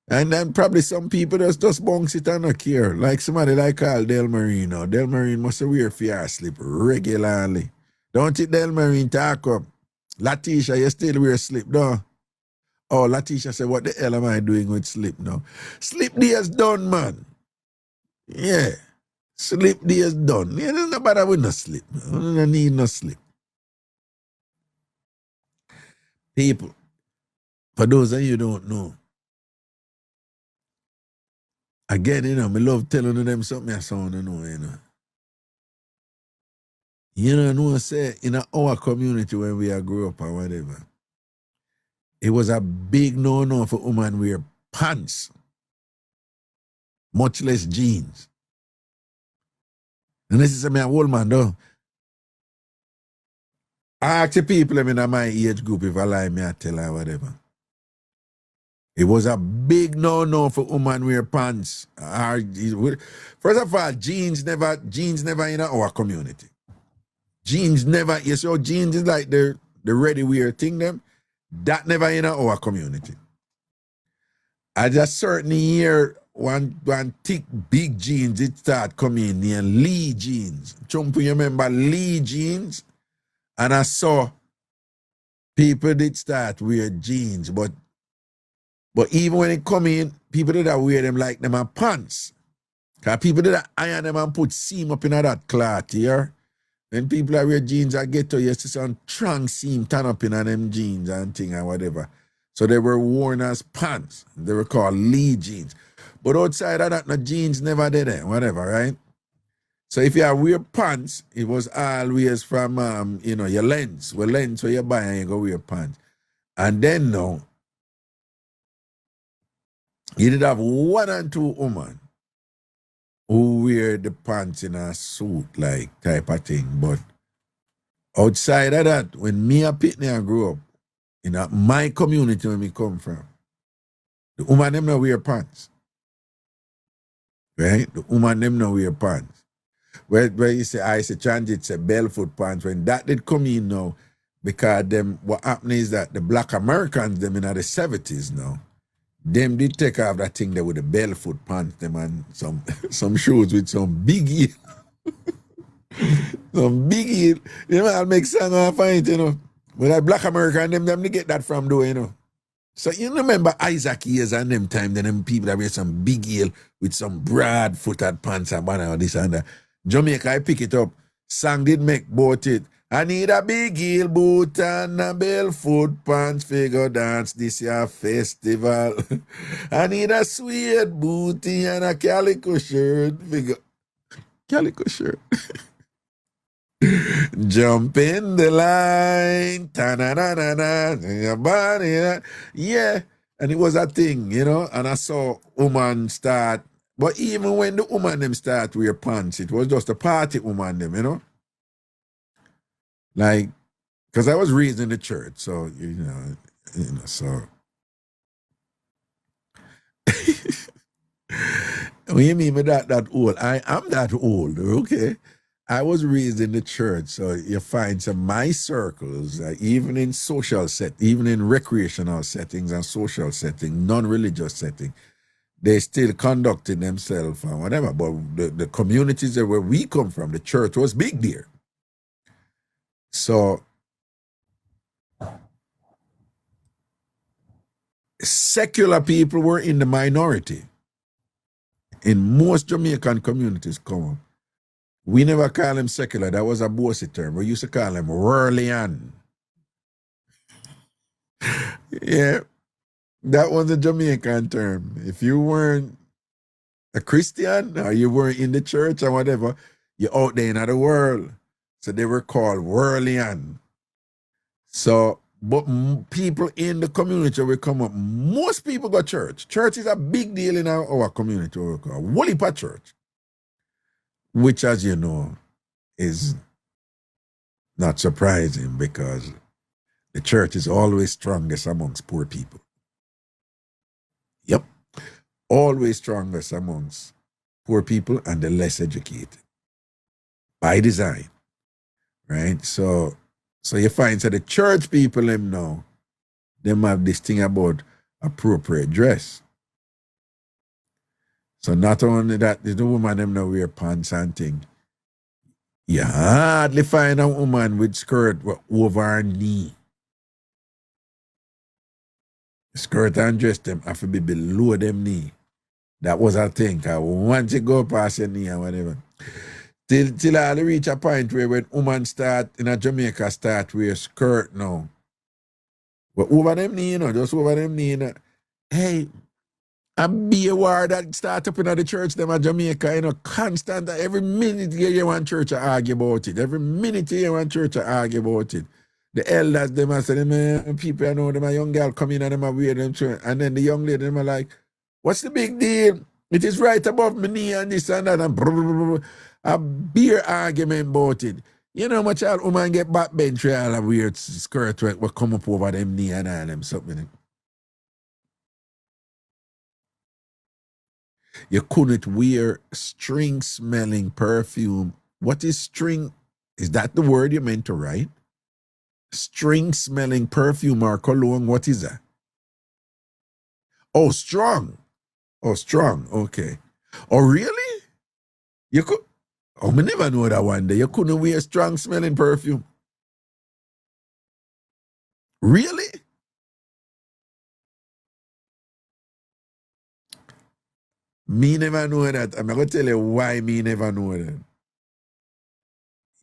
And then probably some people just bounce it and not care. Like somebody like Carl Del Marino. Del Marino must wear for slip regularly. Don't it, Del Marino, talk up. Latisha, you still wear slip, no? Oh, Latisha said, what the hell am I doing with slip now? Slip day is done, man. Yeah. Sleep day is done. Yeah, there's nobody with no sleep. I don't need no sleep. People, for those of you who don't know, again, you know, I love telling them something I sound to know, you know. You know, say in our community when we grew up or whatever, it was a big no-no for women wear pants, much less jeans. And this is me a old man though. I ask the people in my age group if I lie me, I tell her whatever. It was a big no-no for women wear pants. First of all, jeans never in our community. Jeans never, you see how jeans is like the ready wear thing them. That never in our community. I just certainly hear one thick big jeans it start coming in Lee jeans. Chumpu, you remember Lee jeans? And I saw people did start wear jeans, but even when it come in, people did wear them like them are pants. Because people did iron them and put seam up in that cloth here. When people that wear jeans, I get to you see some trunk seam turn up in them jeans and thing and whatever. So they were worn as pants. They were called Lee jeans. But outside of that, no jeans never did it, whatever, right? So if you wear pants, it was always from, your lens. Well, lens where you buy and you go wear pants. And then now, you did have one and two women who wear the pants in a suit, like type of thing. But outside of that, when me and Pitney grew up, in my community when we come from, the woman them not wear pants. Right? The woman them not wear pants. Where you say, I say transit say barefoot pants, when that did come in now, because them what happened is that the black Americans them in the 70s now, them did take off that thing there with the barefoot pants, them and some shoes with some big heel. Some big heel. You know, I'll make song and find, you know. But that black American, them they get that from though, you know. So you remember Isaac years and them time, then them people that wear some big heel with some broad footed pants and banana, this and that. Jamaica, I pick it up. Song did make both it. I need a big heel boot and a barefoot pants figure dance this year festival. I need a suede booty and a calico shirt figure. Calico shirt. Jump in the line. Your body. Yeah. And it was a thing, you know. And I saw woman start. But even when the woman them start wear pants, it was just a party woman them, you know. Like, because I was raised in the church, so you know, so when you mean me that old, I am that old, okay? I was raised in the church, so you find some my circles, even in social even in recreational settings and social settings, non-religious setting, they still conducted themselves and whatever. But the communities where we come from, the church was big there. So secular people were in the minority. In most Jamaican communities come up. We never call them secular. That was a bossy term. We used to call them Whirlian. Yeah, that was a Jamaican term. If you weren't a Christian or you weren't in the church or whatever, you're out there in the world. So they were called Whirlian. So, but people in the community will come up. Most people go to church. Church is a big deal in our community. We call Woolipa Church, which, as you know, is not surprising because the church is always strongest amongst poor people. Yep. Always strongest amongst poor people and the less educated. By design. Right? So you find the church people them now, them have this thing about appropriate dress. So not only that, the woman them now wear pants and thing. You hardly find a woman with skirt over her knee. Skirt and dress them have to be below them knee. That was a thing. Once you go past your knee or whatever. Till I reach a point where when women start in a Jamaica start wear skirt now. But over them knee, just over them knee, Hey, a be a war that start up in the church, them at Jamaica, constant. Every minute you hear one church argue about it. Every minute you hear one church argue about it. The elders, them are saying, man, people I know, them a young girl come in and them are wear them shirt. And then the young lady, them are like, what's the big deal? It is right above my knee and this and that. And a beer argument about it. You know, much all woman get backbench all a weird skirt will come up over them knee and all them something. You couldn't wear string-smelling perfume. What is string? Is that the word you meant to write? String-smelling perfume or cologne, what is that? Oh, strong. Oh, strong, okay. Oh, really? You could... Oh, I never know that one day. You couldn't wear strong-smelling perfume. Really? Me never know that. I'm going to tell you why me never know that.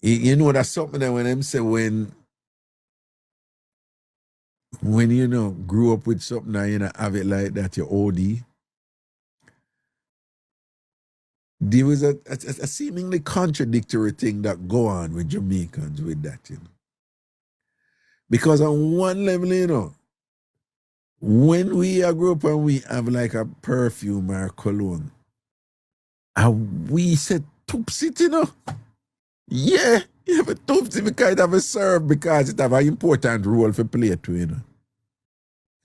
You know, that's something that when them say when grew up with something and have it like that, you OD. There was a seemingly contradictory thing that go on with Jamaicans with that, Because on one level, when we grew up and we have like a perfume or cologne, and we said Toopsit, Yeah, but Toopsit because it have a serve because it have an important role for play too,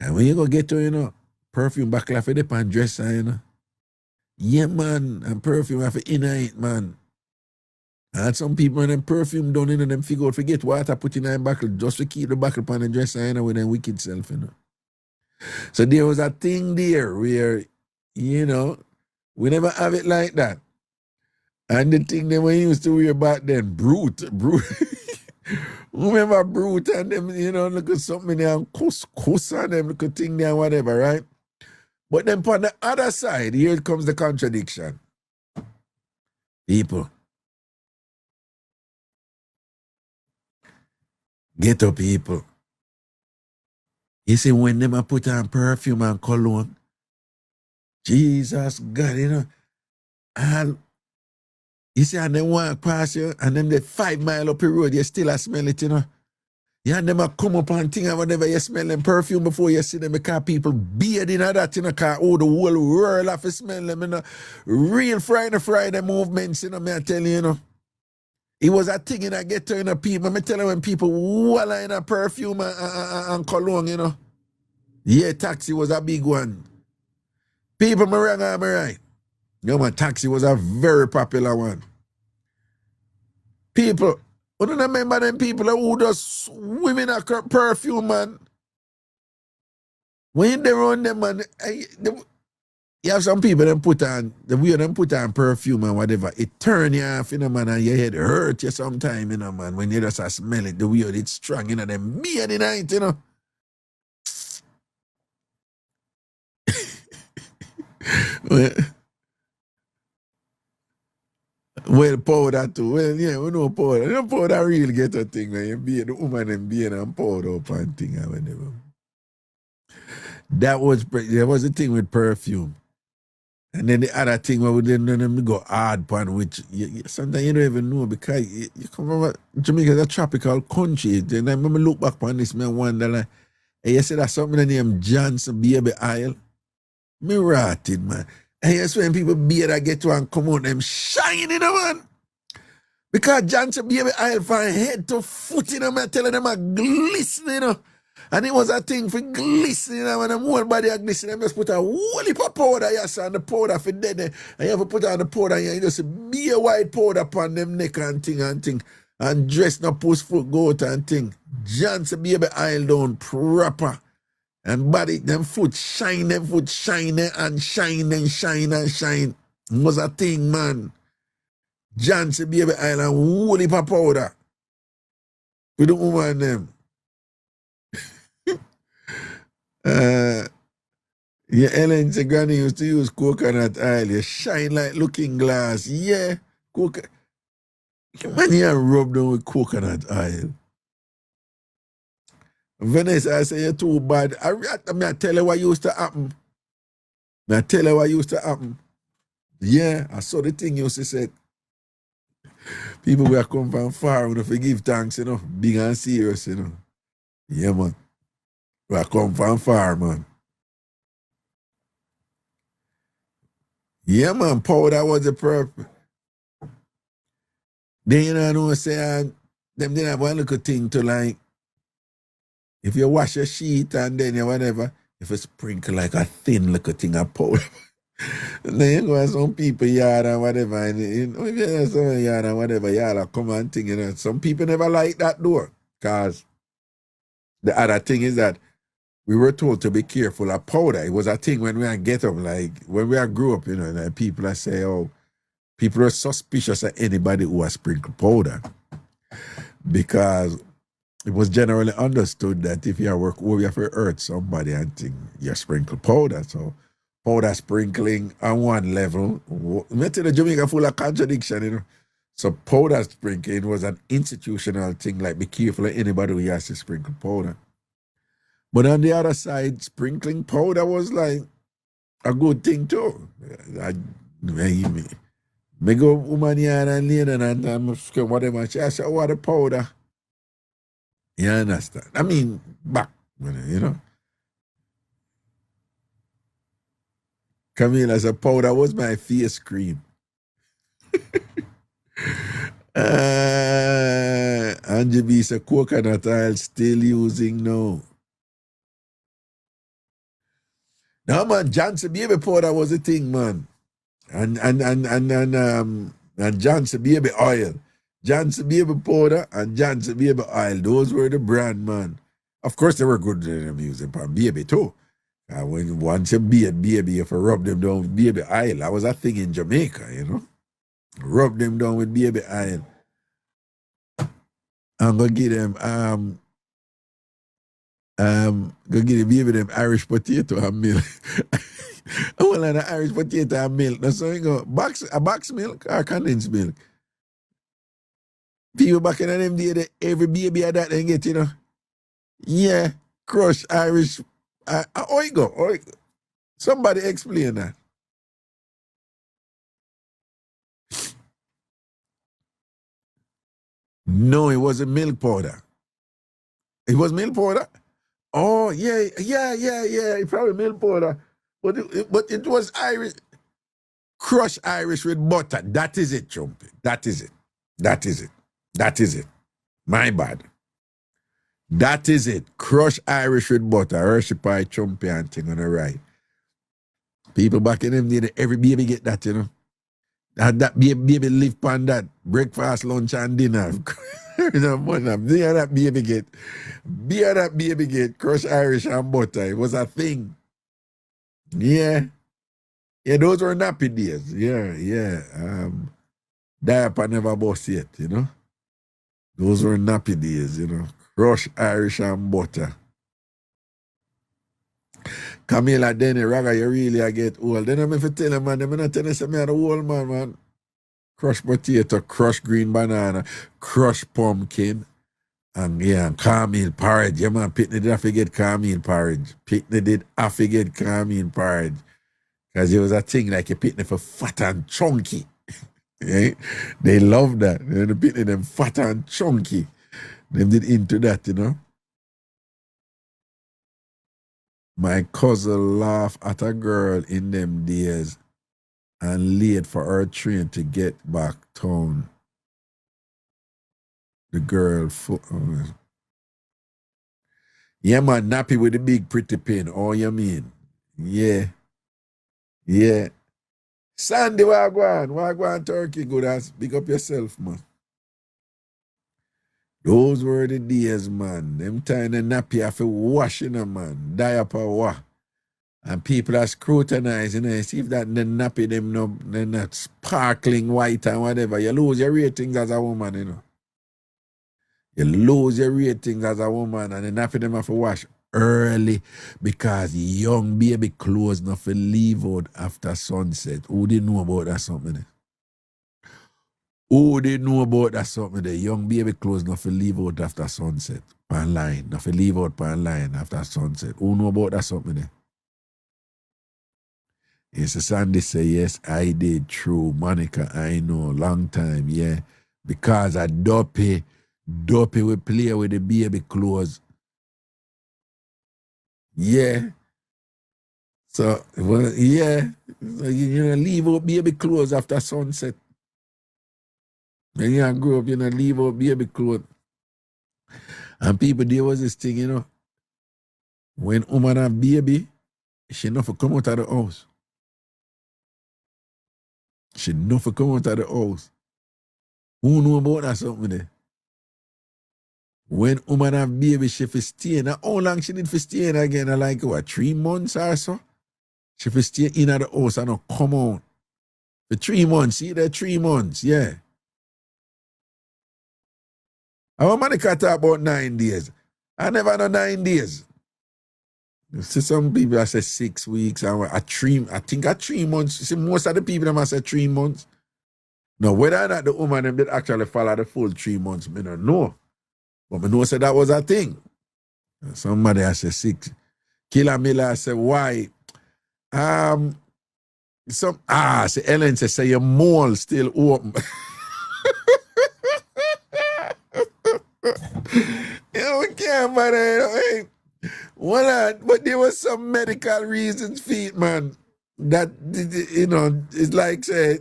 And when you go get to, perfume back for the pan dresser, Yeah, man, and perfume have to inner it, man. And some people when them perfume done in them figure out forget water put in a buckle just to keep the buckle pan the dresser with them wicked self, So there was a thing there where, we never have it like that. And the thing they were used to wear back then, brute. Remember brute and them, look at something there and cuss and them look at thing there and whatever, right? But then on the other side, here comes the contradiction. People. Ghetto people. You see, when them put on perfume and cologne, Jesus God, and you see, and they walk past you, and then they 5 miles up the road, you still smell it, Yeah, and them come up and thing and whatever, you smell them perfume before you see them because people beard in that, because the whole world have to smell them, Real Friday movements, me I tell you, It was a thing in a ghetto, people, me tell you when people walla in a perfume and cologne, Yeah, taxi was a big one. People, me wrong or me right? Man, taxi was a very popular one. People, you don't remember them people who just women a perfume, man. When they run them, man, you have some people them put on, the way them put on perfume and whatever, it turn you off, man, and your head hurt you sometime, man, when you just smell it, the way it's strong, them me at the night, Well, powder too. Well, yeah, we know powder. You know powder real get a thing when you be the woman and being and powder up and thing and whatever. There was the thing with perfume. And then the other thing where we didn't go hard pan, which sometimes you don't even know because you come from Jamaica is a tropical country. Then I remember look back on this, man, wonder like, hey, you said that something named Johnson Baby Isle. Me rotted, man. And yes, when people beard that get to and come out, them shining, man. Because Johnson Baby Isle from head to foot, I'm telling them, glistening, And it was a thing for glistening, when them whole body are glistening, them just put a whole heap of powder, yes, and the powder for dead. And you have to put on the powder, and you just be a white powder upon them neck and thing, and dress no post foot goat and thing. Johnson Baby Isle down proper. And body, them foot shine and shine and shine. It was a thing, man. Johnson Baby Island, whole heap of powder. With the woman them. Yeah, Ellen said Granny used to use coconut oil. You shine like looking glass. Yeah. Man, you rub down with coconut oil. Vanessa, I say you're too bad. I tell you what used to happen. I tell you what used to happen. Yeah, I saw the thing used to say. People will come from far, give thanks, big and serious, Yeah, man. We come from far, man. Yeah, man, powder was the purpose. Then you know say them didn't have one little thing to like, if you wash your sheet and then you whatever, if you sprinkle like a thin little thing of powder. Then you go to some people yard and whatever, and if you have some yard and whatever, y'all come and thing, Some people never like that door. Because the other thing is that we were told to be careful of powder. It was a thing when we get up, like when we grew up, like people are say, oh, people are suspicious of anybody who has sprinkled powder. Because it was generally understood that if you work over, you have to hurt somebody and think you sprinkle powder. So powder sprinkling on one level, the Jamaica full of contradiction, So powder sprinkling was an institutional thing, like be careful of anybody who has to sprinkle powder. But on the other side, sprinkling powder was like a good thing too. Me go woman yard and lay down and whatever. She said, oh, what the powder? You understand? I mean, back, Camila said, powder was my face cream. Angie B said, coconut oil still using now. No, man, Johnson baby powder was a thing, man. And Johnson baby oil. Johnson baby powder and Johnson baby oil. Those were the brand, man. Of course, they were good in the music, but baby too. When once you beard baby, if you rub them down with baby oil, that was a thing in Jamaica, Rub them down with baby oil. I'm gonna give them go get the baby them Irish potato and milk. I want an Irish potato and milk. That's how you go. A box milk or condensed milk. People back in them day, every baby had that they get, Yeah, crushed Irish. How you go? Somebody explain that. No, it wasn't milk powder. It was milk powder? Oh, yeah. It probably milk powder. But it was Irish, crushed Irish with butter. That is it, Chumpy. That is it. My bad. That is it. Crushed Irish with butter. Hershey pie, Chumpy, and thing on the right. People back in them day, every baby get that, And that baby live on that. Breakfast, lunch, and dinner. Beer that baby get crushed Irish and butter. It was a thing. Yeah, those were nappy days. Yeah. Diaper never bust yet, Those were nappy days, Crushed Irish and butter. Camila, Denny, Raga, you really get old. Then I'm if you tell them, man, I'm not telling you, I'm the old man. Crushed potato, crushed green banana, crushed pumpkin, and cornmeal porridge. Yeah, man, Pitney did have to get cornmeal porridge. Because it was a thing like a Pitney for fat and chunky. Right? They love that. The Pitney them fat and chunky. Them did into that, My cousin laughed at a girl in them days and late for her train to get back town. The girl, yeah, man, nappy with the big pretty pin. Oh, you mean? Yeah. Sandy, Wagwan, Turkey, good ass. Big up yourself, man. Those were the days, man. Them time the nappy have to wash, man. Diaper wa. And people are scrutinizing, see if that the nappy them they're not sparkling white and whatever. You lose your ratings as a woman, You lose your ratings as a woman and the nappy them have to wash. early because young baby clothes not for leave out after sunset. Who didn't know about that something there? Who didn't know about that something there? Young baby clothes not for leave out after sunset. Pan line. Not for leave out pan line after sunset. Who know about that something there? Yes, Sandy say, yes, I did. True. Monica, I know. Long time, yeah. Because I Dopey will play with the baby clothes. Yeah. So, well, yeah. So you leave out baby clothes after sunset. When you grow up, leave out baby clothes. And people, there was this thing, when woman have baby, she not for come out of the house. She not for come out of the house. Who know about that something there? When woman have baby, she for stay. Now, how long she did for stay in again? Like, what, 3 months or so? She for stay in at the house and not come out. For 3 months, see that 3 months, yeah. Our Monica talk about 9 days. I never know 9 days. You see some people I say 6 weeks, and I think at 3 months. You see, most of the people them I say 3 months. Now, whether or not the woman them did actually follow the full 3 months, I don't know. But I know say that was a thing. Somebody I say 6. Killer Miller I say why? Say Ellen say your mole still open. We can't, man. But there was some medical reasons for it, man. That, it's like, say,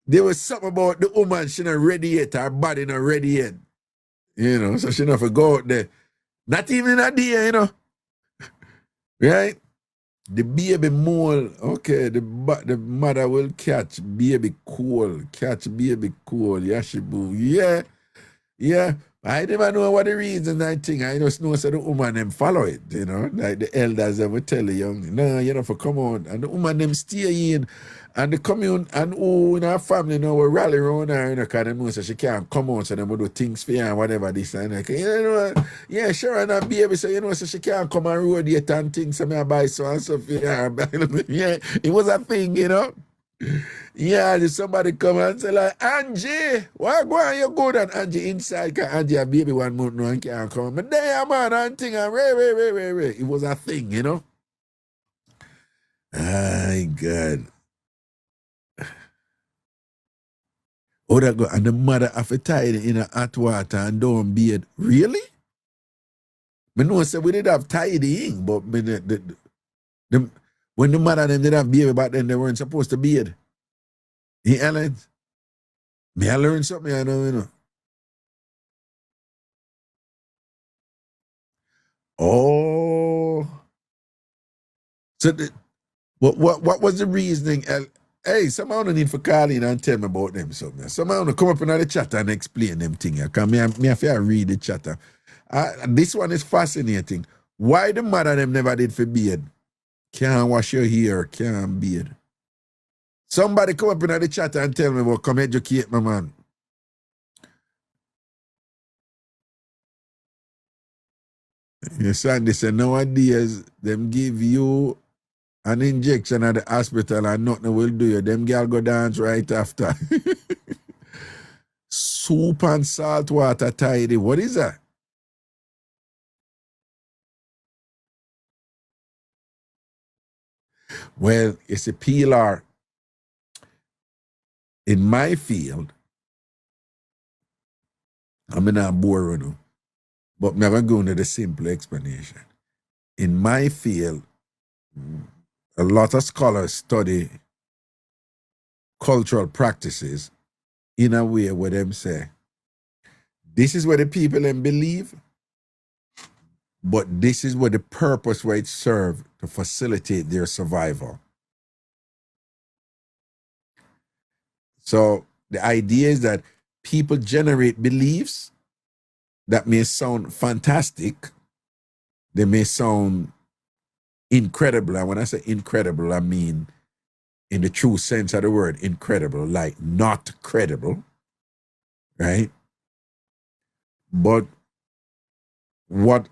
there was something about the woman, she not ready yet, her body not ready yet. So she not for go out there. Not even in a day, Right? The baby mole, okay, the mother will catch baby cool. Yeah, she boo. Yeah. I never know what the reason I think. I just know so the woman them follow it, like the elders ever tell the young, no, for come on. And the woman them stay in. And the commune and who in our family will rally around her, because they know so she can't come out, so they will do things for her and whatever this and that. Yeah, sure, and her baby, so so she can't come and road yet and things, so I buy so and so for her. Yeah, it was a thing, Yeah, there's somebody come and say like, Angie, why go on you good? And Angie inside, because Angie a baby 1 month now and can't come. But there, man, and thing, and ray. It was a thing, My God. And the mother have to tie it in a hot water and don't bathe. Really? I know say we did have tidying, but when the mother them did have baby back then, they weren't supposed to bathe. Ellen? May I learn something I know, Oh. So what was the reasoning? Hey, someone need for call in and tell me about them something. Someone come up in the chat and explain them things. Because me have to read the chat. This one is fascinating. Why the mother them never did for beard? Can't wash your hair, can't beard. Somebody come up in the chat and tell me, well, come educate my man. Yes, Sandy said, nowadays, them give you an injection at the hospital and nothing will do you. Them girl go dance right after. Soup and salt water tidy. What is that? Well, it's a peeler. In my field, I'm not boring, but I'm going to go into the simple explanation. In my field, a lot of scholars study cultural practices in a way where them say, this is what the people them believe, but this is what the purpose where it serves to facilitate their survival. So the idea is that people generate beliefs that may sound fantastic, they may sound incredible. And when I say incredible, I mean in the true sense of the word incredible, like not credible, right? But what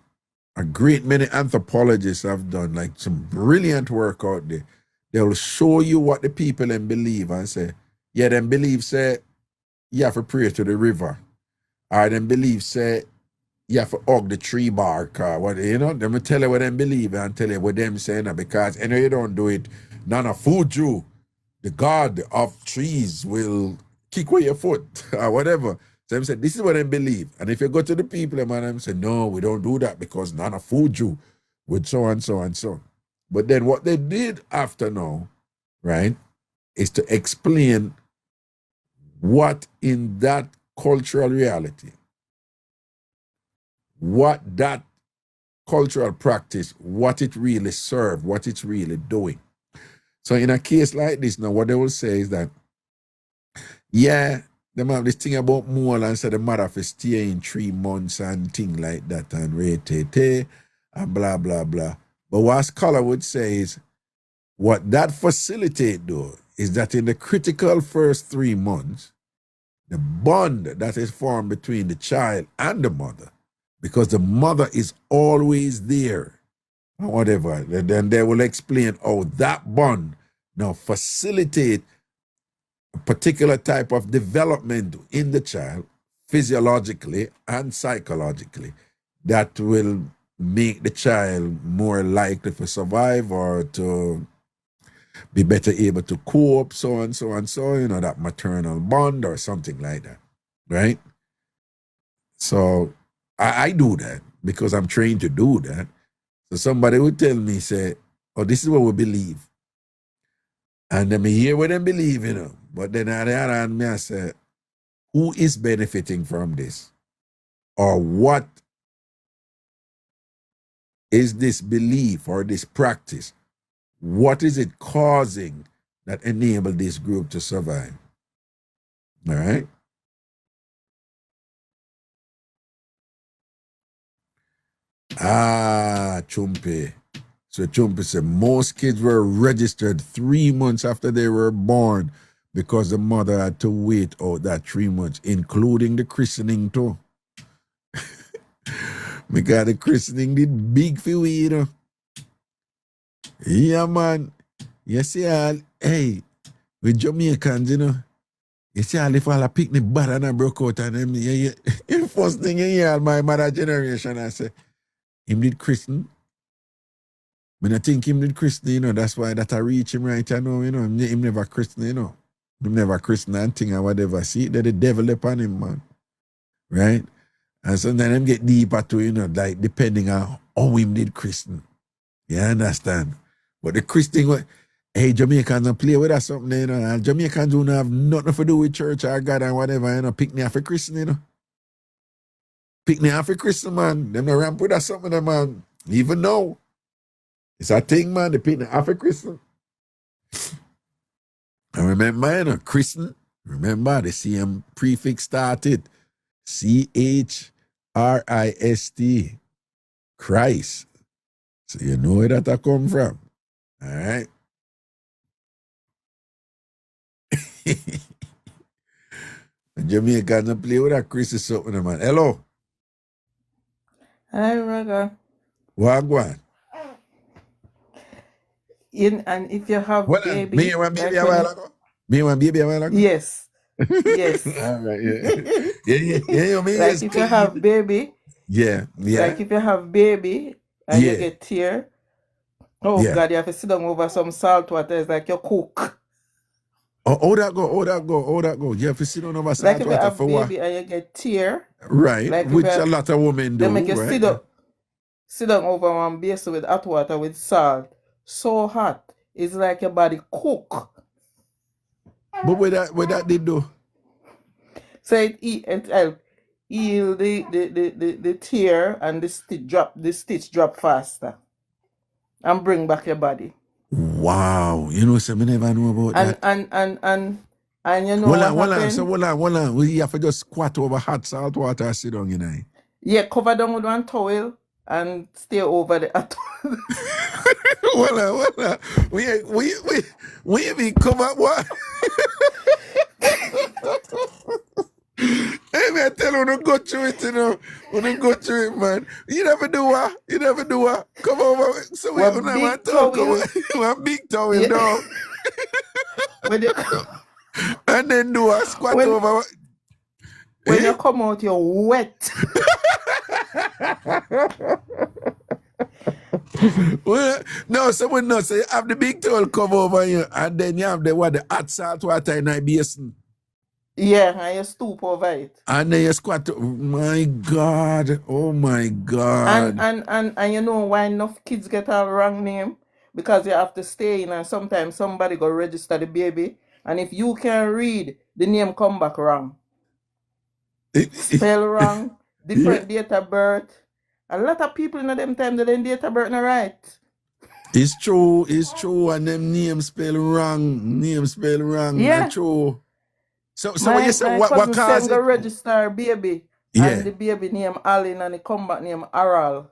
a great many anthropologists have done like some brilliant work out there. They'll show you what the people then believe and say, yeah, them believe say you have to pray to the river. Or them believe say you have to hug the tree bark or what, you know, them will tell you what them believe and tell you what them say now, because anyway you don't do it, none of Fuju, the god of trees, will kick away your foot or whatever. So them say this is what them believe. And if you go to the people, them say, no, we don't do that because none of Fuju with so and so and so. But then what they did after now, right, is to explain what in that cultural reality, what that cultural practice, what it really served, what it's really doing. So in a case like this now, what they will say is that, yeah, they have this thing about more and say the mother for stay in 3 months and thing like that and rate and blah, blah, blah. But what a scholar would say is, what that facilitate though, is that in the critical first 3 months, the bond that is formed between the child and the mother, because the mother is always there, or whatever, then they will explain how that bond now facilitate a particular type of development in the child, physiologically and psychologically, that will make the child more likely to survive or to be better able to cope, so and so and so, you know, that maternal bond or something like that, right? So I do that because I'm trained to do that. So somebody would tell me, say, oh, this is what we believe. And then me hear what them believe, you know. But then on the other hand, me I say, who is benefiting from this? Or what is this belief or this practice? What is it causing that enable this group to survive? All right? Chumpe. So Chumpe said most kids were registered 3 months after they were born because the mother had to wait out that 3 months, including the christening too. Because the christening did big for we, you know. Yeah, man. You see all, hey, with Jamaicans, you know, you see all if all a picnic bad and I broke out and them, first thing you hear my mother generation, I say, him did christen. When I think him did christen, you know, that's why that I reach him right, you know, him never christen, you know. Him never christen and thing or whatever. See, that the devil upon him, man. Right? And so then them get deeper too, you know, like depending on how him did christen. You understand? But the Christian, hey, Jamaicans don't play with us something, you know. And Jamaicans don't have nothing to do with church or God and whatever, you know. Pick me off a Christian, you know. Pick me off a Christian, man. Them no ramp with us something, man. Even now. It's a thing, man. They pick me off a Christian. And remember, you know, Christian, remember the same prefix started. Christ. Christ. So you know where that I come from. All right. Jamaicans don't play with that Chris is something, man. Hello. Hi, Raga. Wagwan. And if you have Well, baby, me and one baby like a when while ago. Me and one baby a while ago. yes, yes. All right, yeah. Yeah, me Like yes, if you have baby, yeah. like if you have baby and Yeah. you get tear, oh Yeah. God, you have to sit down over some salt water. It's like you cook. Oh, that go. You have to sit on over Like salt if you water have for what? baby and you get tear, Right, like if which you- a lot of women do, they make you right? sit down over one basin with hot water with salt. So hot. It's like your body cook. But what that they do? So it help heal the tear and the stitch drop faster. And bring back your body. Wow, you know, so me never know about that. And you know Hold what on. happened? So hold on. We have to just squat over hot salt water and sit down, you know. Yeah, cover down with one towel and stay over the hot. Hold on. We even cover what? Hey me I tell you, don't go through it, you know. Don't go through it, man. You never do what? You never do what? Come over. So we What don't big want to talk. towel? One big towel, Yeah. no. When you, And then do a squat when, over. when Eh? you come out, you're wet. Well, no, someone knows. So you have the big towel cover over you, and then you have the hot salt water in the basin. Yeah, and you stoop over it. And then you squat. Oh my God. Oh my God. And you know why enough kids get a wrong name? Because you have to stay in and sometimes somebody go register the baby. And if you can read, the name come back wrong. Spell wrong, different date of birth. A lot of people in them time that then date of birth not right. It's true, and them names spell wrong. Yeah. That's true. So My, when you say my what cousin cause go it? register a baby. Yeah. And the baby name Allen and the come back name Aral.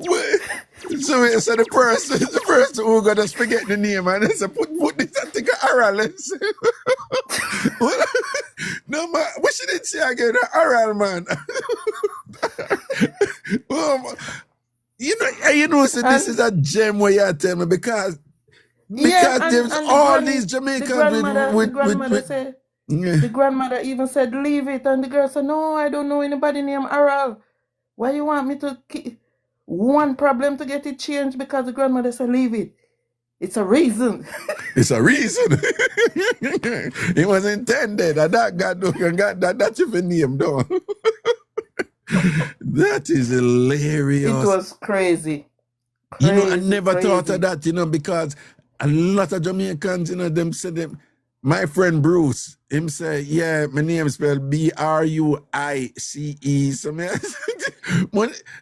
Wait. So the person who got us forget the name and they say put this and take a oral. No man, what she didn't say again? Oral man. You know, so this is a gem where you tell me because there's all these Jamaicans the grandmother with said, yeah. the grandmother even said, leave it. And the girl said, no, I don't know anybody named Aral. Why you want me to keep one problem to get it changed? Because the grandmother said, leave it. It's a reason. It's a reason. It was intended. And that God got that's your name, though. That is hilarious. It was crazy. You know, I never crazy. thought of that, you know, because a lot of Jamaicans, you know, them said them. My friend Bruce, him say, yeah, my name spelled Bruice. So me,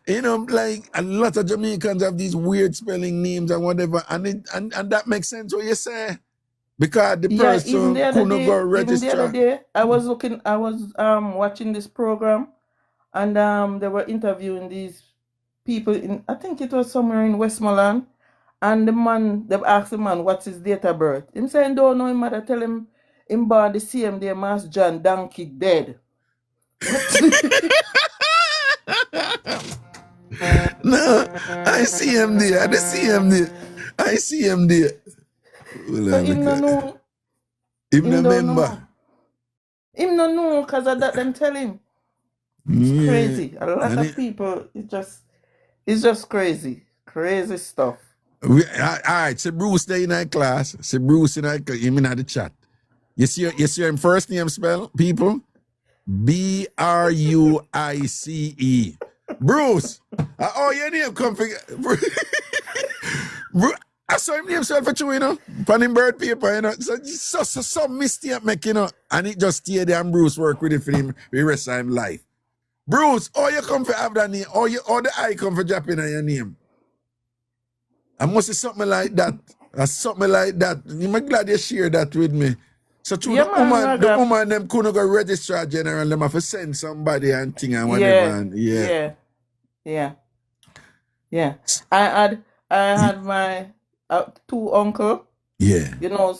you know, like a lot of Jamaicans have these weird spelling names and whatever, and that makes sense what you say. Because the person couldn't go register. Even the other day, I was watching this program, and they were interviewing these people I think it was somewhere in Westmoreland. And the man, they asked the man, what's his date of birth? Him saying, don't know him mother, tell him born the same day Master John Donkey dead. No, I see him there. I see him there. So him no know. Him no remember. Him no know because of that them tell him. It's crazy. A lot of people, it's just crazy. Crazy stuff. All right, so Bruce there in our class. So Bruce in him in the chat. You see him first name spell, people? Bruice. Bruce. Your name come for I saw him name spell for you, you know. Pan him bird paper, you know. So some mistake make, you know. And it just stay there and Bruce work with it for him the rest of his life. Bruce, you come for have that name, or the I come for dropping on your name. I must say something like that. Something like that. I'm glad you share that with me. So the woman them couldn't go register general, them have to send somebody and thing and whatever. Yeah. I had my two uncle. Yeah. You know,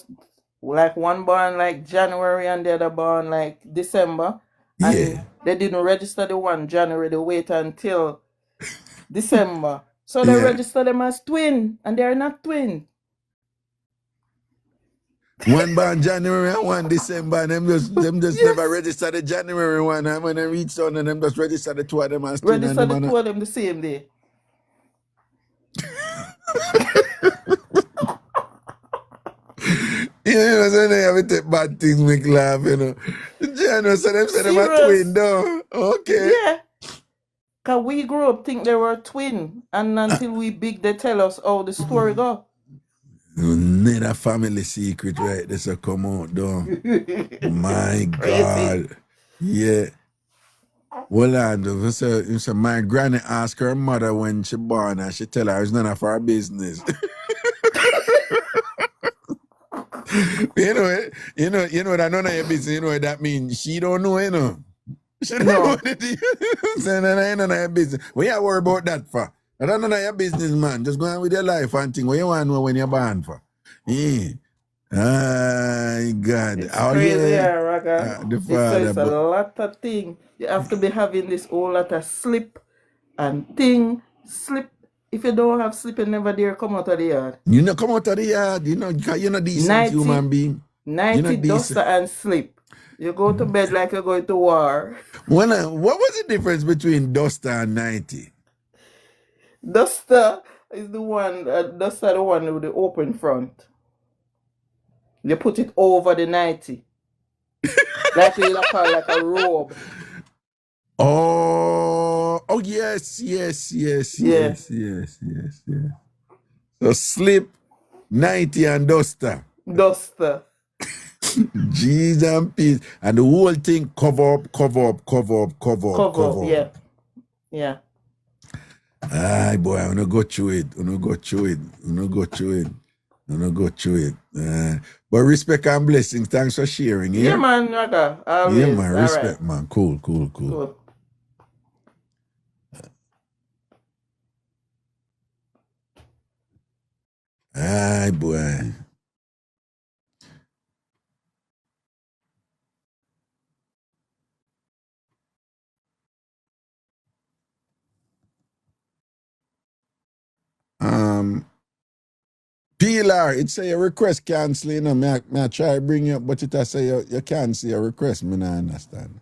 like one born like January and the other born like December. And they didn't register the one January, they wait until December. So they register them as twin, and they're not twin. One born January and one December, and them just never register the January one, and when they reach down, and them just register the two of them as twin. Register the two of them the same day. You know, so they have to take bad things, make laugh, you know. January, so them say them are twin, though. Okay. Yeah. Because we grew up think they were twin, and until we big, they tell us how the story go. Another family secret, right? This will come out, though. My God. Yeah. Well, and so my granny asked her mother when she born, and she tell her it's none of her business. You know that none of your business. You know what that means? She don't know, you know. She don't know what it is. So none of your business. What you worry about that for? I don't know your business, man. Just go on with your life and think what you want to know when you're born for. Yeah. Ah, God. It's Oh, crazy, yeah. Raga. The It's father. a lot of thing. You have to be having this whole lot of slip and thing. Slip. If you don't have slip, you never dare come out of the yard. You know, come out of the yard. You know, you're not decent human being. 90 duster and slip. You go to bed like you're going to war. What was the difference between duster and 90? Duster is the one, duster the one with the open front. You put it over the 90. Like a robe. Oh, yes. So slip, 90 and duster. Duster. Jeez and peace. And the whole thing cover up. Yeah. Aye, boy, I'm gonna go through it. But respect and blessings. Thanks for sharing. Yeah, man, Raga. Always. Yeah, man. Respect, All right. man. Cool. Cool. Aye, boy. Pilar, it say a request cancel, you know. May I try to bring you up, but it I say you can't see a request. Me not understand.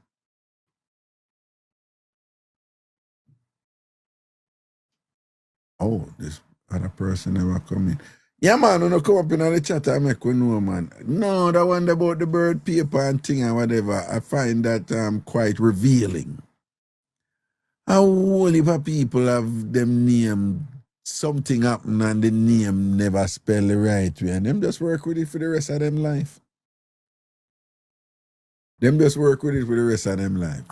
Oh, this other person never come in. Yeah, man, when you come up in the chat, I make we know, man. No, that one about the bird paper and thing and whatever, I find that quite revealing. How whole heap of people have them name something happen and the name never spell the right way, and them just work with it for the rest of them life.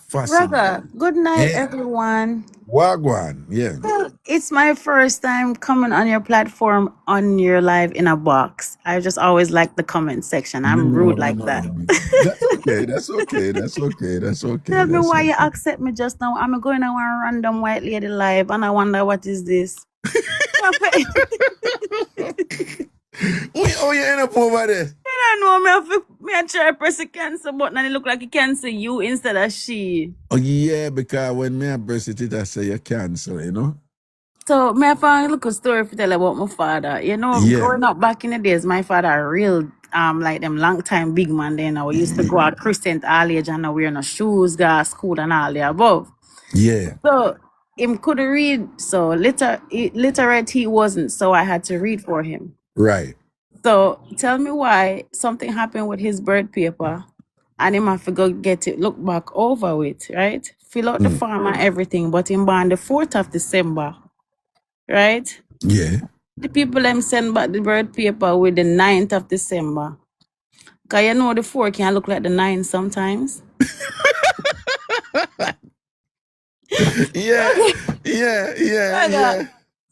Fascinating. Raga, good night, everyone. Wagwan, yeah. It's my first time coming on your platform on your live in a box. I just always like the comment section. I'm rude like that. That's okay. Tell me why you accept me just now. I'm going on a random white lady live and I wonder what is this. Oh, you end up over there? I don't know. I try to press the cancel button and it look like it cancel you instead of she. Oh, yeah, because when I press it, I say you cancel, you know? So, I found a little story to tell about my father. You know, growing up back in the days, my father a real, like them long time big man then. We used to go out Christian all age and wear no shoes, go to school and all the above. Yeah. So, him couldn't read, so literate he wasn't, so I had to read for him. Right. So tell me why something happened with his bird paper and him have to go get it look back over with, right? Fill out the form and everything, but him born the 4th of December, right? Yeah. The people them send back the bird paper with the 9th of December. Cause you know the 4 can look like the 9 sometimes. Yeah.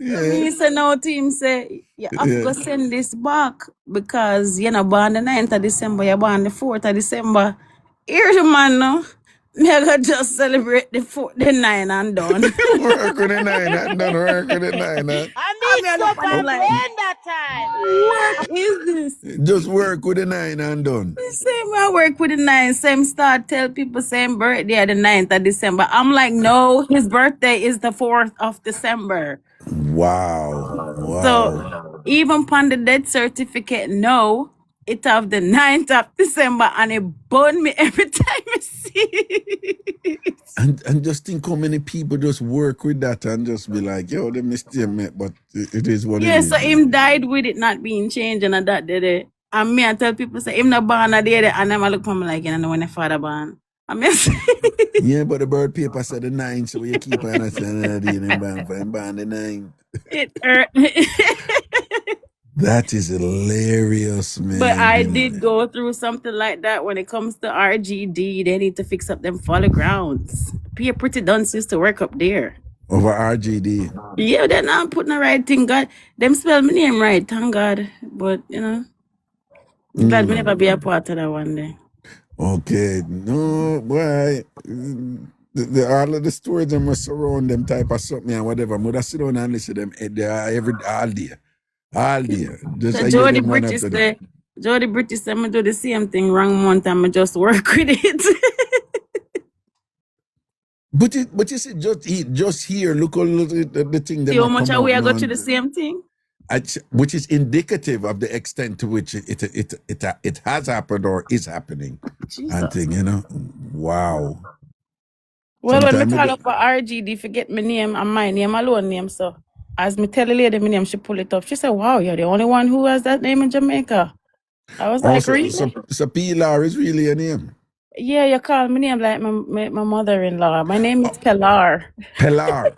He said no team say you have to send this back because you're not born the 9th of December, you're born the 4th of December. Here's the man now. Me gonna just celebrate the 9 and done. Work with the 9 and done. I Mixup and Blenda time. What is this? Just work with the 9 and done. Same I work with the 9, same start tell people same birthday the 9th of December. I'm like, no, his birthday is the 4th of December. Wow. So even on the death certificate, no, it have the 9th of December and it burn me every time I see it. And just think how many people just work with that and just be like, yo, they mistake me, but it is what it is. Yeah, so him died with it not being changed and that did it. And me, I tell people, say, him not born a day, and then I look for me like, you know, when the father born. I mean, yeah, but the bird paper said the 9, so you keep on saying that him born the 9. It hurt me. That is hilarious, man. But I did go through something like that when it comes to RGD. They need to fix up them follow grounds. Peer pretty dunce used to work up there. Over RGD. Yeah, they're not putting the right thing. God, them spell my name right, thank God. But, you know, glad me never be a part of that one day. Okay, no, boy. All of the stories that must surround them type of something and whatever. Mother sit down and listen to them all day. All day. Just So I hear them one after them. Jody British said me do the same thing wrong month and me just work with it. But you see, just here, look all the thing See them how a much come are we out are go now, to the same thing? which is indicative of the extent to which it has happened or is happening. Jesus. And thing, you know, wow. Well, when Sometime me I call go- up for RGD, forget my name and my name alone name. So as me tell the lady my name, she pull it up. She said, "Wow, you're the only one who has that name in Jamaica." I was like, really? so Pilar is really a name. Yeah, you call me name like my mother-in-law. My name is Pilar. Pilar.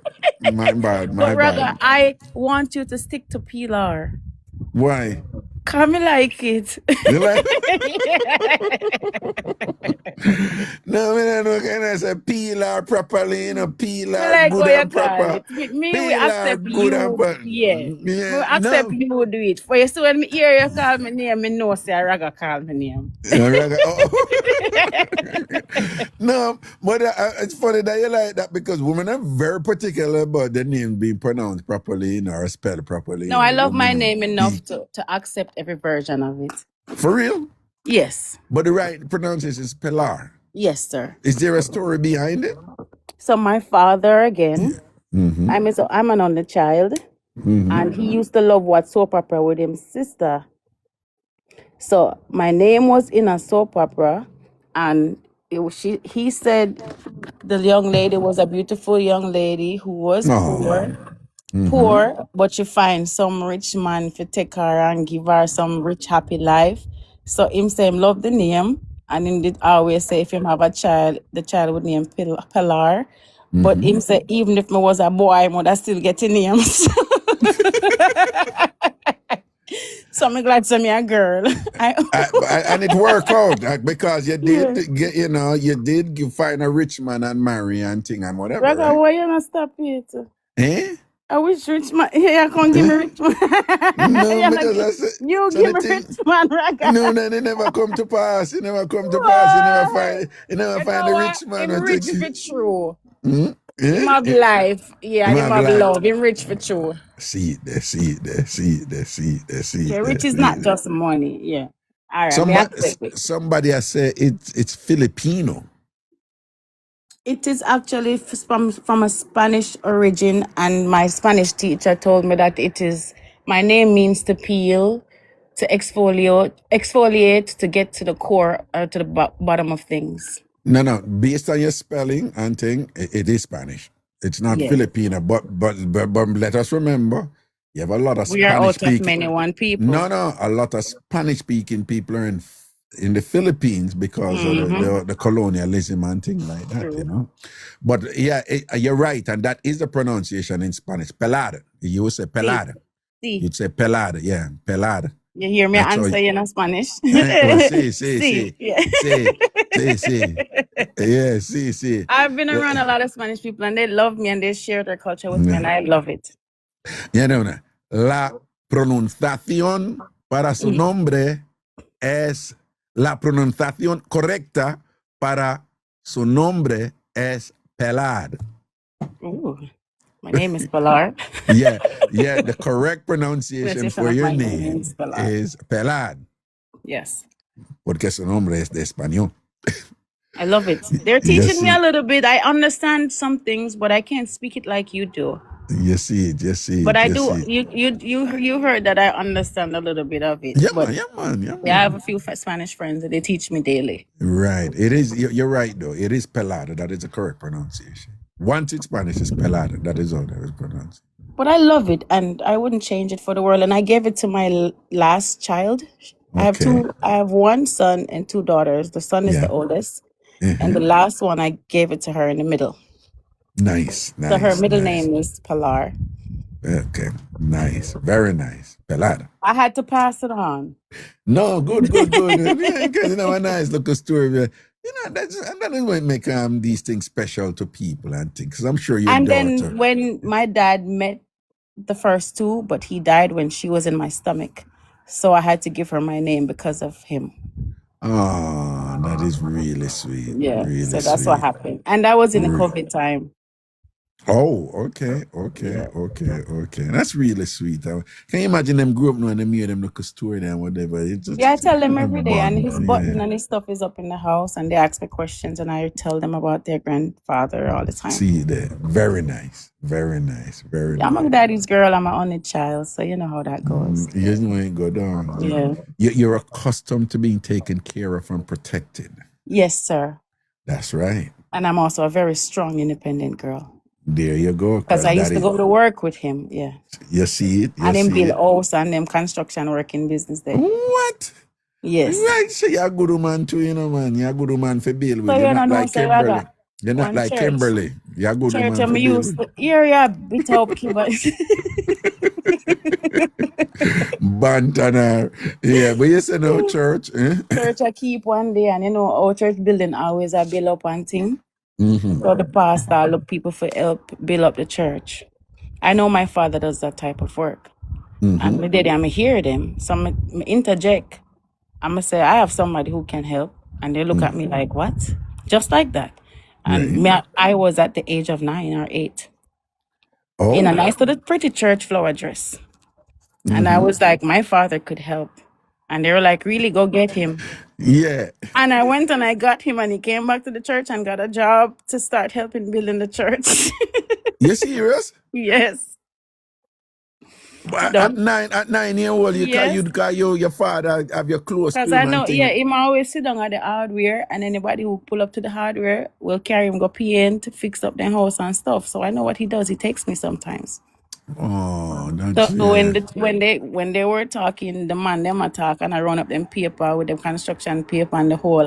My bad, my But Raga, bad. I want you to stick to Pilar. Why? Cause me like it. You like? No, I don't can I say Pilar properly, you know, Pilar like good how you and call proper. it. With me, we Pilar accept good and you. proper. Yeah. Yeah, We accept no. you do it. For you, so when me hear you call my name, me know say Raga call my name. No, but it's funny that you like that because women are very particular about their name being pronounced properly, you know, or spelled properly. No, I love my name enough to accept every version of it. For real? Yes. But the right pronunciation is Pilar. Yes, sir. Is there a story behind it? So my father again, Mm-hmm. I'm an only child, and he used to love watch soap opera with his sister. So my name was in a soap opera, and he said the young lady was a beautiful young lady who was poor, but she find some rich man to take her and give her some rich happy life. So him say him love the name, and him did always say if him have a child, the child would name Pilar. But him say even if me was a boy, I would still get a name. So I'm glad to me a girl. And it worked out because you did get, you know, you find a rich man and marry and thing and whatever. Raga, right? why you not stop it? Eh? I wish rich man. Yeah, you can't give me rich man. No, because I said, you so give the me thing- rich man, Raga. No, they never come to pass. It never come to pass. You never find the rich man. Him rich for true. Hmm? Him have life. Yeah, Him him have have life. love. Him rich for true. See it there. Yeah, rich is not just money. Yeah. All right. me accept it. Somebody has said it's Filipino. It is actually from a Spanish origin, and my Spanish teacher told me that my name means to peel, to exfoliate, to get to the core, to the bottom of things. No. Based on your spelling and thing, it is Spanish. It's not Yeah. Filipino, but let us remember, you have a lot of We are Spanish out of speaking. many one people. No, a lot of Spanish speaking people are in the Philippines because of the colonialism and things like that, you know. But yeah, you're right, and that is the pronunciation in Spanish. Pelada. You would say pelada. Sí. You'd say pelada, yeah, pelada. You hear me That's answer all. in Spanish? Sí. Yeah. Yeah, sí. I've been around a lot of Spanish people, and they love me and they share their culture with me, and I love it. Ya no, la pronunciación para su nombre es la pronunciación correcta para su nombre es Pelad. Ooh, my name is Pilar. Yeah, the correct pronunciation for your My name is Pilar. is Pelad, Yes. porque su nombre es de español. I love it. They're teaching me a little bit. I understand some things, but I can't speak it like you do. You see it. But I do. You heard that I understand a little bit of it. Yeah, but man. I have a few Spanish friends that they teach me daily. Right. It is. You're right, though. It is pelada. That is the correct pronunciation. Once in Spanish, it's pelada. That is how that is pronounced. But I love it, and I wouldn't change it for the world. And I gave it to my last child. Okay. I have one son and two daughters. The son is the oldest, and the last one I gave it to her in the middle. Nice. So her middle name is Pilar. Okay, nice, very nice, pelada. I had to pass it on. No, good. Yeah, because a nice little story. That is what make these things special to people and things. Because I'm sure your daughter. Then when my dad met the first two, but he died when she was in my stomach, so I had to give her my name because of him. Oh, that is really sweet. Yeah, really so that's sweet. what happened, and that was in the COVID time. Oh, okay. That's really sweet. Can you imagine them grew up now and them hear them look a story there and whatever? It's just Yeah, I tell them a every day, and bond. his button and his stuff is up in the house, and they ask me questions, and I tell them about their grandfather all the time. See there. Very nice. Very nice. Very Yeah, I'm nice. a daddy's girl. I'm an only child, so you know how that goes. You know it go down. Yeah. You're accustomed to being taken care of and protected. Yes, sir. That's right. And I'm also a very strong, independent girl. There you go. Because I used to go to work with him, yeah. You see it? And them build house and them construction working business there. What? Yes. Right, so you're a good woman too, you know, man. You're a good woman for build with. So You're you not know, like say Kimberly. Raga. You're not One like church. Kimberly. You're a good Church, woman for I'm build used with. to hear ya bit up, but Bantana. Yeah, but you say no church. church I keep one day, and you know, our church building always a build up one thing. So the pastor look people for help build up the church. I know my father does that type of work. And my daddy, I'm hear them. So I interject. I'm going to say, I have somebody who can help. And they look at me like, what? Just like that. And I was at the age of 9 or 8. Oh. In a nice little pretty church flower dress. And I was like, my father could help. And they were like, really, go get him. Yeah. And I went and I got him, and he came back to the church and got a job to start helping building the church. You serious? Yes. But at 9 years old, Yes. your father have your clothes. Because I know, him always sit down at the hardware, and anybody who pull up to the hardware will carry him go PN to fix up their house and stuff. So I know what he does. He takes me sometimes. Oh, that's So when they were talking, the man them attack, and I run up them paper with them construction paper and the whole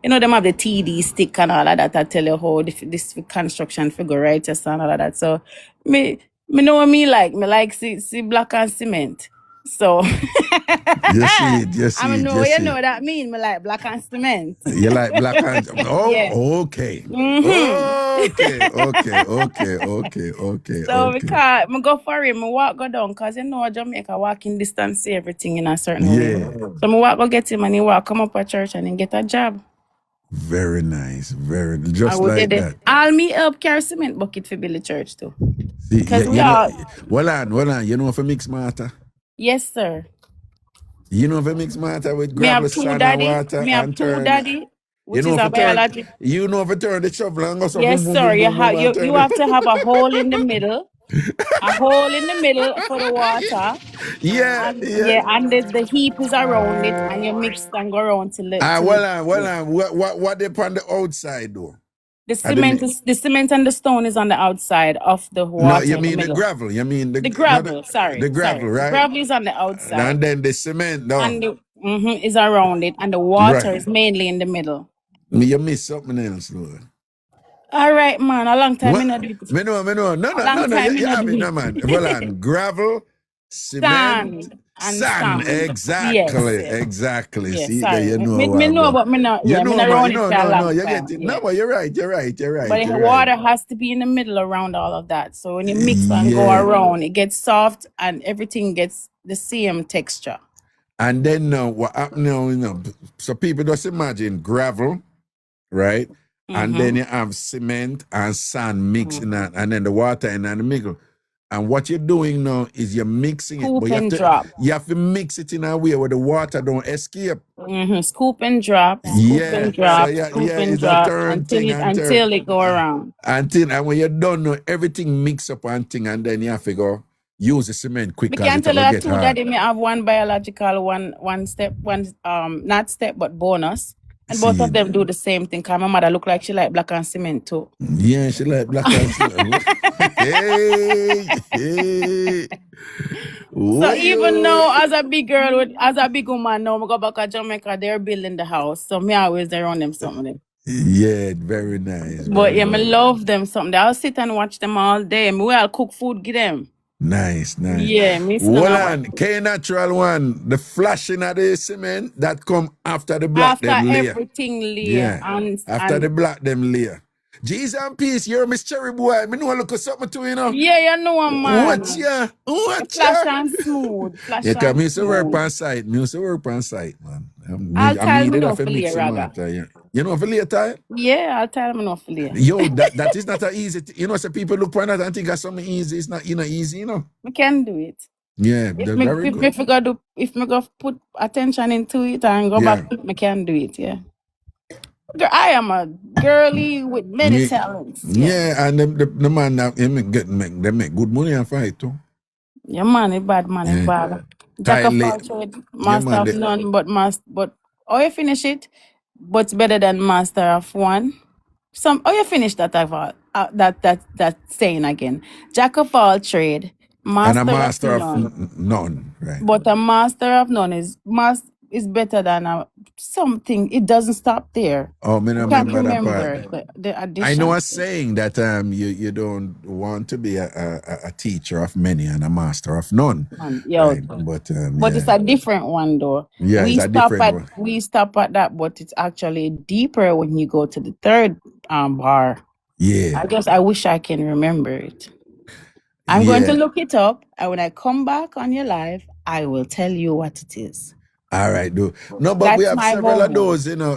you know, them have the TD stick and all of that. I tell you how this construction figure right and all of that. So me know what me like see black and cement. So you see it. I know you know what that mean. Me like black and cement. You like black and Yeah. okay. Okay. So because I go for him, I walk go down, because you know Jamaica walking distance, see everything in a certain way. So I walk go get him, and he walk come up at church and then get a job. Very nice. Just like that. All me help carry cement bucket for build the church too. Because we are. Well on. You know if I mix matter? Yes, sir. You know if I mix matter with Me gravel, have two sand, daddy. and water, Me have and two turn. daddy, which You know is if a I turn. biology. You know if I turn the shovel and go so Yes, boom, sir. boom, You boom, have boom, and turn you it. have to have a hole in the middle. A hole in the middle for the water. Yeah. And the heap is around it, and you mix and go around till it. Well on. What they on the outside though? The cement and the stone is on the outside of the water. No, you mean in the the middle. gravel. You mean the gravel. Sorry. The gravel, right? The gravel is on the outside. And then the cement down. And the is around it, and the water is mainly in the middle. You miss something else, Lord. All right, man. A long time I not do it. Me know. No. You have it, no, man. Well, on gravel, cement, sand. Exactly. Yes, See, sorry. there you know. Me know, but me not. You Yeah, know, me not but around you it know, for a long you time. get it. Yeah. No, but you're right. But the water has to be in the middle around all of that. So when you mix and go around, it gets soft and everything gets the same texture. And then now, what happened now, you know, so people just imagine gravel, right? And then you have cement and sand mixing that, and then the water in the middle. And what you're doing now is you're mixing Scoop it, but and drop. you have to mix it in a way where the water don't escape. Scoop and drop. Scoop and drop. Until it go around. And when you're done now, everything mix up and thing, and then you have to go use the cement quick. We can't tell you that too, Daddy. Me have one biological, one step, not step but bonus. And both of them do the same thing. Cause my mother look like she like black and cement too. Yeah, she like black and cement. Hey. So even now, as a big girl, as a big woman now, I go back to Jamaica, they're building the house. So me always around them something. Yeah, very nice. But yeah, me love them something. I'll sit and watch them all day. Me will cook food, give them. Nice. Yeah, me K-natural one, the flashing of the cement that come after the black them layer. After everything layer. Yeah, after the black them layer. Jesus and peace, you're Miss Cherry boy. Me know look at something to you know. Yeah, you know, man. What ya? Flash and smooth. Yeah, cause me used to work on site. Man. I'll tell you no for Raga. You know, for later. Yeah, I'll tell them enough for later. Yo, that is not a easy. You know, some people look for that and think that's something easy. It's not, easy. You know. We can do it. Yeah, If they're me, very if good. me go put attention into it and go Yeah. back, I can do it. Yeah. I am a girly with many talents. Yeah, and the man now they make good money and fight too. Yeah, man, it's bad, man, it's bad. Jack of all trade, master of none, but you finish it, but it's better than master of one. You finish that that saying again. Jack of all trade, master of none. of none, right? But a master of none is better than something. It doesn't stop there. Oh, me You no can't remember that remember part. the addition. I know a saying that you don't want to be a teacher of many and a master of none. Yeah, right? But it's a different one though. Yeah, it's a different one. We stop at that, but it's actually deeper when you go to the third bar. Yeah. I wish I can remember it. I'm going to look it up, and when I come back on your live, I will tell you what it is. All right, dude. No, but we have several of those, you know.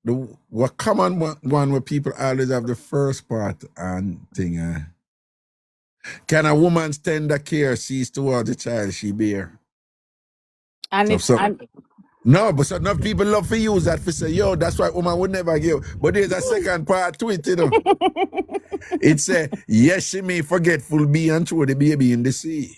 The common one where people always have the first part and thing. Can a woman's tender care cease towards the child she bear? No, but so enough people love to use that for say, yo, that's why woman would never give. But there's a second part to it, you know. It's yes, she may forgetful be and throw the baby in the sea.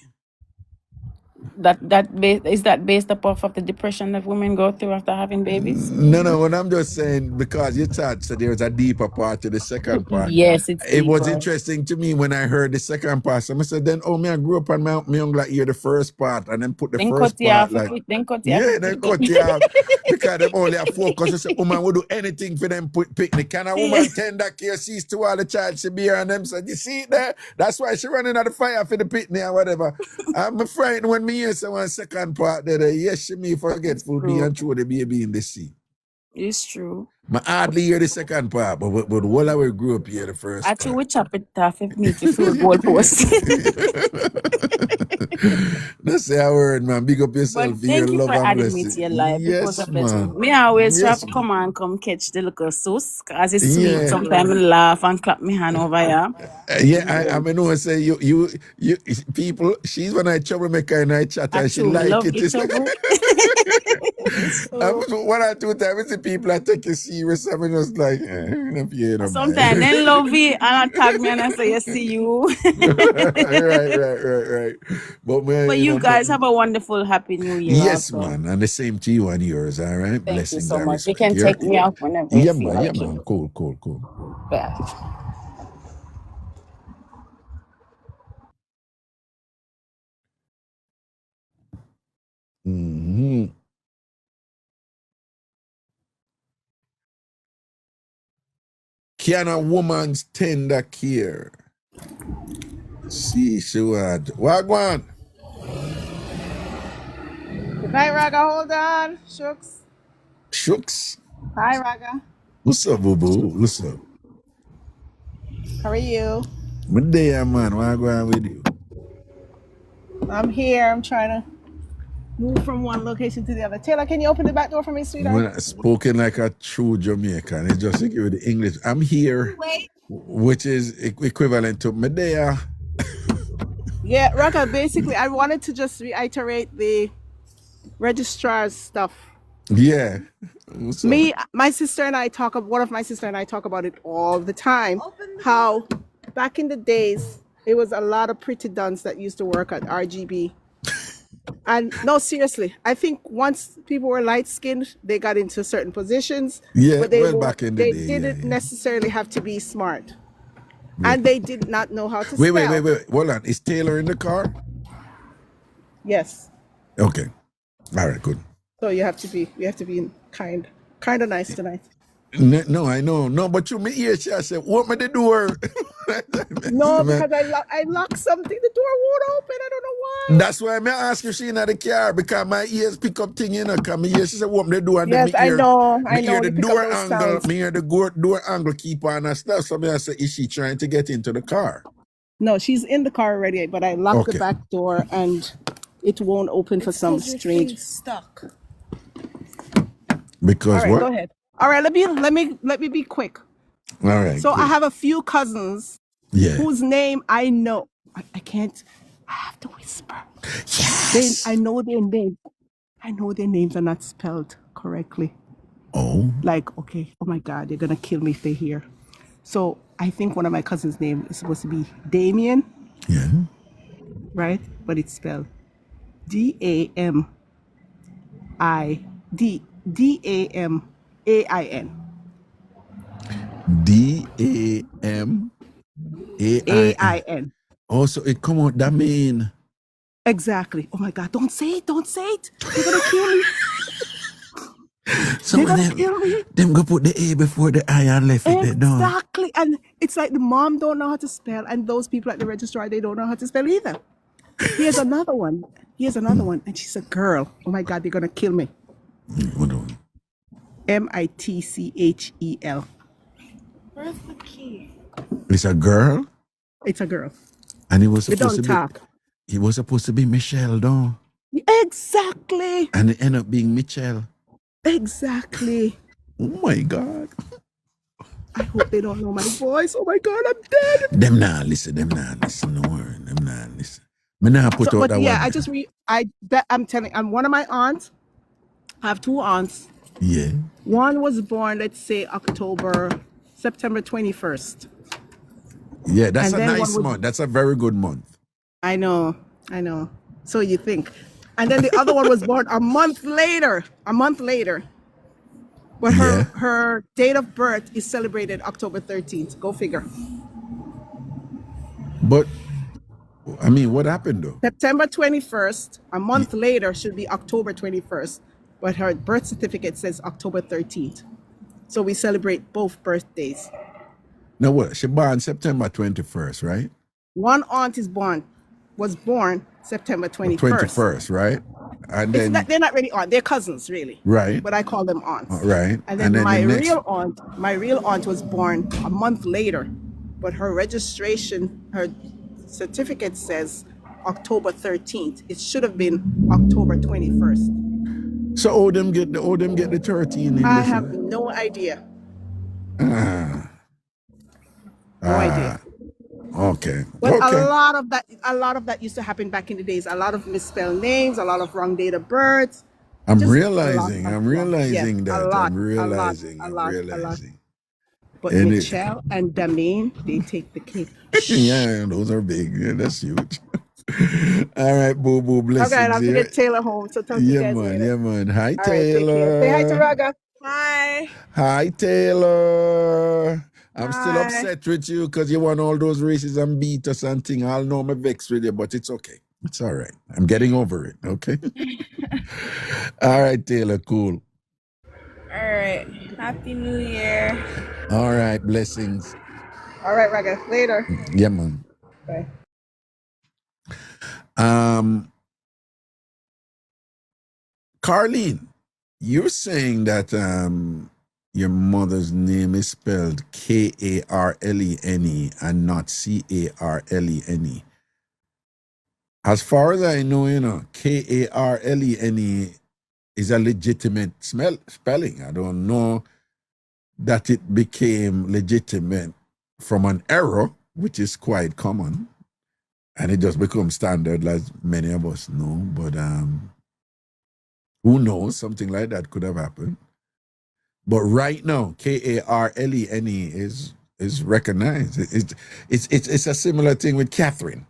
Is that based off of the depression that women go through after having babies? No, what I'm just saying, because you thought so there's a deeper part to the second part. Yes, it was interesting to me when I heard the second part. So I said, then I grew up and my uncle hear the first part and then put the first part then cut you off. Because them only have focus. I said, woman will do anything for them picnic. Can a woman tender care cease to all the child she bear? And them said, you see it there? That's why she running out of fire for the picnic or whatever. I'm frightened when me hear someone second part there. Yes, she may forgetful be and throw the baby in the sea. It's true. I hardly hear the second part, but while I grew up here the first part. Actually, we chop it off if need to fill goalpost. That's say a word, man. Big up yourself. But thank you for adding me to your life. Yes, man. Me always try to come and come catch the little sauce. As it's sweet, sometimes I laugh and clap my hand over here. I mean, I say you people. She's when I troublemaker and I chat and she like it. One or two times, the people I take you serious. I'm just like, sometimes they love it and I tag me and I say, I see you. right. But you guys have a wonderful, happy New Year. Yes, also. Man, and the same to you and yours. All right, thank you so much. You can take me out whenever. Yeah, man. Cool. Yeah. Mm-hmm. Can a woman's tender care? See, Stewart. Wagwan. Good night, Raga. Hold on. Shooks. Hi, Raga. What's up, boo-boo? What's up? How are you? Good day, man. Wagwan with you? I'm here. I'm trying to move from one location to the other. Taylor, can you open the back door for me, sweetheart? When I spoken like a true Jamaican, it's just like with the English. I'm here, which is equivalent to Medea. Yeah, Raga, basically, I wanted to just reiterate the registrar's stuff. Yeah. My sister and I talk about it all the time. How back in the days, it was a lot of pretty duns that used to work at RGB. And no, seriously, I think once people were light-skinned, they got into certain positions. Yeah, but they back in the day. They didn't necessarily have to be smart. Yeah. And they did not know how to spell. Wait. Hold on. Is Taylor in the car? Yes. Okay. All right, good. So you have to be kind of nice tonight. No, I know. No, but you me hear she said, what me the door? No, because I locked something. The door won't open. I don't know why. That's why I ask if she in the car, because my ears pick up thing, you know, because me hear she said, what me the door? And yes, I know. I hear the door angle. Me hear the door angle keep on and stuff. So I say, is she trying to get into the car? No, she's in the car already, but I locked the back door and it won't open for some strange. Because all right, what? Go ahead. All right, let me be quick. All right. So I Quick. have a few cousins Yeah. whose name I know. I can't. I have to whisper. Yes. I know their names. I know their names are not spelled correctly. Oh. Like, okay, oh my God, they're gonna kill me if they hear. So I think one of my cousins' name is supposed to be Damien, Yeah. right? But it's spelled DAMI DAMAIN. DAMAI. AIN. Also, it come out that mean. Exactly. Oh my God, don't say it, don't say it. They're gonna kill me. So They're when gonna kill me. them go put the A before the I and left it there, don't. Exactly. And it's like the mom don't know how to spell, and those people at the registrar, they don't know how to spell either. Here's another one. And she's a girl. Oh my God, they're gonna kill me. Hold on. Mitchell. Where's the key? It's a girl, It's a girl. and it was They supposed don't to be. talk. It was supposed to be Michelle, don't. Exactly. And it ended up being Michelle. Exactly. Oh my God. I hope they don't know my voice. Oh my God, I'm dead. Them nah listen. No worry. Them nah listen. Me nah put out But that yeah, one. I'm telling. I'm one of my aunts. I have two aunts. Yeah. One was born, let's say, September 21st. Yeah, that's And a then one nice was- month. That's a very good month. I know. So you think. And then the other one was born a month later. But her date of birth is celebrated October 13th. Go figure. But I mean, what happened though? September 21st, a month later should be October 21st. But her birth certificate says October 13th. So we celebrate both birthdays. Now what? She born September 21st, right? One aunt was born September 21st. 21st, right? And It's then not, they're not really aunt, they're cousins really. Right. But I call them aunts. Right. And then, the my next- real aunt was born a month later, but her certificate says October 13th. It should have been October 21st. So all them get the 13 in I this, have no idea. No idea. Okay. But okay. a lot of that used to happen back in the days. A lot of misspelled names, a lot of wrong date of birth. I'm Just realizing a lot. I'm realizing. But And Michelle and Damien, they take the cake. Yeah, those are big. Yeah, that's huge. All right, boo boo, blessings. Okay, I have to here. get Taylor home. So talk to you guys later. Yeah, man. Hi, All right, take Taylor. care. Say hi to Raga. Hi. Hi, Taylor. I'm still Hi. upset with you because you won all those races and beat us and thing. I'll know I'm vexed with you, but it's okay. It's all right. I'm getting over it, okay? All right, Taylor, cool. All right. Happy New Year. All right, blessings. All right, Raga. Later. Yeah, man. Bye. Carlene, you're saying that your mother's name is spelled Karlene and not Carlene. As far as I know, Karlene is a legitimate spelling. I don't know that it became legitimate from an error, which is quite common, and it just becomes standard, as many of us know. But who knows? Something like that could have happened. But right now, Karlene is recognized. It's a similar thing with Catherine.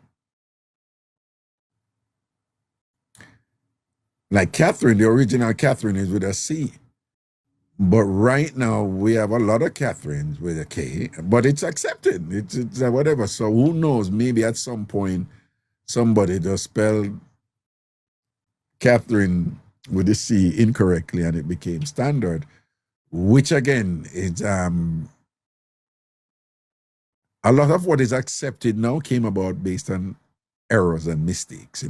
Like Catherine, the original Catherine is with a C. But right now, we have a lot of Catherines with a K, but it's accepted. It's whatever. So who knows? Maybe at some point, somebody just spelled Catherine with a C incorrectly and it became standard, which again, is a lot of what is accepted now came about based on errors and mistakes,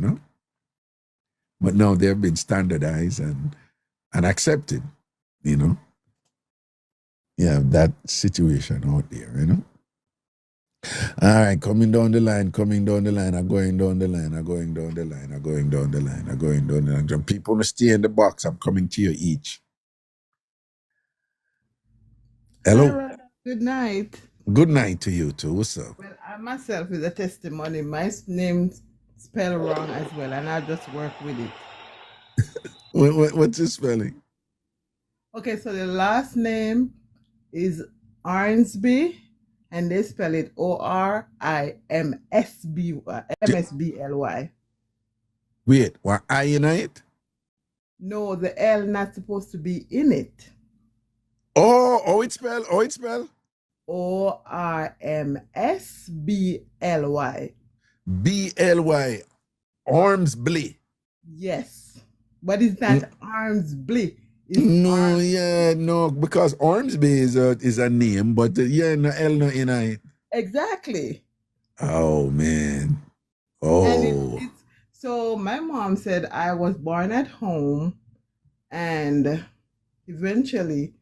But now they've been standardized and accepted, Yeah, that situation out there, All right, coming down the line, I'm going down the line, I'm going down the line. People stay in the box, I'm coming to you each. Hello. Rhoda. Good night. Good night to you too. What's up? Well, I myself is a testimony. My name spelled wrong as well, and I just work with it. What's your spelling? Okay, so the last name is Ormsby, and they spell it Orimsby. Wait, what I in it? No, the L not supposed to be in it. Oh, it's spell. Ormsby. BLY. Ormsby. Yes, but it's not Ormsby. It's No, yeah, no, because Ormsby is a name, but yeah, no L no in it. Exactly. Oh man. And it's so my mom said I was born at home, and eventually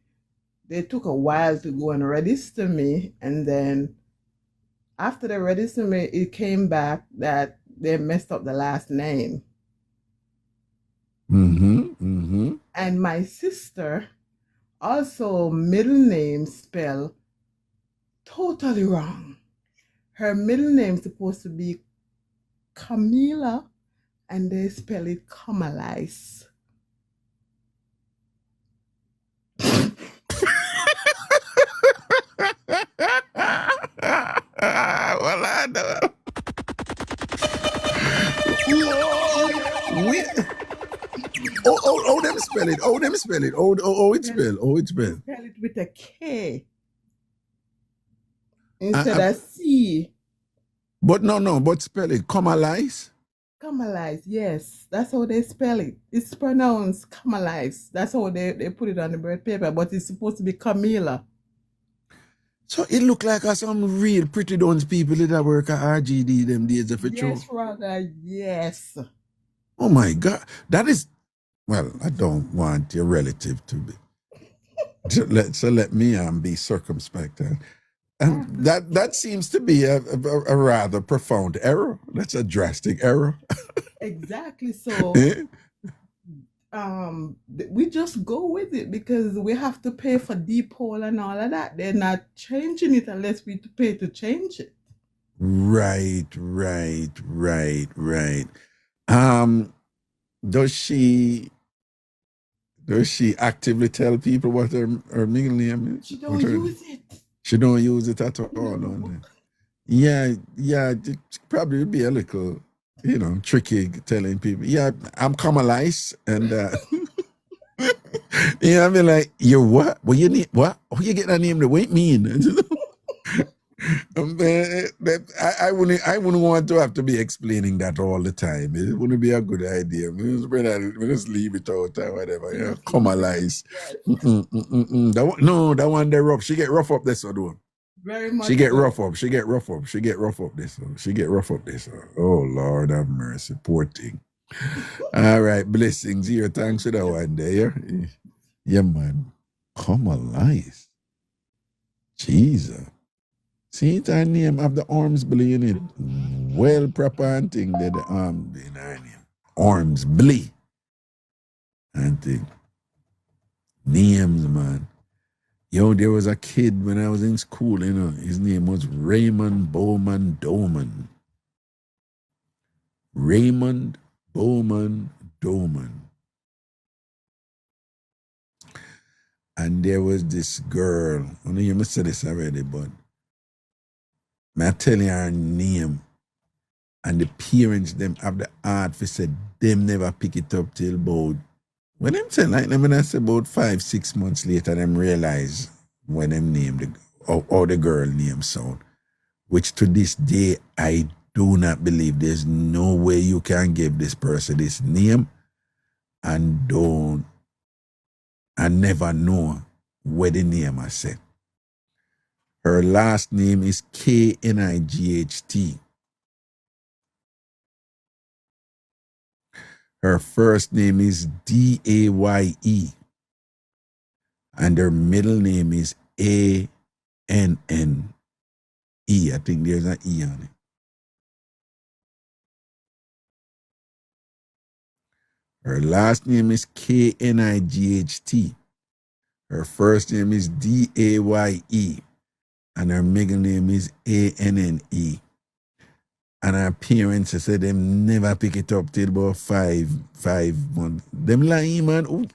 they took a while to go and register me, and then after they registered me, it came back that they messed up the last name. And my sister also middle name spelled totally wrong. Her middle name supposed to be Camila, and they spell it Kamalice. Well, I know. Oh, them spell it. Oh, it's spell. It's spell. Spell it with a K instead of C. But but spell it. Kamalice. Kamalice, yes. That's how they spell it. It's pronounced Kamalice. That's how they put it on the birth paper, but it's supposed to be Camila. So it look like some real pretty dons people that work at RGD them days of it. Yes, Raga, yes. Oh my God. That is, well, I don't want your relative to be. So let me be circumspect. And that seems to be a rather profound error. That's a drastic error. Exactly. So we just go with it because we have to pay for depot and all of that. They're not changing it unless we pay to change it. Right. Does she actively tell people what her middle name is? She don't use it. She don't use it at all. No. Yeah, it probably would be a little, tricky telling people, yeah, I'm Kamalice, and I mean, like, you're what? Well, you need what? Oh, you get that name the way it mean. I wouldn't want to have to be explaining that all the time. It wouldn't be a good idea. We just leave it out or whatever. Yeah, Kamalice. That one they rough. She get rough up this one. Very much. She get rough up this. Oh Lord have mercy, poor thing. All right, blessings here. Thanks for that one there. Yeah, man. Kamalice. Jesus. See it her name of the Ormsby in it. Well proper and thing that the in her name. Ormsby. And thing. Names, man. Yo, there was a kid when I was in school, his name was Raymond Bowman Doman. Raymond Bowman Doman. And there was this girl, I know you must say this already, but I tell you her name, and the parents them have the art for say them never pick it up till about, when them say like them, when I say about 5-6 months later, them realize when them name or the girl name sound, which to this day I do not believe. There's no way you can give this person this name and never know where the name I said. Her last name is Knight. Her first name is Daye. And her middle name is Anne. I think there's an E on it. Her last name is Knight. Her first name is Daye, and her middle name is Anne. And her parents said them never pick it up till about 5 months. Them lying, man.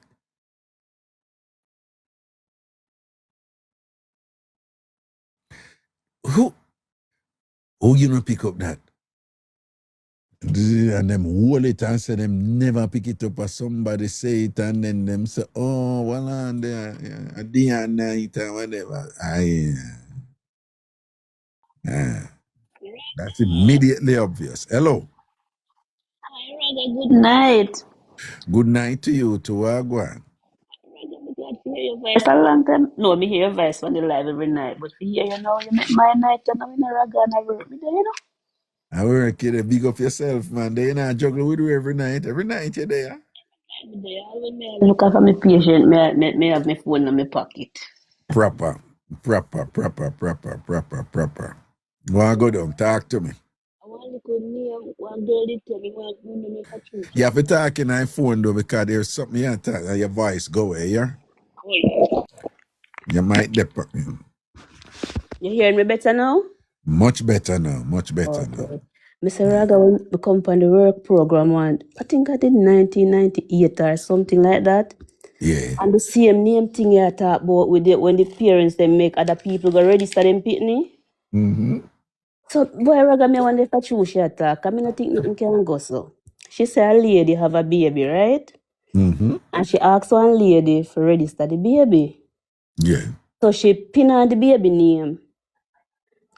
Who you not pick up that? And them hold it and say them never pick it up, or somebody say it and then them say, oh, well, on there, yeah, a day and night or whatever. That's immediately obvious. Hello. Hi, Raga, good night. Good night to you, to Wagwan. Raga, I'm glad to hear your voice. A long time. No, me hear your voice on the live every night, but to hear you now, you make my night, and I'm in a Raga and I work with you, you know. I work here, big up yourself, man. They not juggle with you every night. Every night you're there. Every day, always me look after my patient, me have my phone in my pocket. Proper. Wanna go down, talk to me. I want to go near one girl did tell me one me Patricia. You have to talk in my phone though, because there's something you have to talk and your voice go away, yeah? Oh, yeah. You might You hearing me better now? Much better now, much better now. Okay. Mr. Raga, when we come on the work program, and I think I did 1998 or something like that. Yeah. And the same name thing you talk about with it when the parents they make other people go register them pitney. Mm-hmm. So boy Raga, me wonder if I true she talk. I mean I think nothing can go so. She say a lady have a baby, right? Mm-hmm. And she asked one lady to register the baby. Yeah. So she pin on the baby name.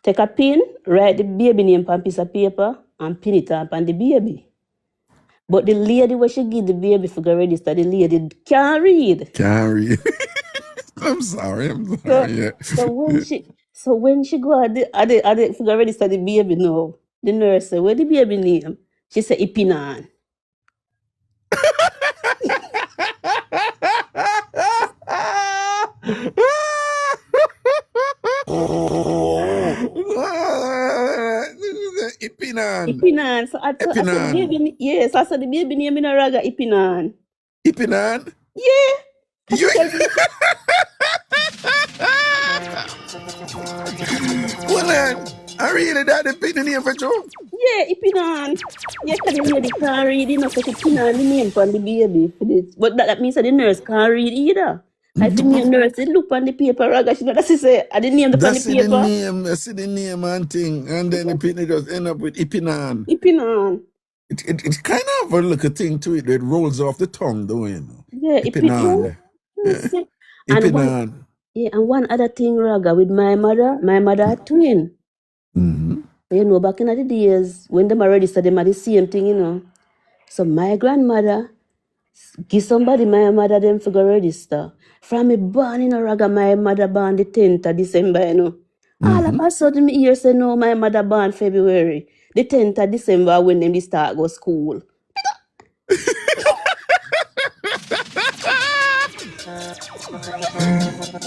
Take a pin, write the baby name on a piece of paper, and pin it up on the baby. But the lady where she give the baby for go register, the lady can't read. Can't read. I'm sorry, yeah. So when she go at the for go register the baby now, the nurse say, where the baby name? She say Ipinan. Ipinan. So I said the baby, yes, I said the baby name in a Raga Ipinan. Ipinan? Yeah. You... Well then, I really that the pin name for you? Yeah, Ipinan. Yeah, can you hear the can't read, you know, so she pin on the name for the baby. But that means that the nurse can't read either. I think the nurse did look on the paper, Raga, she know that she say, I didn't name the paper. I see the name and thing, and then the pin just end up with Ipinan. Ipinan. It kind of have a little thing to it that rolls off the tongue, though, you know. Yeah, Ipinan. Ipinan. And one other thing, Raga, with my mother had twin. Mm-hmm. You know, back in the days, when them already said them are the same thing, you know. So my grandmother, give somebody my mother them for go register. From me born in a Raga, my mother born the 10th of December, you know. Mm-hmm. All of a sudden, me hear say, no, my mother born February. The 10th of December when them start go school.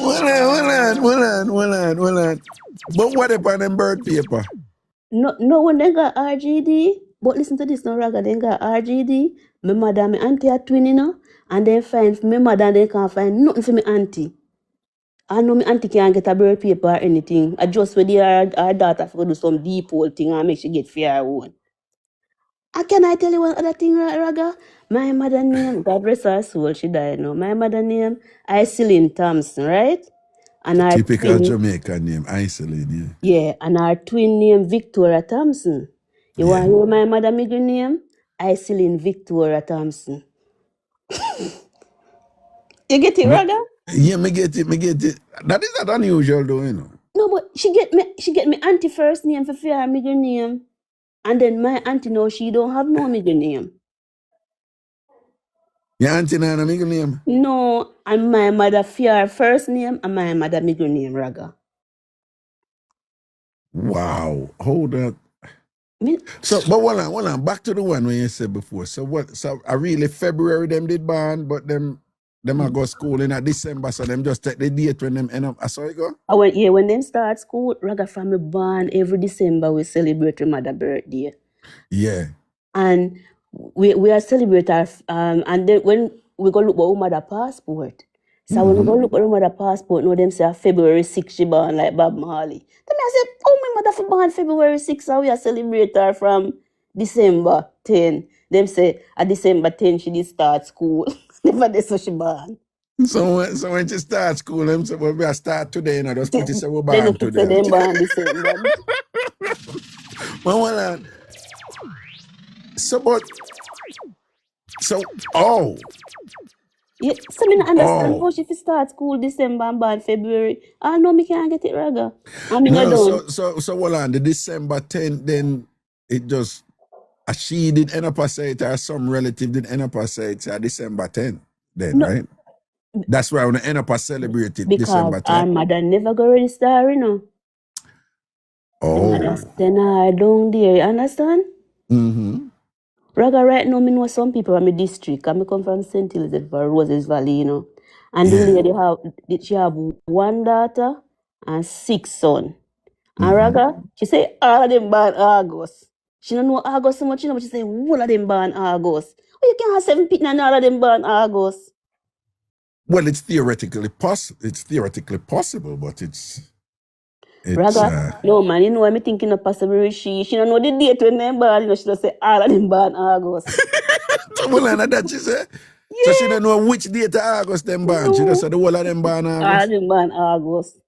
Well on. But what about them bird paper? No, when they got RGD, but listen to this, no Raga, they got RGD, my mother and my auntie are twin, you know, and they find my mother and they can't find nothing for my auntie. I know my auntie can't get a bird paper or anything. I just with her daughter for do some deep hole thing and make she get fair one. Can I tell you one other thing, Raga? My mother name, God rest her soul, she died now. My mother name, Iselin Thompson, right? And our typical Jamaican name, Iselin, yeah. Yeah, and our twin name, Victoria Thompson. You want to hear my mother middle name? Iselin Victoria Thompson. You get it, Raga? Yeah, me get it. That is not unusual, though, you know. No, but she get me auntie first name for her middle name. And then my auntie now, she don't have no middle name. Your auntie not a middle name? No, and my mother fear first name and my mother middle name, Raga. Wow. Hold up. So, but hold on. Back to the one when you said before. So what? So I really February them did ban, but them I go school in December, so them just take the date when them end up. I saw it go. When them start school, Raga from me born every December we celebrate my mother's birthday. Yeah. And we are celebrate our and then when we go look for mother passport, So when I go look at the mother passport, no, them say February 6 she born like Bob Marley. Then I say, oh, my mother for born February 6, so we are celebrate her from December 10. Them say at December 10 she did start school. Never did so she born. So when she start school, them say, well, we start today, you know, just put it say we Then born if it's say today. them born December. Well, hold on. Oh, Yeah, so me not understand Oh. how she fi start school December and born February. I know me can't get it Raga. I mean I no, don't. so hold on. The December 10th, then it just, she did end up say it, or some relative did end up say it, December 10th, then, No, right? That's why I want to end up celebrate it because December our 10th. mother never go register, you know. Oh. Then I down there, you understand? Mm-hmm. Raga, right now, me know some people from my district. I come from St. Elizabeth or Roses Valley, you know. And Yeah. the lady she have one daughter and 6 sons. And Raga, she say all of them born August. She don't know August so much, you know, but she say all of them born August. Oh, you can't have 7 people and all of them born August. Well, it's theoretically possible, but it's Raga, no man, you know what I'm thinking of possibly she don't know the date when them born, you know, she just say all of them born August. well, and that she said. So she don't know which date of August them born. She just said the whole of them born All of August. them born August.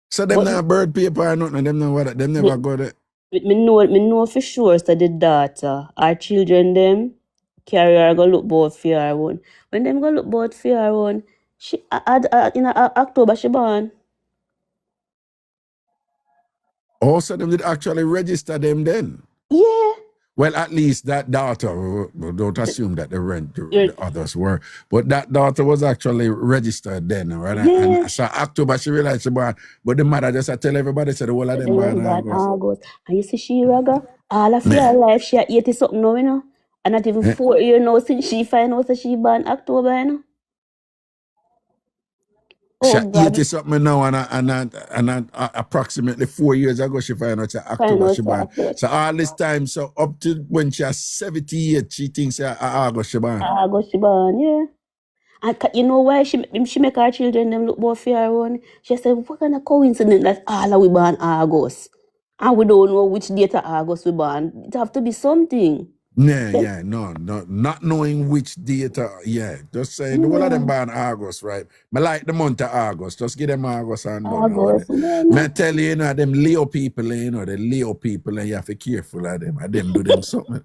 So them But- not bird paper or nothing. Them never go there. Me know for sure that the daughter, our children them, carry her go look both for her one. When them go look both for her one, she in October she born. Also, them did actually register them then. Yeah. Well, at least that daughter, don't assume that the others were, but that daughter was actually registered then, right? Yeah. And so October she realized she born, but the mother just tell everybody, said the whole of them born August. And you see she Raga, all of her life she 80 something now, you know. And not even 4 years now since she find out that she born October, you know. She Oh God. 80 something now, and approximately 4 years ago she found out that October she born. So all this time, so up to when she's 78, she thinks August she born. August she born, yeah. And you know why she make her children them look both for her one? She said, what kind of coincidence that all of we born August? And we don't know which date of August we born. It have to be something. Yeah, no, not knowing which date, just saying the whole of them born August, right? I like the month of August, just give them August and August, I tell you, you know, them Leo people, you know, the Leo people, and you have to be careful of them, and them do them something.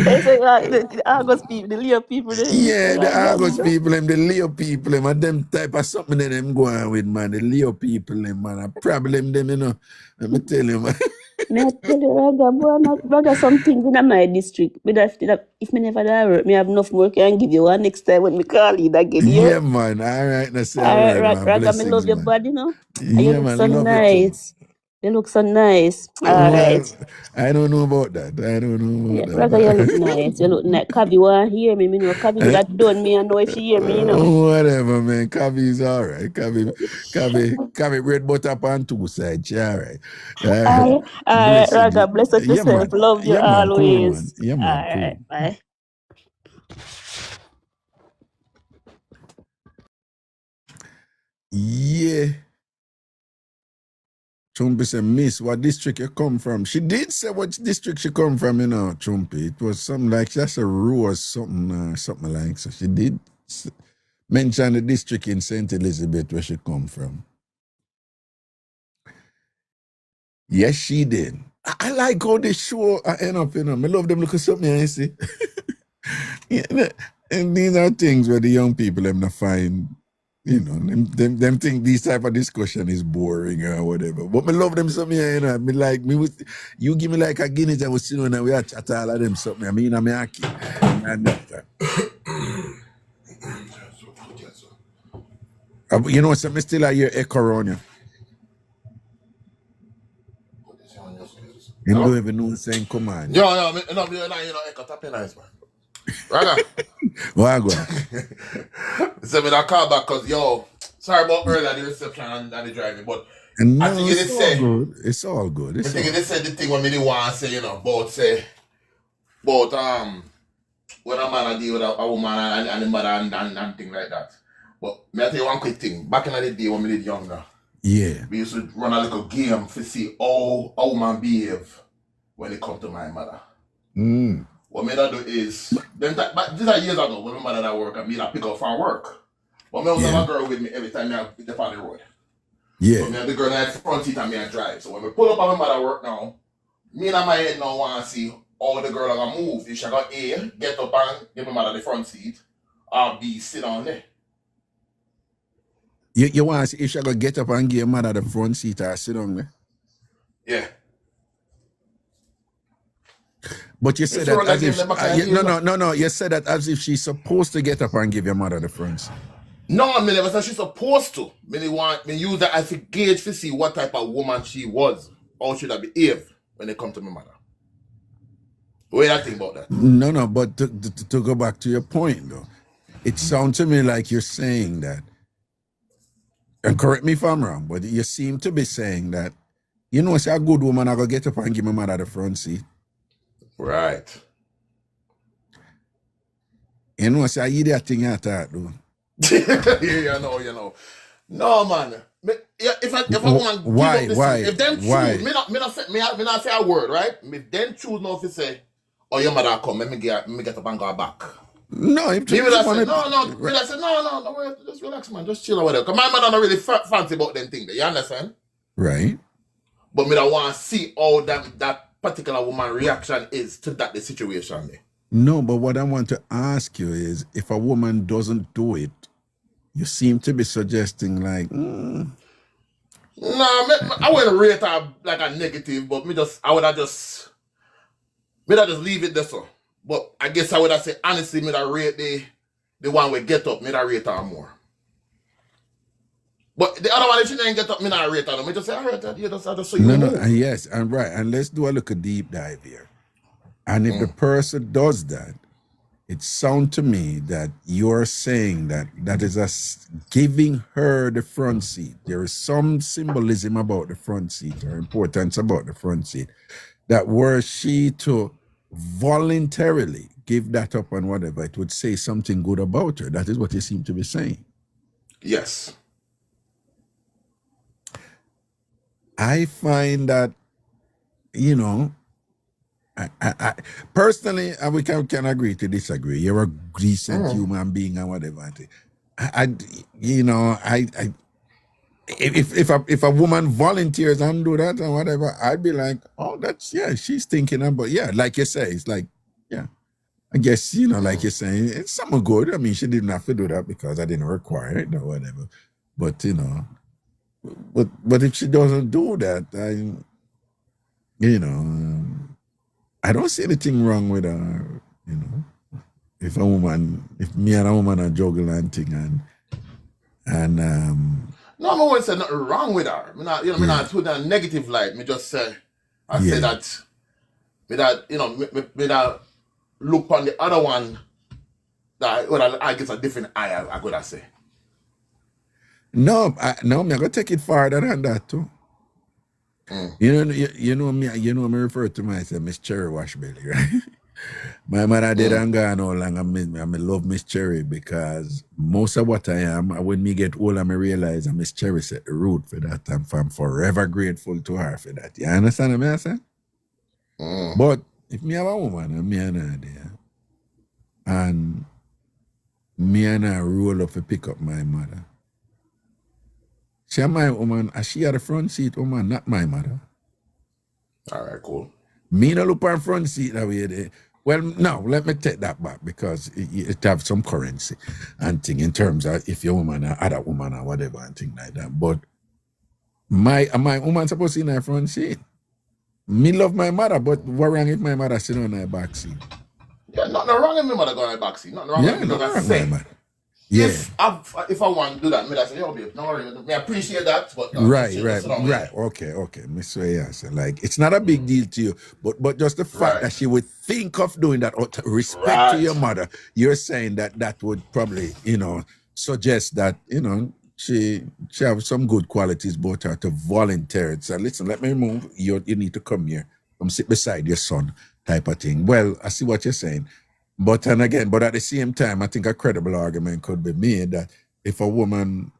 They say the August people, the Leo people. Yeah, the August people, them, the Leo people, them, and them type of something that them going with, man. The Leo people, them, man, a problem, them, you know. Let me tell you, man. Me I tell you, Raga, some things in my district. But if me never die work, me have enough work and give you one next time when me call you again. Yeah, man. All right, that's all All right, right, man. Raga, me Blessings, love your man. body, you know. And Yeah, you look man, so love nice. You look so nice. All Well, right. I don't know about that. I don't know Yeah, about that. Raga, you look nice. You look nice. Kabi want hear me. Me know Kabi would have done me. I know if she hear me, you know. Whatever, man. Kabi is all right. Kabi bread butter up on 2 sides. Yeah, all right. All right, Blessings. Raga, bless up Yeah, yourself. man. Love you Yeah, man. Cool, man. always. Yeah, All man. Cool. right, bye. Yeah. Chumpy said, Miss, what district you come from? She did say what district she come from, you know, Chumpy. It was something like, just a row or something like. So she did mention the district in St. Elizabeth where she come from. Yes, she did. I like how they show end up, you know. I love them look at something I see. Yeah, and these are things where the young people them not find, you know, them think this type of discussion is boring or whatever. But I love them something, you know. Me like you give me like a Guinness, I was sitting and we are chat all of them something. I mean, I'm a kid. You know, something still I hear echo around you. You don't even know saying come on. Yo, you know, echo tapping nice, man. Raga. Well, go. So me that call back because, yo, sorry about earlier the reception and the driving, but And I no, think you did it's all say, good. It's all good. I think you did say the thing when me didn't want to say, you know, about when a man a deal with a woman and the mother and things like that. But may I tell you one quick thing. Back in the day when we did younger, Yeah. we used to run a little game to see how a woman behave when it come to my mother. What me that do is, but these are years ago when my mother that work and me that pick up from work. But me always have a girl with me every time I pick up on the road. Yeah. So me and the girl in the front seat and me and drive. So when we pull up on my mother work now, me in my head now want to see how the girl are gonna move. If she got A, get up and give my mother the front seat, or B, sit down there. You want to see if she gonna get up and give your mother the front seat or sit down there? Yeah. But you said sure that as that if game never can no. You said that as if she's supposed to get up and give your mother the front seat. No, I never said she's supposed to. Me use that as a gauge to see what type of woman she was. How should I behave when it come to my mother? What do you think about that? No, but to go back to your point though, it sounds to me like you're saying that, and correct me if I'm wrong, but you seem to be saying that, you know, say a good woman I go get up and give my mother the front seat. Right. You know, say you that thing you thought though. you know. No, man. If a woman why? give up Why? if them choose, Why? me not say a word, right? Me then choose now to say, oh, your mother come, let me get up and go back. No, if Me you will I say, wanna- me will I say, no, wait, just relax, man, just chill or whatever. Cause my mother not really fancy about them things, you understand? Right. But me don't want to see how that particular woman reaction is to the situation there. No, but what I want to ask you is, if a woman doesn't do it, you seem to be suggesting like, No, I wouldn't rate her like a negative, but I would have just leave it there so. But I guess I would have said honestly, me that rate the one we get up, me that rate her more. But the other one, if she didn't get up, me not rate her. Me just say, I rate her. Yeah, I just so you no, know. and yes, and right, and let's do a little deep dive here. And if the person does that, it sounds to me that you're saying that is us giving her the front seat. There is some symbolism about the front seat or importance about the front seat, that were she to voluntarily give that up and whatever, it would say something good about her. That is what you seem to be saying. Yes. I find that, you know, I personally, we can agree to disagree. You're a decent human being and whatever. If a woman volunteers and do that and whatever, I'd be like, oh, she's thinking about, like you say, it's like, I guess, like you're saying, it's something good. I mean, she didn't have to do that because I didn't require it or whatever. But, but if she doesn't do that, I don't see anything wrong with her, If me and a woman are juggling and thing No, I won't say nothing wrong with her. Me not put that negative light. Me just say, say that, me that look on the other one, that I guess a different eye, I gotta say. No, I'm gonna take it farther than that too. You know me refer to myself Miss Cherry Washbelly, right? My mother did and gone all long, I love Miss Cherry because most of what I am, when me get older, I realize Miss Cherry set the root for that, and I'm forever grateful to her for that. You understand what I say? But if me have a woman and me and her there, and me and her roll up to pick up my mother, she my woman, and she had a front seat woman, not my mother. All right, cool. Me no look on front seat that way there. Well, no, let me take that back because it have some currency and thing in terms of if your woman or other woman or whatever and thing like that. But my woman supposed to sit in her front seat. Me love my mother, but what wrong if my mother sit on her back seat? Yeah, nothing wrong with my mother going on the back seat. Nothing wrong with me because I say, yeah. If I want to do that, me I say, yo, babe, no worry. I appreciate that, but right. Okay. Miss Swayasa, like it's not a big deal to you, but just the fact that she would think of doing that out of respect to your mother, you're saying that would probably, suggest that, she have some good qualities about her to volunteer it. So listen, let me move. You need to come here. Come sit beside your son, type of thing. Well, I see what you're saying. But and again, but at the same time, I think a credible argument could be made that if a woman,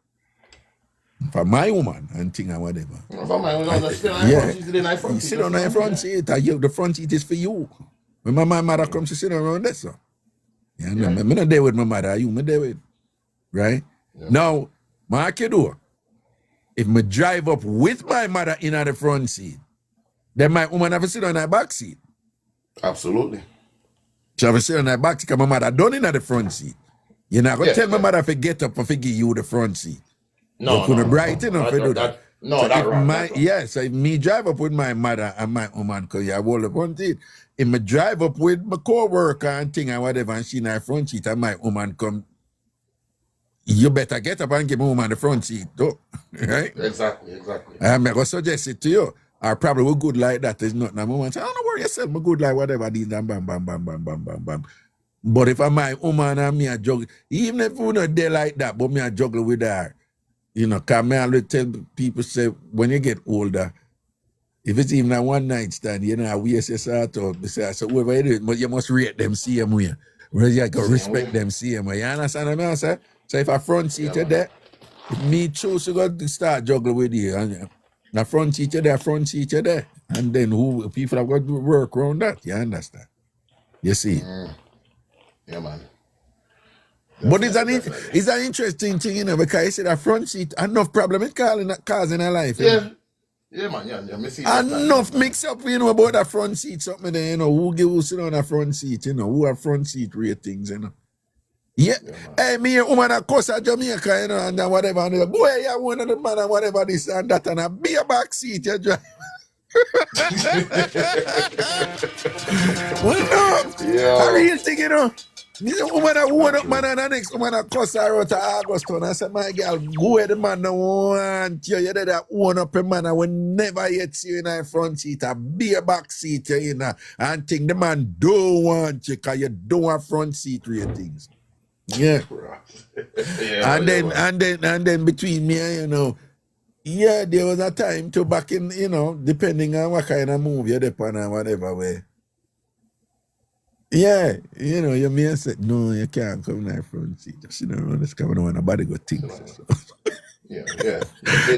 for my woman and thing or whatever, For my woman, just sit on yeah, front, she sit in her front you seat, sit on just the front seat, and the front seat is for you. When my mother comes, she sit around there, so. Yeah, no, I'm not there with my mother, you me there with, right? Yeah. Now, my kiddo, if I drive up with my mother in the front seat, then my woman have to sit on the back seat. Absolutely. She have to sit on the back seat because my mother done in the front seat. You're not going to Yeah, tell my yeah. mother to get up and to give you the front seat. No, You couldn't no, bright no, enough to do that. No, So that if wrong. my, yeah, so if me drive up with my mother and my woman, because you have all the front seat, if me drive up with my co-worker and thing and whatever, and she in her front seat and my woman come, you better get up and give my woman the front seat, though. Right? Exactly. I'm going to suggest it to you. Or probably we're good like that. There's nothing. I'm going to say, don't worry yourself, I'm good like whatever. These bam, bam, bam, bam, bam, bam, bam, bam. But if I'm my woman and me a juggle, even if we're not there like that, but me a juggle with her, you know, because me always tell people, say, when you get older, if it's even a one night stand, you know, we say sort out, say, so whoever it is, but you must rate them same way. Whereas you got to respect them same way. You understand what I say? So if a front seat you there, if me choose to go to start juggle with you, and the front seat you there, front seat you there. And then who people have got to work around that, you understand? You see? Yeah, man. But it's an interesting thing, you know, because you see that front seat, enough problem it causing a life. You know? Yeah, man. Yeah. Me see that Enough time, mix up, you know, about that front seat, something there, you know, who sit on that front seat, you know, who have front seat ratings, you know. Yeah. Hey, me and woman of course at Jamaica, you know, and then whatever, and they go, boy, you one of the man and whatever this and that, and a be a back seat, you drive. Well, no, Yeah. a real thing, you know. Me a woman that one up man and the next woman that cuss her out to August, and I said, my girl, go where the man don't want you. You did that one up a man and will never yet see you in a front seat, a be a back seat, you know, and think the man don't want you because you don't have front seat ratings. Yeah. and then between me and you know, yeah, there was a time to back in, you know, depending on what kind of move you're upon or whatever way. Yeah, you know, you may say, no, you can't come in that front seat. Just sit around this coming on nobody go think so. Yeah.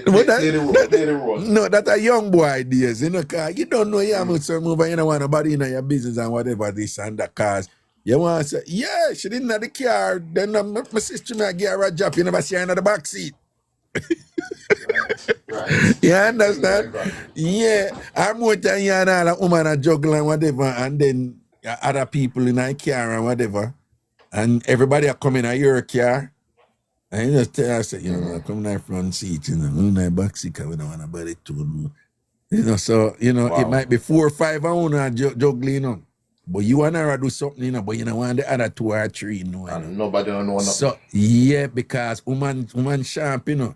But that, no, that's a young boy ideas, you know, cause you don't know you have to move and you don't want nobody in your business and whatever this and that, cause you want to say, yeah, she didn't have the car, then my sister may give her a job, you never see her in the back seat. right. You understand? Right. Yeah, I'm more than you and all a woman a juggle and whatever, and then other people in a car and whatever, and everybody are coming in your car, and you just tell her, say, you know, come in the front seat, you know, in the back seat, because we don't want nobody to know. You know, so, you know, it might be 4 or 5 hours juggling, you know. But you want to do something, you know, but you don't want the other 2 or 3, you know. And nobody don't know nothing. So, yeah, because woman sharp, you know.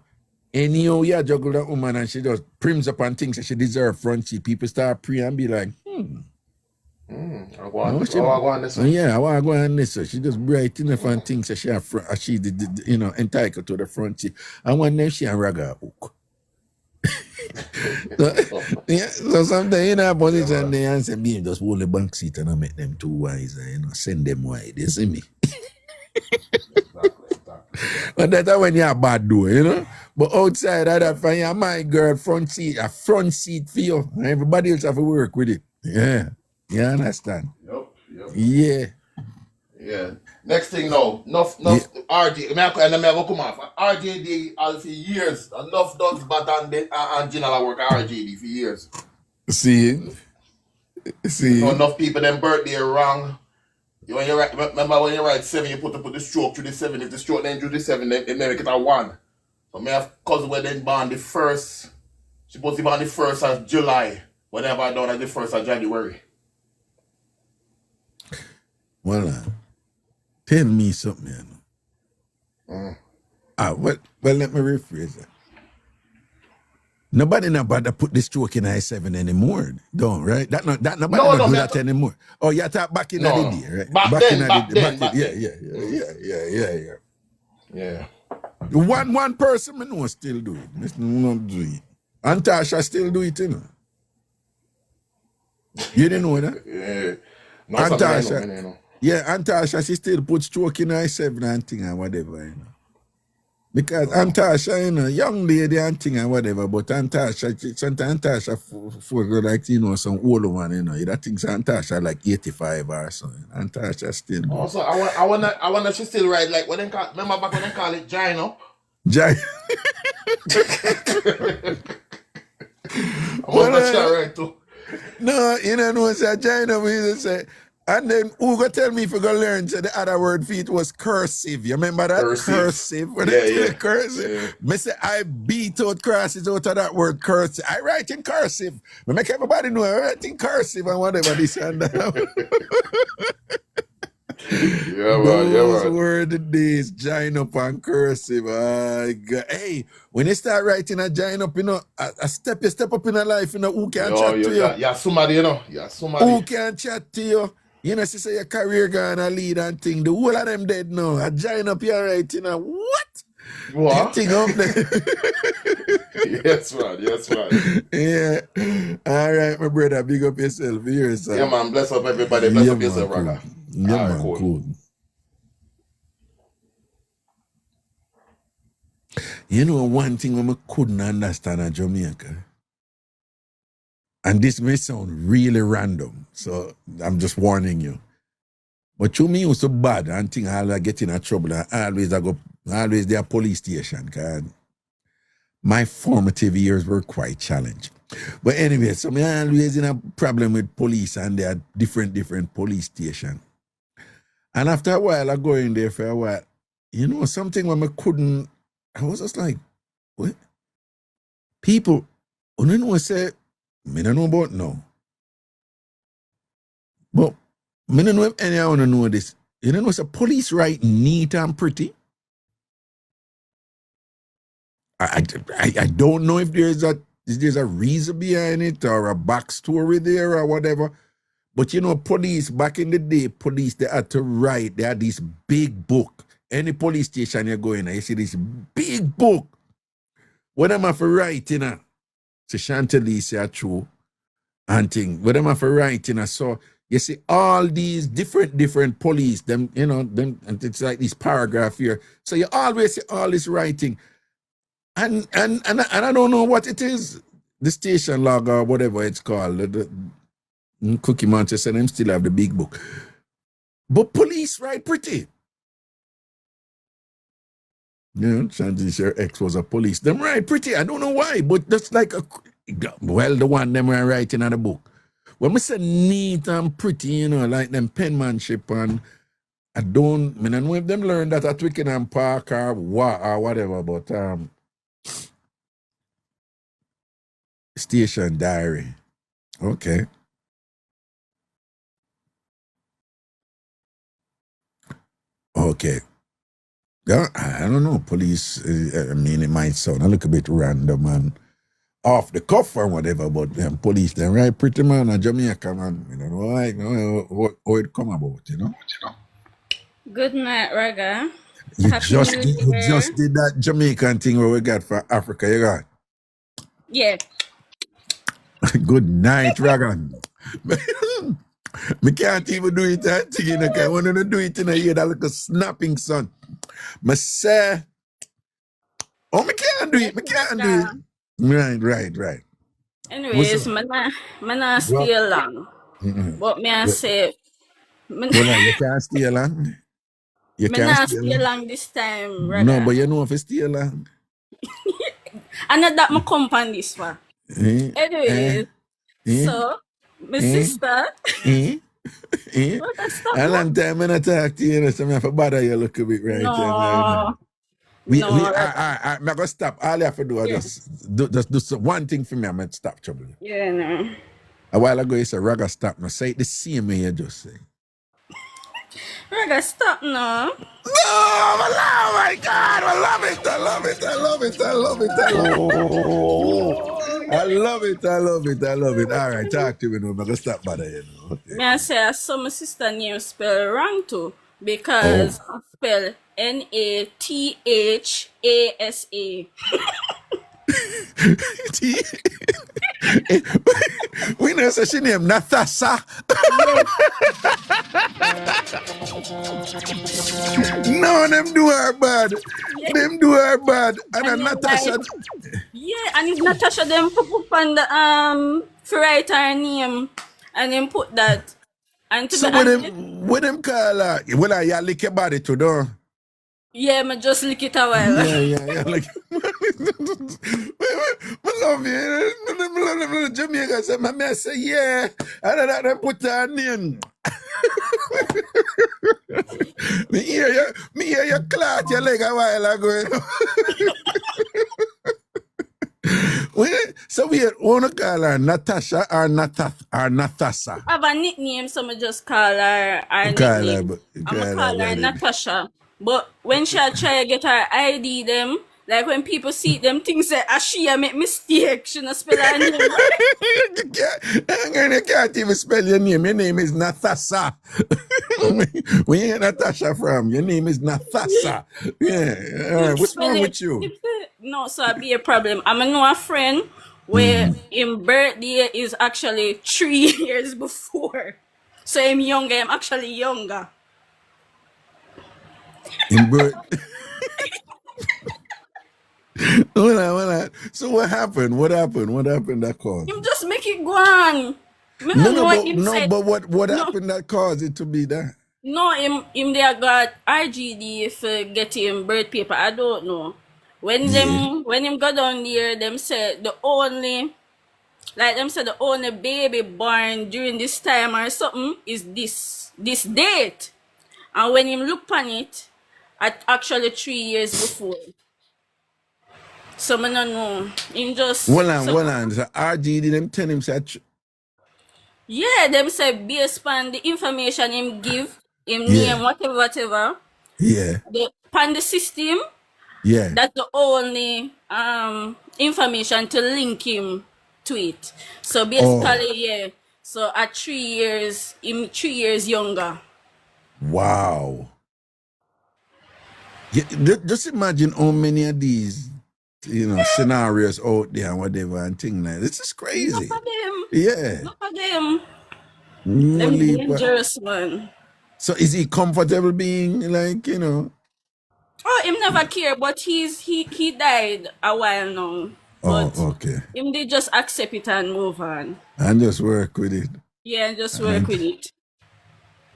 Anyhow, you juggle that woman and she just prims up and thinks that she deserves front seat. People start praying and be like, I want this one. yeah, I want to go on this. So she just bright enough and thinks that she you know, entitled to the front seat. I want them she and Raga hook. So sometimes you know position there and say, me just hold the bank seat and I make them too wise and, you know, send them wide. You see me? But that's when you're a bad door, you know. But outside of that, for you, my girl, front seat for you. And everybody else have to work with it. Yeah. You understand? Yep. Yeah. Next thing now, enough RJ, and I'm going to come off. RJD for years, enough dogs but and general work RJD for years. See? You know, enough people, them birthday wrong. When you write, remember when you write 7, you put the stroke through the 7. If the stroke then through the 7, they make it a 1. So me have cousin where then born the 1st. She supposed to be born the 1st of July. Whenever I done at the 1st of January. Well, tell me something, you know. Well, let me rephrase that. Nobody nobody put the stroke in I-7 anymore, don't, right? Nobody do that anymore. Oh, you talk back in the day, right? Back then. Yeah. One person me know still do it. Me not do it. And Tasha still do it, you know. You didn't know that? Yeah. No, and Tasha. I know. Yeah, Antasha, she still put stroke in her 7 and thing and whatever, you know. Because Antasha, you know, young lady and thing and whatever, but Antasha, sometimes Antasha for like, you know, some older one, you know. That thing's Antasha like 85 or so. Antasha still good. Also, I wanna she still right like when they call, remember back when they call it Gine up? Jai. I wanna she right too. No, you know, say China, we used to say, and then who go tell me if you go learn say the other word for it was cursive. You remember that? Cursive. When Yeah, they say yeah. cursive. Yeah. Me say I beat out crosses out of that word cursive. I write in cursive. Me make everybody know I write in cursive and whatever this and that. Yeah, man, Those yeah, man. were the days, join up and cursive. Hey, when you start writing a join up, you know, you step up in a life, you know, who can chat to you? Yeah, somebody, you know. Yeah, somebody. Who can chat to you? You know, she say your career gonna lead and thing. The whole of them dead now. I join up here right, you know. What? What? Thing up there. Yes, man. Yeah. All right, my brother. Big up yourself. Here, sir. Yeah, man. Bless up everybody. Bless up yourself, cool. Raga. Yeah, All right, man. Cool. You know, one thing I couldn't understand in Jamaica, and this may sound really random, so I'm just warning you. But to me, it was so bad, and think I'll get in trouble, and always there police station, cause my formative years were quite challenged. But anyway, so me always in a problem with police, and there are different police stations. And after a while, I go in there for a while, you know, something when I was just like, what? People, I don't know, say, I don't know about now. But I don't know if anyone want to know this. You know, it's a police right neat and pretty. I don't know if there's a reason behind it or a backstory there or whatever. But you know, police, back in the day, they had to write. They had this big book. Any police station you go in, you see this big book. What am I for writing? So Chantilly say true and thing. What am I for writing? So you see all these different police, them, you know, them, and it's like this paragraph here. So you always see all this writing. And I don't know what it is, the station log or whatever it's called. The Cookie Monster said them still have the big book. But police write pretty. You know, chances your ex was a police. Them write pretty. I don't know why, but that's like the one them are writing on the book. When we say neat and pretty, you know, like them penmanship, and I don't know if them learn that at Twickenham Park or whatever, but station diary. Okay. Okay. Yeah, I don't know. Police, I mean, it might sound a little bit random and off the cuff or whatever, but police, they write pretty man in Jamaica, man. You don't know how it come about, you know? Good night, Raga. You Happy just New Year. did that Jamaican thing where we got for Africa, you got. Yeah. Good night, Ragan. Me can't even do it that thing, you know, 'cause I want to do it in a year that like a snapping son. Me say, me can't do it, Right. Anyways, man, I stay long. But me I say, Well, you can't stay long. You me can't not stay stay long. long this time, No, Raga. but you know if you stay long. And not that my company this one. Eh? Anyways, Eh? so my Eh? sister, Eh? what I stop A now? long time when I talk to you, so I have to bother you a little bit right now. I'm going to stop. All you have to do is just do one thing for me. I'm going to stop trouble. Yeah, no. A while ago, you said, Raga, stop. Now say it the same way you just say. Raga, stop now. No, oh my God, I love it. I love it. All right, talk to me now. I'm going to stop bothering you now. Okay. Me I say I saw my sister name spell wrong too because I spell Nathasa. We know say she name Natasha. No, them do her bad. Them do her bad. And And then Natasha. yeah, and if Natasha them put on the for write her name and then put that. And to So be honest, what them call her? Well, you lick your body too, though. yeah, me just lick it a while. Yeah. Like, I love you. Jamaica said, I say, yeah. And then I put her name. Me hear you clot your leg a while ago. So we want to call her Natasha or Natasha. I have a nickname, so I just call her nickname. I'm call her Natasha. But when she try to get her ID them, like when people see them things say she make mistake, she not spell her name right. You can't even spell your name. Your name is Natasha. Where you get Natasha from? Your name is Natasha. Yeah. All right. What's wrong with you? No, so it be a problem. I know a friend where him birthday is actually 3 years before. So I'm younger, I'm actually younger. In birth. Hold on. So what happened? What happened that caused? Him just make it go on. But what happened that caused it to be that? No, him they got RGD for getting birth paper. I don't know. When him go down there, them said the only baby born during this time or something is this date. And when him look on it, at actually 3 years before. So I don't know. Him just Hold on. So RGD them tell him that. yeah, them say based on the information him give, him name, whatever. Yeah. The system, Yeah. that's the only information to link him to it. So basically, yeah. So at 3 years, him 3 years younger. Wow. Yeah, just imagine how many of these, scenarios out there and whatever and things like this is crazy. Not for them. Yeah. Not for them. Holy Them pa- dangerous man. So is he comfortable being like, Oh, him never care, but he died a while now. But okay. him they just accept it and move on. And just work with it. Yeah, just work with it.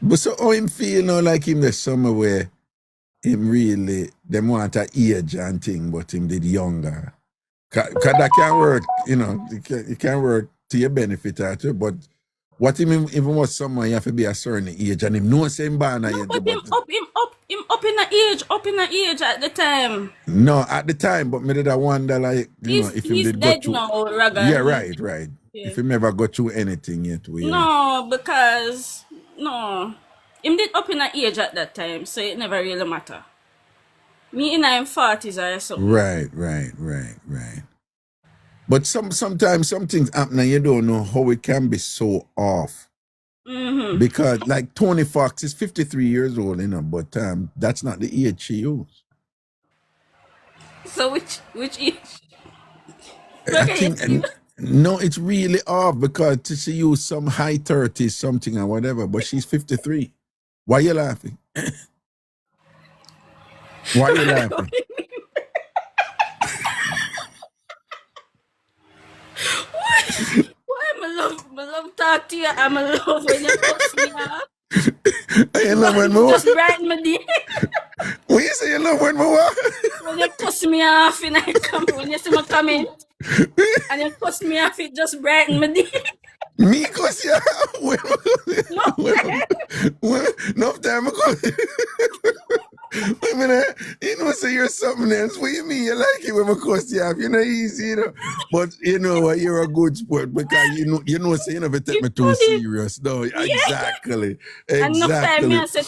But so how him feel now like him the summer where him really, them want a age and thing, but him did younger. Cause that can work, it can work to your benefit or to, but what him even was someone you have to be a certain age and him know same banner No, but him up in the age at the time. No, at the time, but me did I wonder like, He's if him did dead go through. now, Raga. Yeah, right. Yeah. If he never got through anything yet. No, because him did up in the age at that time, so it never really matter. Me in my 40s or something. Right. But sometimes some things happen and you don't know how it can be so off. Mm-hmm. Because like Tony Fox is 53 years old, but that's not the age she used. So which age? I think, no, it's really off because she used some high 30s something or whatever, but she's 53. Why you laughing? Why you laughing? Why my love talk to you? I'm a love when you cuss me off. You love when me Just brighten my day. When you say you love when me what? When you cuss me off and I come, when you see my comment and you cuss me off, it just brighten my day. Me cuss you out? No time ago. Say you're something else. What you mean? You like it when I cuss you off? Easy, But you know what? You're a good sport because you say you never take me too serious. No, exactly. And no time I say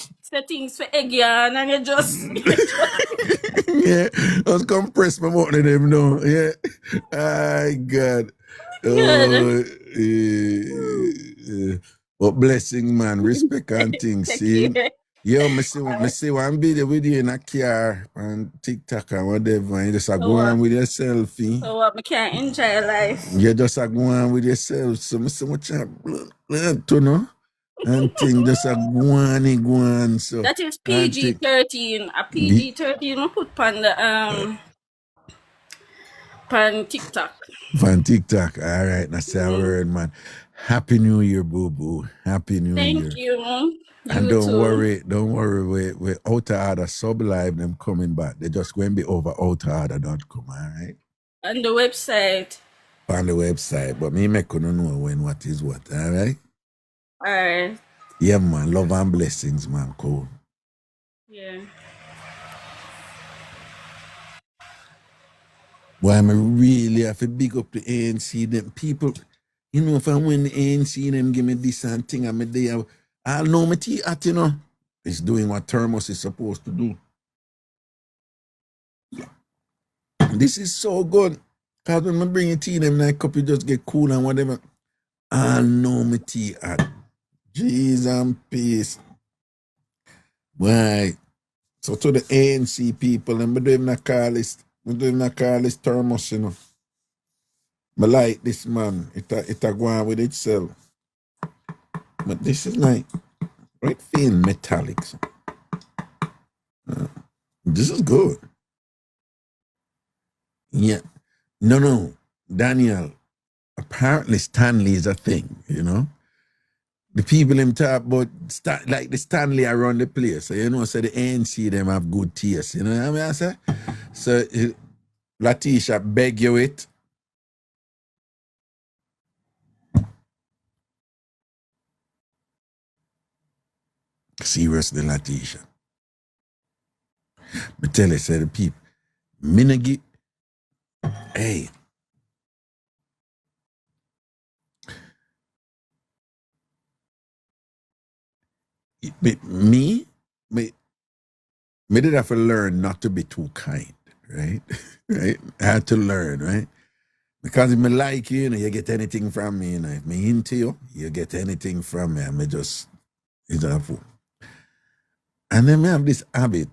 things for egg and you just yeah, I was compressed my mouth to them now. Yeah. My God. But blessing, man, respect and things. See, Yo, me see one video with you in a car on TikTok or whatever, and you just So go what? on with your selfie. So what? I can't enjoy life. You just go on with yourself. So me say much to know. And thing just go on so. That is And PG-13. A PG-13 I put on the pan TikTok. Van TikTok. All right, that's our word, man. Happy New Year, boo boo. Happy New Thank Year. you. And You too. don't worry, we out of order sub live them coming back. They just going to be over outorder.com, all right? On the website. On the website. But me make you know when what is what, all right? All right. Yeah, man. Love and blessings, man. Cool. Yeah. Boy, I'm really have to big up the ANC. Them people, you know, if I win the ANC, them give me this and thing, I'm there. I'll know my tea at, you know. It's doing what Thermos is supposed to do. This is so good. Because when I bring a tea, them like cup, you just get cool and whatever. I'll know my tea at. Jeez and peace. Right. So to the ANC people, and we don't even call this Thermos, you know. I like this, man. It a go on with itself. But this is like right feeling metallic. So. This is good. Yeah. No. Daniel, apparently Stanley is a thing, you know. The people him talk about like the Stanley around the place. So, you know, so the ANC them have good taste. You know what I mean? I say? So Latisha beg you it. Seriously, Latisha. Me tell you, say the people, Minagi, hey. Me did have to learn not to be too kind, right? Right? I had to learn, right? Because if I like you, you know, you get anything from me, you know. If me into you, you get anything from me. I just, it's a fool. And then I have this habit.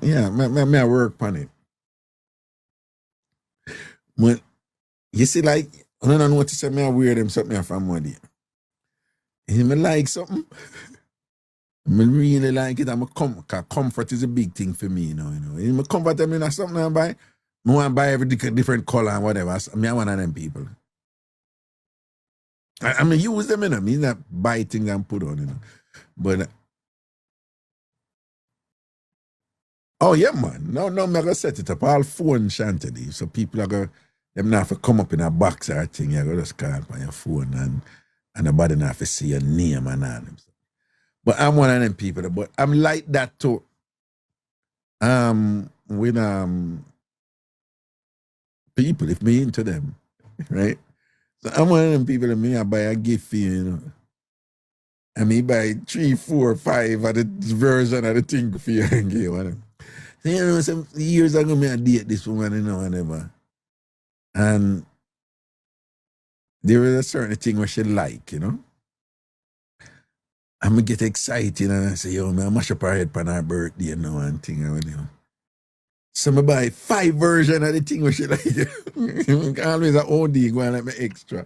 Yeah, I work on it. When you see, like, I don't know what to say, I wear them something from one day. If I like something, I really like it. Comfort is a big thing for me, you know. If I comfort them in something I buy, I want to buy every different color and whatever. I mean, I'm one of them people. I mean, use them, you know. I mean, not buy things and put on, you know. But, oh, yeah, man. No, I'm going to set it up. All phone shanty. So people are going to, them not have to come up in a box or thing. You're going to just call on your phone and nobody not have to see your name and all them. But I'm one of them people. But I'm like that too. With people, if me into them, right? So I'm one of them people that me I buy a gift for you know. And me buy 3, 4, 5 of the version of the thing for you and give one. So, you know, some years ago me I date this woman, you know, whatever. And there was a certain thing where she like, you know. And I get excited and I say, yo, man, I mash up her head for her birthday, you know, and thing, you know. So I buy 5 versions of the thing where she like, always an OD going like my extra.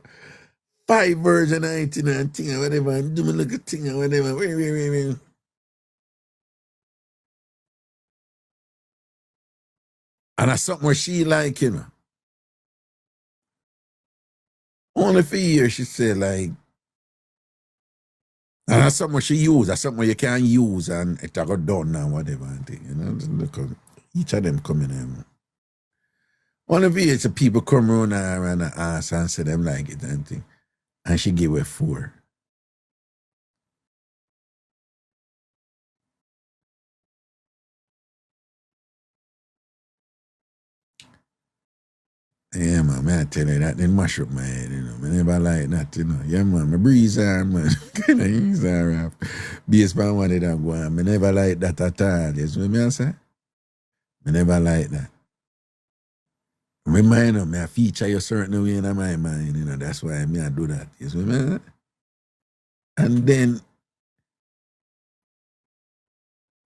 5 versions of it, and thing, or whatever, and do me look at thing, or whatever. Wait. And that's something where she like, you know. Only for years, she said, like, and that's something she use. That's something you can use and it go done and whatever. And thing, you know, look, each of them coming in. One of the people come around her and ask and say them like it and thing. And she give her 4. Yeah, man, I tell you that, then mash up my head, you know. I never like that, you know. Yeah, man, I breeze on, man. Kind of ease her off. Based on what it go on. I never like that at all. You see what I say? I never like that. Remind me, I feature you certain way in my mind, you know. That's why I do that. You see what I mean? And then,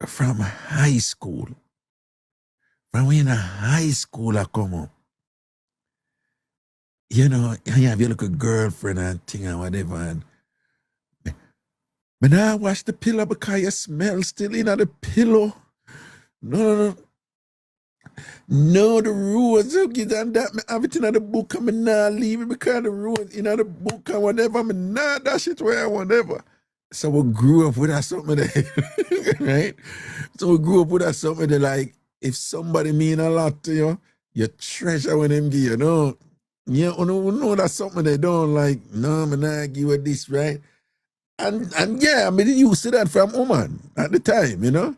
from high school. When we in a high school, I come up. You know, you have your little girlfriend and thing and whatever. And but now I wash the pillow because you smell still in the pillow. No. No, the rules. You get on that. Me have it in the book. I'm not leave it because the rules in the book and whatever. I'm not that shit where whatever. So we grew up with that something there, right? So we grew up with that something that like if somebody mean a lot to you, you treasure when them give you. No, you know that's something they don't like. No, I'm not give you this, right? And yeah, I mean you used to that from woman at the time, you know.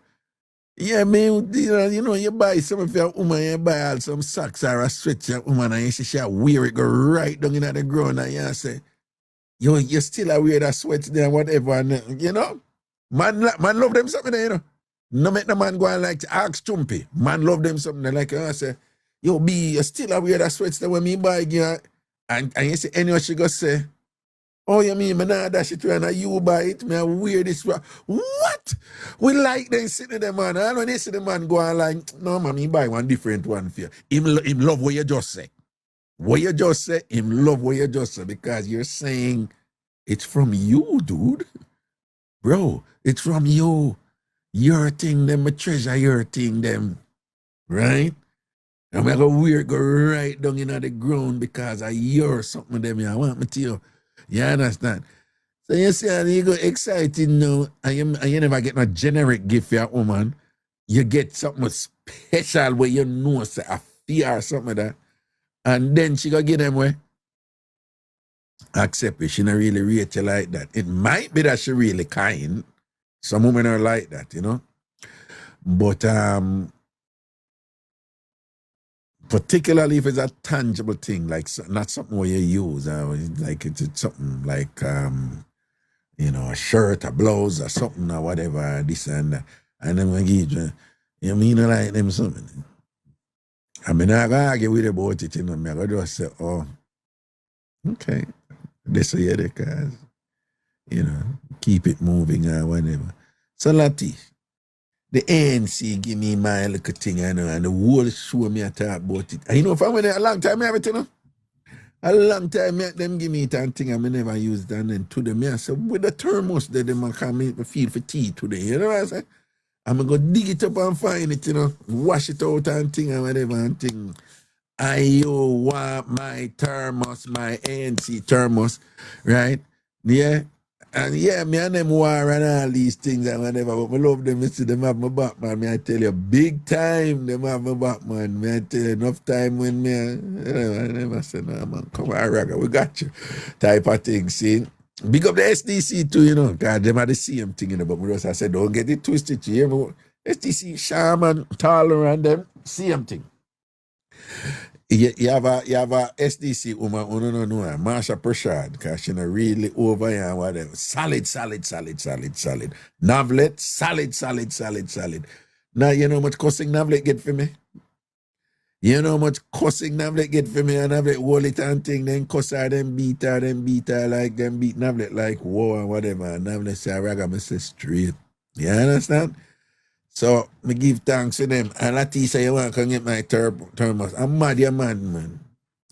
Yeah, man, you buy something for a woman, you buy all some socks or a sweatshirt, woman, and you see she wear it, go right down in the ground, and you say, you still a wear that sweat there, whatever, and, you know? Man love them something there, you know? No make the man go and like ask Chumpy. Man love them something there, like, I say, yo, B, you still a wear that sweat there when me buy it, and you see, anyway, she go say, oh, you mean, man, nah, that shit when you buy it, me I wear this. What? We like them sitting there, man. And when they see the man go on like, no, man, he buy one different one for you. Him love what you just say. What you just say, him love what you just say because you're saying it's from you, dude. Bro, it's from you. Your thing, them, a treasure your thing, them. Right? I'm going to wear it, go right down in the ground because I hear something them. I want me to you. You understand? So you see, and you go excited now, and you never get no generic gift for a woman. You get something special where you know, say, a fear or something like that. And then she go get them where accept it. She not really rate you like that. It might be that she really kind. Some women are like that, you know. But particularly if it's a tangible thing, like not something where you use, like it's something like you know, a shirt, a blouse, or something, or whatever, this and that. And then when you mean like them something. I mean, I gotta argue with you about it, you know. I gotta just say, oh, okay, this is the cause, you know, keep it moving or whatever. So Latif, the ANC give me my little thing, I know, and the whole show me I talk about it. And you know, if I went there a long time, I have it, you know. A long time, them give me it and thing, I never used it. And then to them, I said, with the thermos, they them can make me feel for tea today. You know what I say? I'm going to go dig it up and find it, you know, wash it out and thing and whatever and thing. I want my thermos, my ANC thermos, right? Yeah. And yeah, me and them war and all these things and whatever, but I love them. I see them have my back, man. Me I tell you, big time them have my back, man. Me I tell you, enough time when me, I never say, no, man, come on, Raga, we got you. Type of thing, see? Big up the SDC too, you know, because them are the same thing, you know, but we just I said, don't get it twisted, you hear me? SDC, Shaman, Taller, and them, same thing. You have a SDC woman, no, Marsha Prashad, because she's not really over here and whatever. Solid. Navlet, solid. Now, you know how much cussing Navlet get for me? You know how much cussing Navlet get for me? And Navlet hold it and thing, then cuss her, then beat her, like them beat Navlet like whoa and whatever. And Navlet say, Raga, me say straight. You understand? So, me give thanks to them. And Lati say, you want to get my thermos. I'm mad, you mad, man.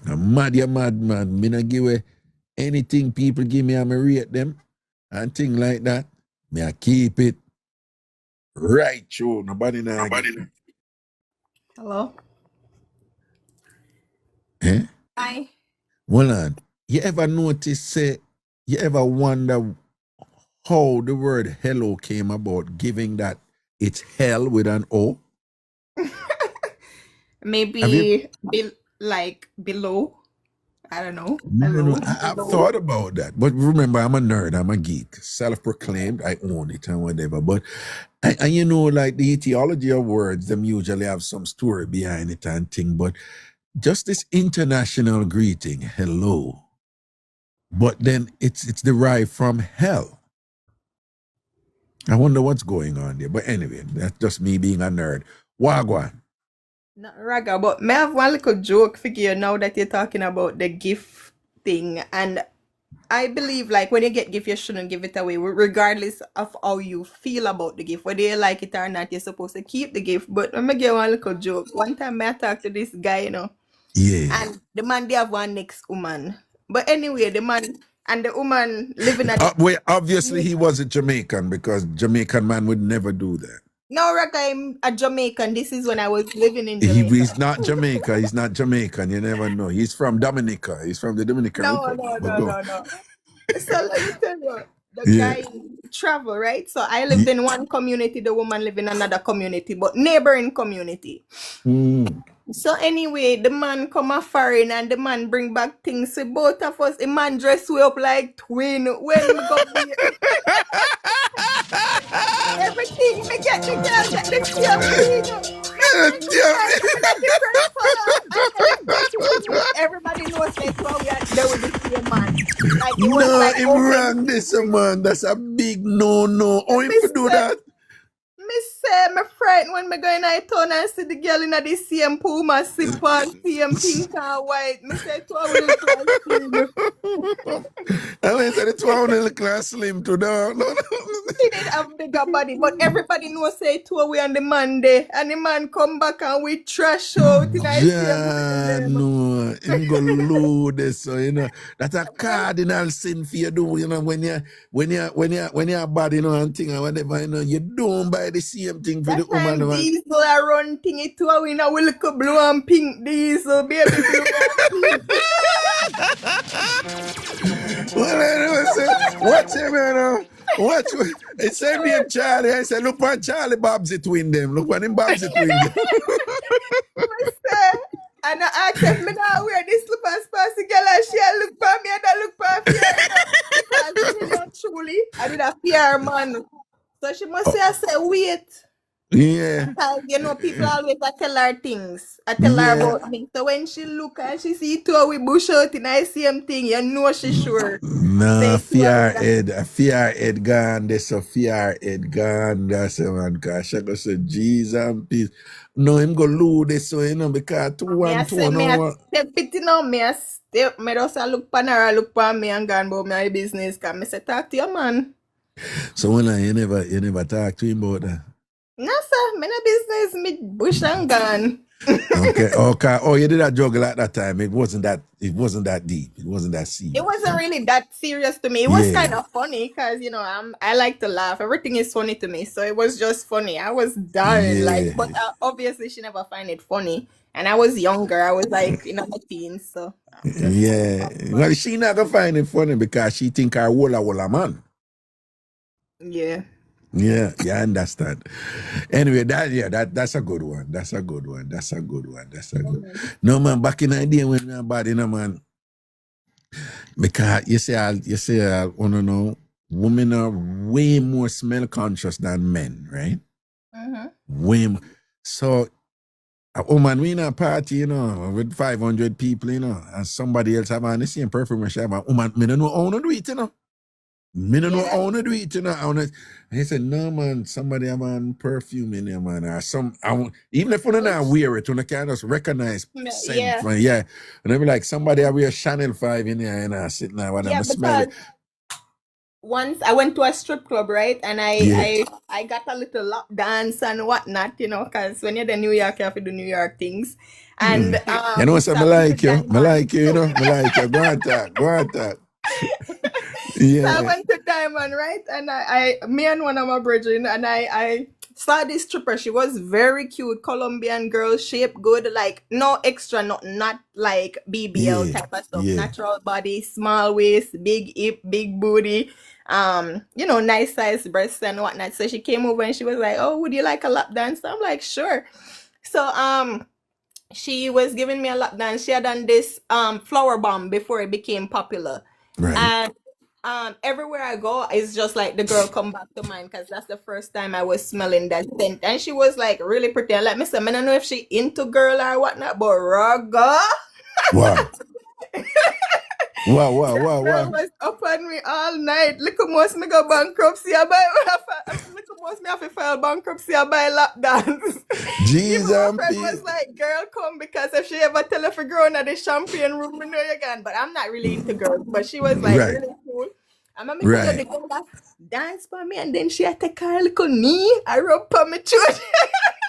Me not give away anything people give me, I rate them. And things like that. Me I keep it right through. Nobody. Hello. Eh? Hi. Hold on. You ever notice, you ever wonder how the word hello came about, giving that it's hell with an O? Maybe like below. I don't know. No, I've thought about that. But remember, I'm a nerd, I'm a geek. Self-proclaimed, I own it and whatever. But, and you know, like the etiology of words, them usually have some story behind it and thing. But just this international greeting, hello. But then it's derived from hell. I wonder what's going on there. But anyway, that's just me being a nerd. Wagwan. Not Raga, but may I have one little joke figure now that you're talking about the gift thing. And I believe like when you get gift, you shouldn't give it away, regardless of how you feel about the gift. Whether you like it or not, you're supposed to keep the gift. But let me give one little joke. One time I talked to this guy, Yeah. and the man they have one next woman. But anyway, the man and the woman living at the Well, obviously he wasn't Jamaican because Jamaican man would never do that. no, Raga, I'm a Jamaican. This is when I was living in He's Jamaica. not Jamaica. He's not Jamaican. You never know. He's from Dominica. He's from the Dominican No, Republic. no, But no, go. no, no. So let me tell you, the Yeah. guy travel, right? So I lived in one community, the woman lived in another community, but neighboring community. Mm. So anyway, the man come a foreign and the man bring back things. So both of us, the man dress we up like twin. When we go everything, me get the girl get the same thing. Different design, even a different color. And everybody knows that so we are there with the same man. Like it was No, like him open. wrong this man. That's a big no. How him to do that? Me say, me frightened when me go in a town and see the girl in the same Puma slipper, same pink and white. Me say, to a will slim. I mean, so the 12 little class slim to down. She did have bigger body, but everybody knows say to we on the Monday, and the man come back and we trash out in a Yeah, same no, him go load this, so that's a cardinal sin for you do, when you're bad, and thing and whatever, you don't buy the same thing for that the woman. time Man. diesel a run thing it to a win a little blue and pink diesel, baby blue and pink. Well, I say, watch him, watch him. It said me and Charlie. I said, look on Charlie Bob's it twin them. Look on him Bob's it twin them. And I asked if me now wear this slippers past the girl and she look for me and I look for fear. Because truly, I did a fear man. So she must say, I said, wait. Yeah. Because, people always tell her things. I tell her about things. So when she look and she see two we bush out in the same thing, she's sure. Nah, fear head gone. There's a fear head gone. That's a man. Because she go say, Jesus and peace. No, him go lose this, so because 2-1-2 no. Step it me a step. Me just look pan her, look pan me and gone about my business. Because me say, talk to your man. So when you never talk to him about that? No, sir. Me no business. Me bush and gone. Okay. Oh, you did that juggle at that time. It wasn't that deep. It wasn't that serious. It wasn't really that serious to me. It was kind of funny because I like to laugh. Everything is funny to me, so it was just funny. I was dying, but obviously she never find it funny. And I was younger. I was like my teens, so. Well, she not gonna find it funny because she think I walla man. Yeah. Yeah, I understand. Anyway, that's a good one. That's a good. No man, back in the day when we were bad, man. Because you say I wanna know, women are way more smell conscious than men, right? Mm-hmm. Way more. So a woman we in a party, with 500 people, and somebody else have on the same perfume she have, woman, me don't know how to do it, Me don't know how to do it, And he said, no, man, somebody have on perfume in there, man. Or even if you don't wear it, you can just recognize scent. Yeah. And they be like, somebody have wear Chanel 5 in there, and I sitting there, and I smell it. Once I went to a strip club, right? And I got a little lap dance and whatnot, because when you're in New York, you have to do New York things. And so I like you. I like you, I like you. Go on talk. Yeah. So I went to Diamond, right? And me and one of my brethren, and I saw this stripper. She was very cute, Colombian girl, shape good, like no extra, not like BBL type of stuff. Natural body, small waist, big hip, big booty, nice size breasts and whatnot. So she came over and she was like, "Oh, would you like a lap dance?" I'm like, "Sure." So she was giving me a lap dance. She had done this flower bomb before it became popular. Right. And everywhere I go, it's just like the girl come back to mind because that's the first time I was smelling that scent. And she was like really pretty. And like me say, I don't know if she into girl or whatnot, but Raga. Wow. Wow, wow, That wow, girl wow. was up on me all night. Look how much me go bankruptcy. I buy. Look how much me have to file bankruptcy. I buy lap dance. Even Jesus my and friend was Pete. like, "Girl, come because if she ever tell her for growing at the champagne room, we know you can." But I'm not really into girls. But she was like Right, really cool. And me tell her right. the girl that dance for me, and then she had to take her little knee. I rub on my throat.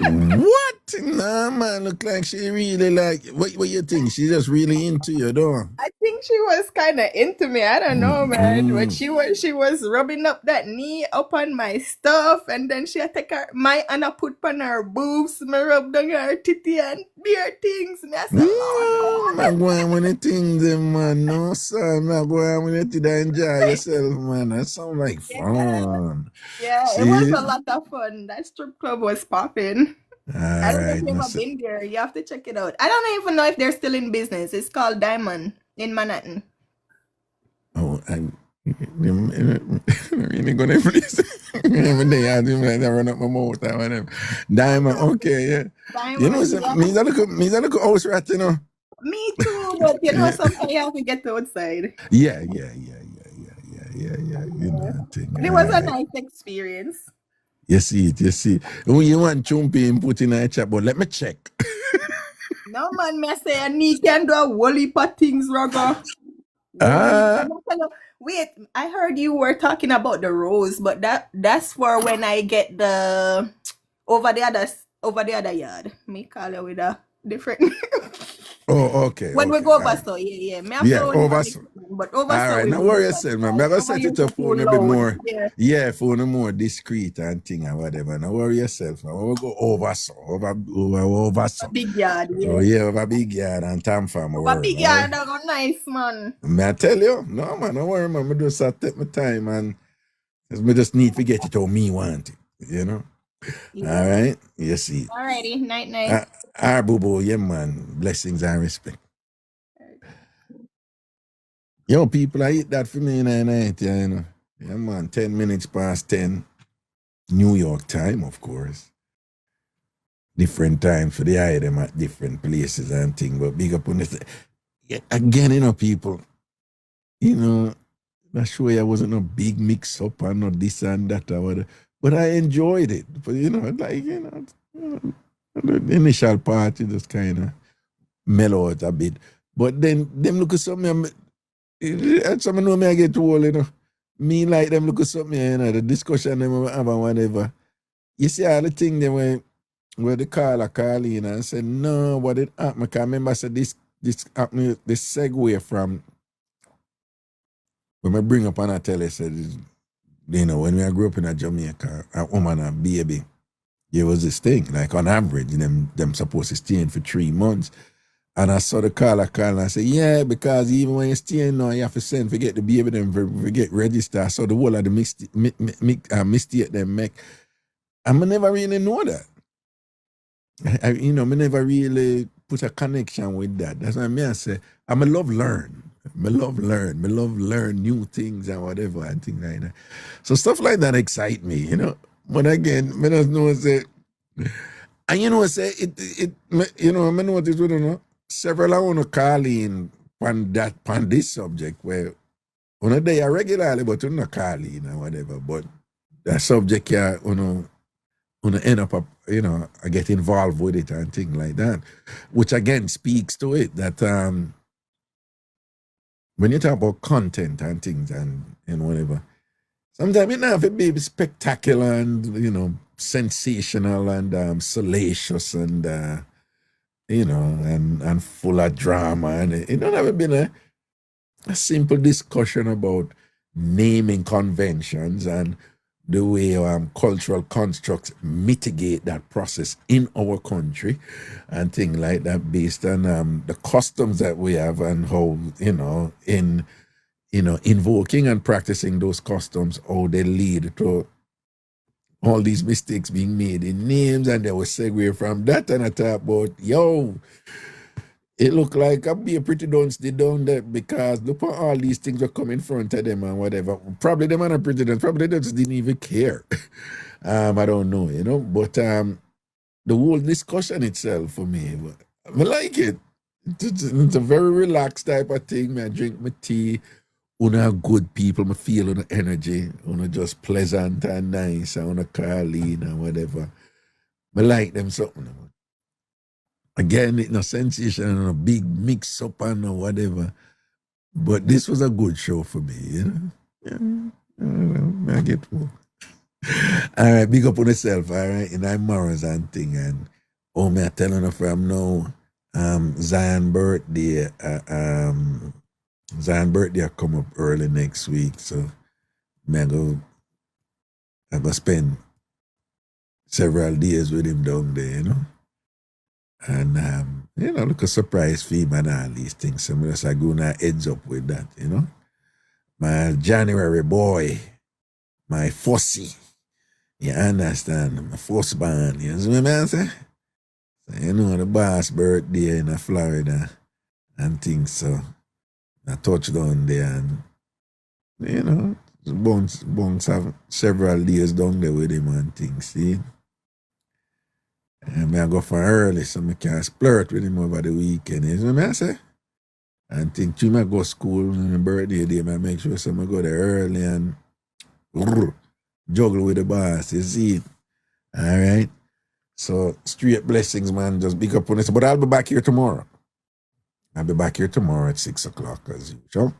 What? Nah, man, look like she really like, what you think? She just really into you, though. I think she was kind of into me. I don't know, man. But Mm. she was rubbing up that knee up on my stuff, and then she had take her my and I put on her boobs, me rub down her titty and bare things. And I said, Lord, I go on with the things, man. No, son. I go on with it to enjoy yourself, man. That sounds like yeah, fun. yeah, it was See? a lot of fun. That strip club was popping. All I don't know if right. you've ever been there. You have to check it out. I don't even know if they're still in business. It's called Diamond in Manhattan. Oh, I'm really gonna please. Every day I do like I run up my mouth or whatever. Diamond, okay, yeah. You know, Diamond, yeah. me that look house rat, you know. Me too, but you know, Yeah, sometimes you have to get outside. yeah. You know, thing. But it was a nice experience. You see it, you see. When you want chumpy and put in a chat, but let me check. No man, me say I need can do a whole heap of things, Raga. Ah, Wait, I heard you were talking about the rose, but that's for when I get the over the other yard. Me call it with a different oh, okay, when we okay. go All over right. so yeah. Me have Yeah, to only over. one but over All so right, we now will worry do yourself, man. that. Never Over set you it up too for a bit loud. more. Yeah, for a more discreet and thing or whatever. Now worry yourself. Now we'll go over so, over A so. big yard, Oh yeah. yeah, over big yard and TamFam Over worry, big man. yard, that go nice, man. May I tell you? No, man, don't worry, man. I just take my time and I just need to get it how me want it, you know? Yeah. All right? You see. Alrighty, night. All right, boo-boo, yeah, man. Blessings and respect. Yo, people, I eat that for me in the night, yeah, you know. Yeah, man, 10 minutes past 10. New York time, of course. Different time for the eye them at different places and things. But big up on this. Yeah, again, you know, people, you know, not sure I wasn't no big mix up and no this and that or whatever. But I enjoyed it. But you know, like, you know, the initial part, you just kind of mellow out a bit. But then them look at something, some know me I get too old, you know. Me like them look at something, you know, the discussion them have and whatever. You see all the thing them where the caller call in and say, no, what it happened? I remember I said this happened, this segue from when I bring up and I tell you, said, you know, when we grew up in Jamaica, a woman and a baby, there was this thing, like on average, them supposed to stay in for 3 months. And I saw the caller call and I said, yeah, because even when you stay in now, you have to send, forget the baby, them forget register. So the whole of the mistake them make. And I never really know that. I never really put a connection with that. That's why I say, I love learn. I love learn new things and whatever and things like that. So stuff like that excite me, you know. But again, I just know say, and you know say it you know, I know what it would, you know. Several I want to call in on this subject where on a day I regularly, but you not call in or whatever. But that subject here, you know end up, you know, I get involved with it and things like that, which again speaks to it that when you talk about content and things and whatever, sometimes it not have to be spectacular and, you know, sensational and salacious and, you know, and full of drama. And it don't have been a simple discussion about naming conventions and the way cultural constructs mitigate that process in our country and things like that based on the customs that we have and how, you know, invoking and practicing those customs, how they lead to all these mistakes being made in names. And they will segue from that and I talk about, yo, it looked like I'd be a pretty dusty down there because look at all these things were coming in front of them and whatever. Probably them are not pretty done. Probably they just didn't even care. I don't know, you know. But the whole discussion itself for me, I like it. It's a very relaxed type of thing. I drink my tea. Una good people, I feel una energy. Una just pleasant and nice. And una Carleen and whatever. I like them something. Again, it's no sensation and a big mix up and whatever. But this was a good show for me, you know? Yeah. I get more. All right, big up on yourself, all right? And I'm Morris and thing. And me I telling her from now, Zion birthday, come up early next week. So I go spend several days with him down there, you know? And, look a surprise for him and all these things. So I'm just going to heads up with that, you know. My January boy, my fussy, you understand, my first born, you know what I'm saying? So, you know, the boss birthday in Florida and things, so I touched down there and, you know, bounce have several days down there with him and things, see? And I go for early so I can splurt with him over the weekend. You know what I say? And think to I go school on my birthday day, I make sure so I go there early and juggle with the boss, you see? All right? So straight blessings, man. Just big up on this. But I'll be back here tomorrow. I'll be back here tomorrow at 6 o'clock as usual.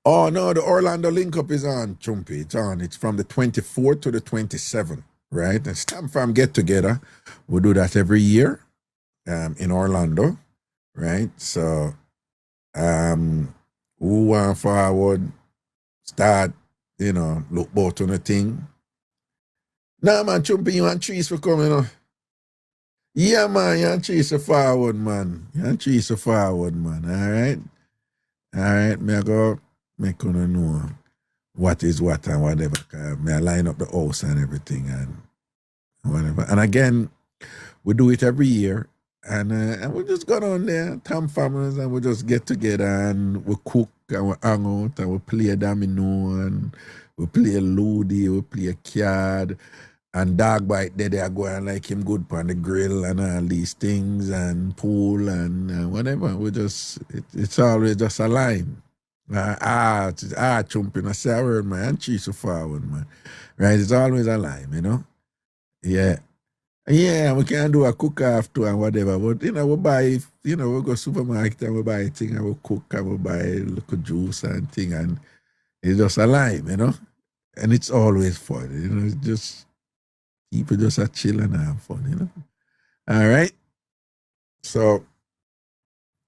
Oh no, the Orlando link up is on, Chumpy. It's on. It's from the 24th to the 27th. Right? And TamFam get together. We do that every year in Orlando. Right? So who want forward, start, you know, look both on the thing. Nah man, Chumpy, you want trees for coming on? Yeah man, you want trees for forward, man. You want trees for forward, man. Alright? Alright, me I go make you know what is what and whatever. May I line up the house and everything and whatever. And again, we do it every year. And we just go down there, TamFamers, and we just get together and we cook and we hang out and we play domino and we play Ludi, we play card. And dog bite there, they are going like him good on the grill and all these things and pool and whatever. We just, it's always just a line. Chumping, I say a word, man, and cheese so forward, man. Right, it's always a line, you know? Yeah. Yeah, we can do a cook after and whatever, but, you know, we buy, you know, we go supermarket and we buy thing and we cook and we buy little juice and thing and it's just a line, you know? And it's always fun, you know? It's just, people just are chill and have fun, you know? All right? So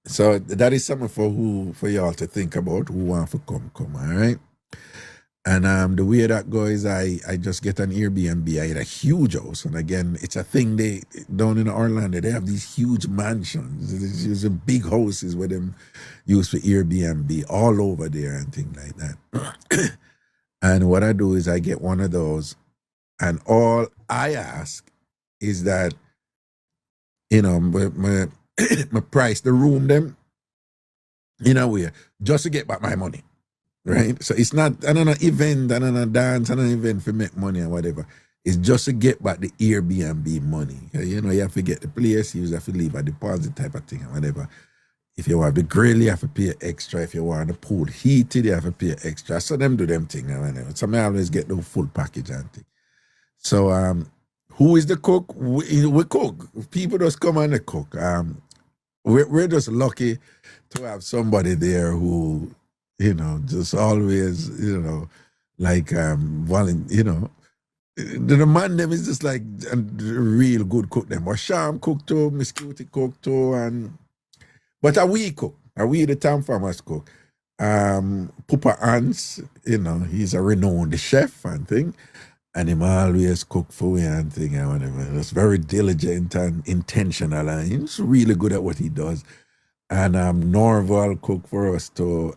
that is something for y'all to think about who want to come, all right? And the way that goes, I just get an Airbnb. I had a huge house, and again, it's a thing they down in Orlando. They have these huge mansions, these big houses where them use for Airbnb all over there and things like that. And what I do is I get one of those, and all I ask is that, you know, my price the room them in a way just to get back my money. Right? So it's not another event, another dance, another event for make money or whatever. It's just to get back the Airbnb money. You know, you have to get the place, you have to leave a deposit type of thing or whatever. If you want the grill, you have to pay extra. If you want the pool heated, you have to pay extra. So them do them thing or whatever. So I always get the full package and thing. So who is the cook? We cook. People just come and they cook. We're just lucky to have somebody there who, you know, just always, you know, like, you know, the man them is just like a real good cook them. Or Sham cook too, Miss Cutie cook too, but we cook. We the TamFamers cook. Pupa Hans, you know, he's a renowned chef and thing. And him always cook for me and thing and whatever. He's very diligent and intentional and he's really good at what he does. And Norval cook for us too.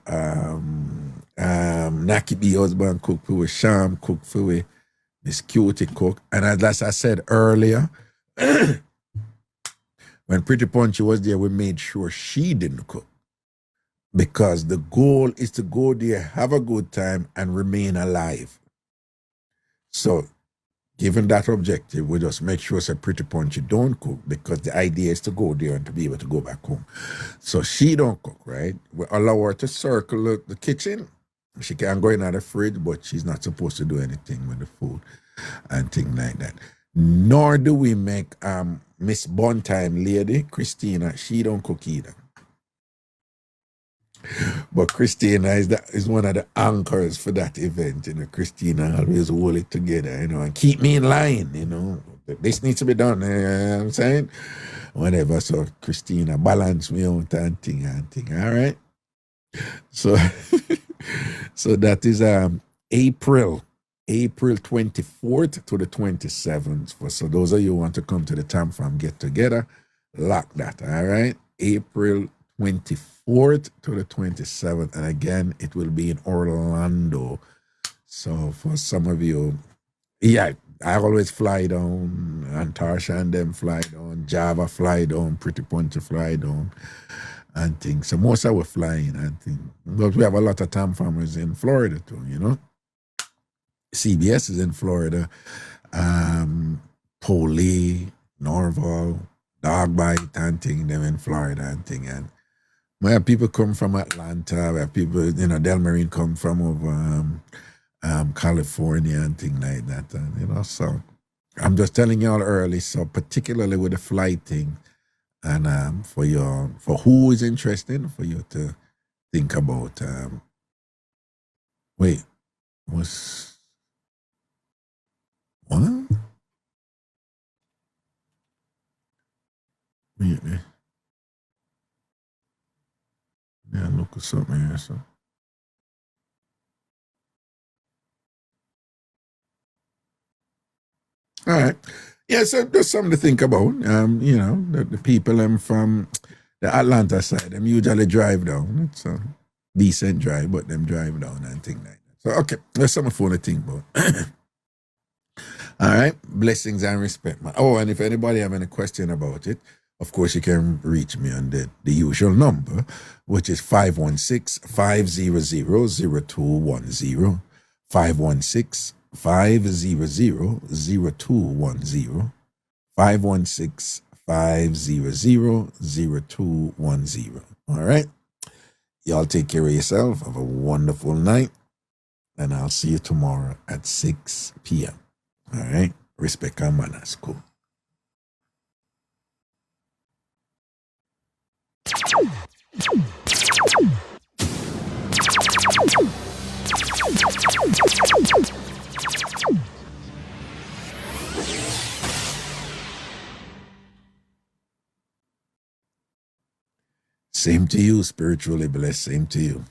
Naki B husband cook for we. Sham cook for we. Miss Cutie cook. And as I said earlier, when Pretty Punchy was there, we made sure she didn't cook. Because the goal is to go there, have a good time, and remain alive. So given that objective, we just make sure it's a pretty punch you don't cook, because the idea is to go there and to be able to go back home. So she don't cook, right? We allow her to circle the kitchen. She can go in the fridge, but she's not supposed to do anything with the food and things like that. Nor do we make Miss Buntime lady, Christina, she don't cook either. But Christina is one of the anchors for that event. Christina always hold it together, and keep me in line, This needs to be done, you know what I'm saying? Whatever. So Christina balance me out and thing, all right? So so that is April 24th to the 27th. So those of you who want to come to the TamFam get together, lock that, all right? April 24th to the 27th. And again, it will be in Orlando. So for some of you, I always fly down, and Tarsha and them fly down, Java fly down, Pretty Punchy fly down, and things. So most of us flying and things. But we have a lot of TamFamers in Florida too, CBS is in Florida, Polly, Norval, Dogbite and thing, them in Florida and thing. And we have people come from Atlanta, we have people, Del Marine come from over California and things like that. And, so I'm just telling y'all early, so particularly with the flight thing, and for who is interested, for you to think about, what? Yeah, look at something here, so. All right. Yeah, so there's something to think about. The people from the Atlanta side, them usually drive down. It's a decent drive, but them drive down and things like that. So, okay, there's something for to think about. All right, blessings and respect, man. Oh, and if anybody have any question about it, of course, you can reach me on the usual number, which is 516-500-0210, 516-500-0210, 516-500-0210. All right? Y'all take care of yourself. Have a wonderful night, and I'll see you tomorrow at 6 p.m. All right? Respect and manners. Cool. Same to you, spiritually blessed. Same to you.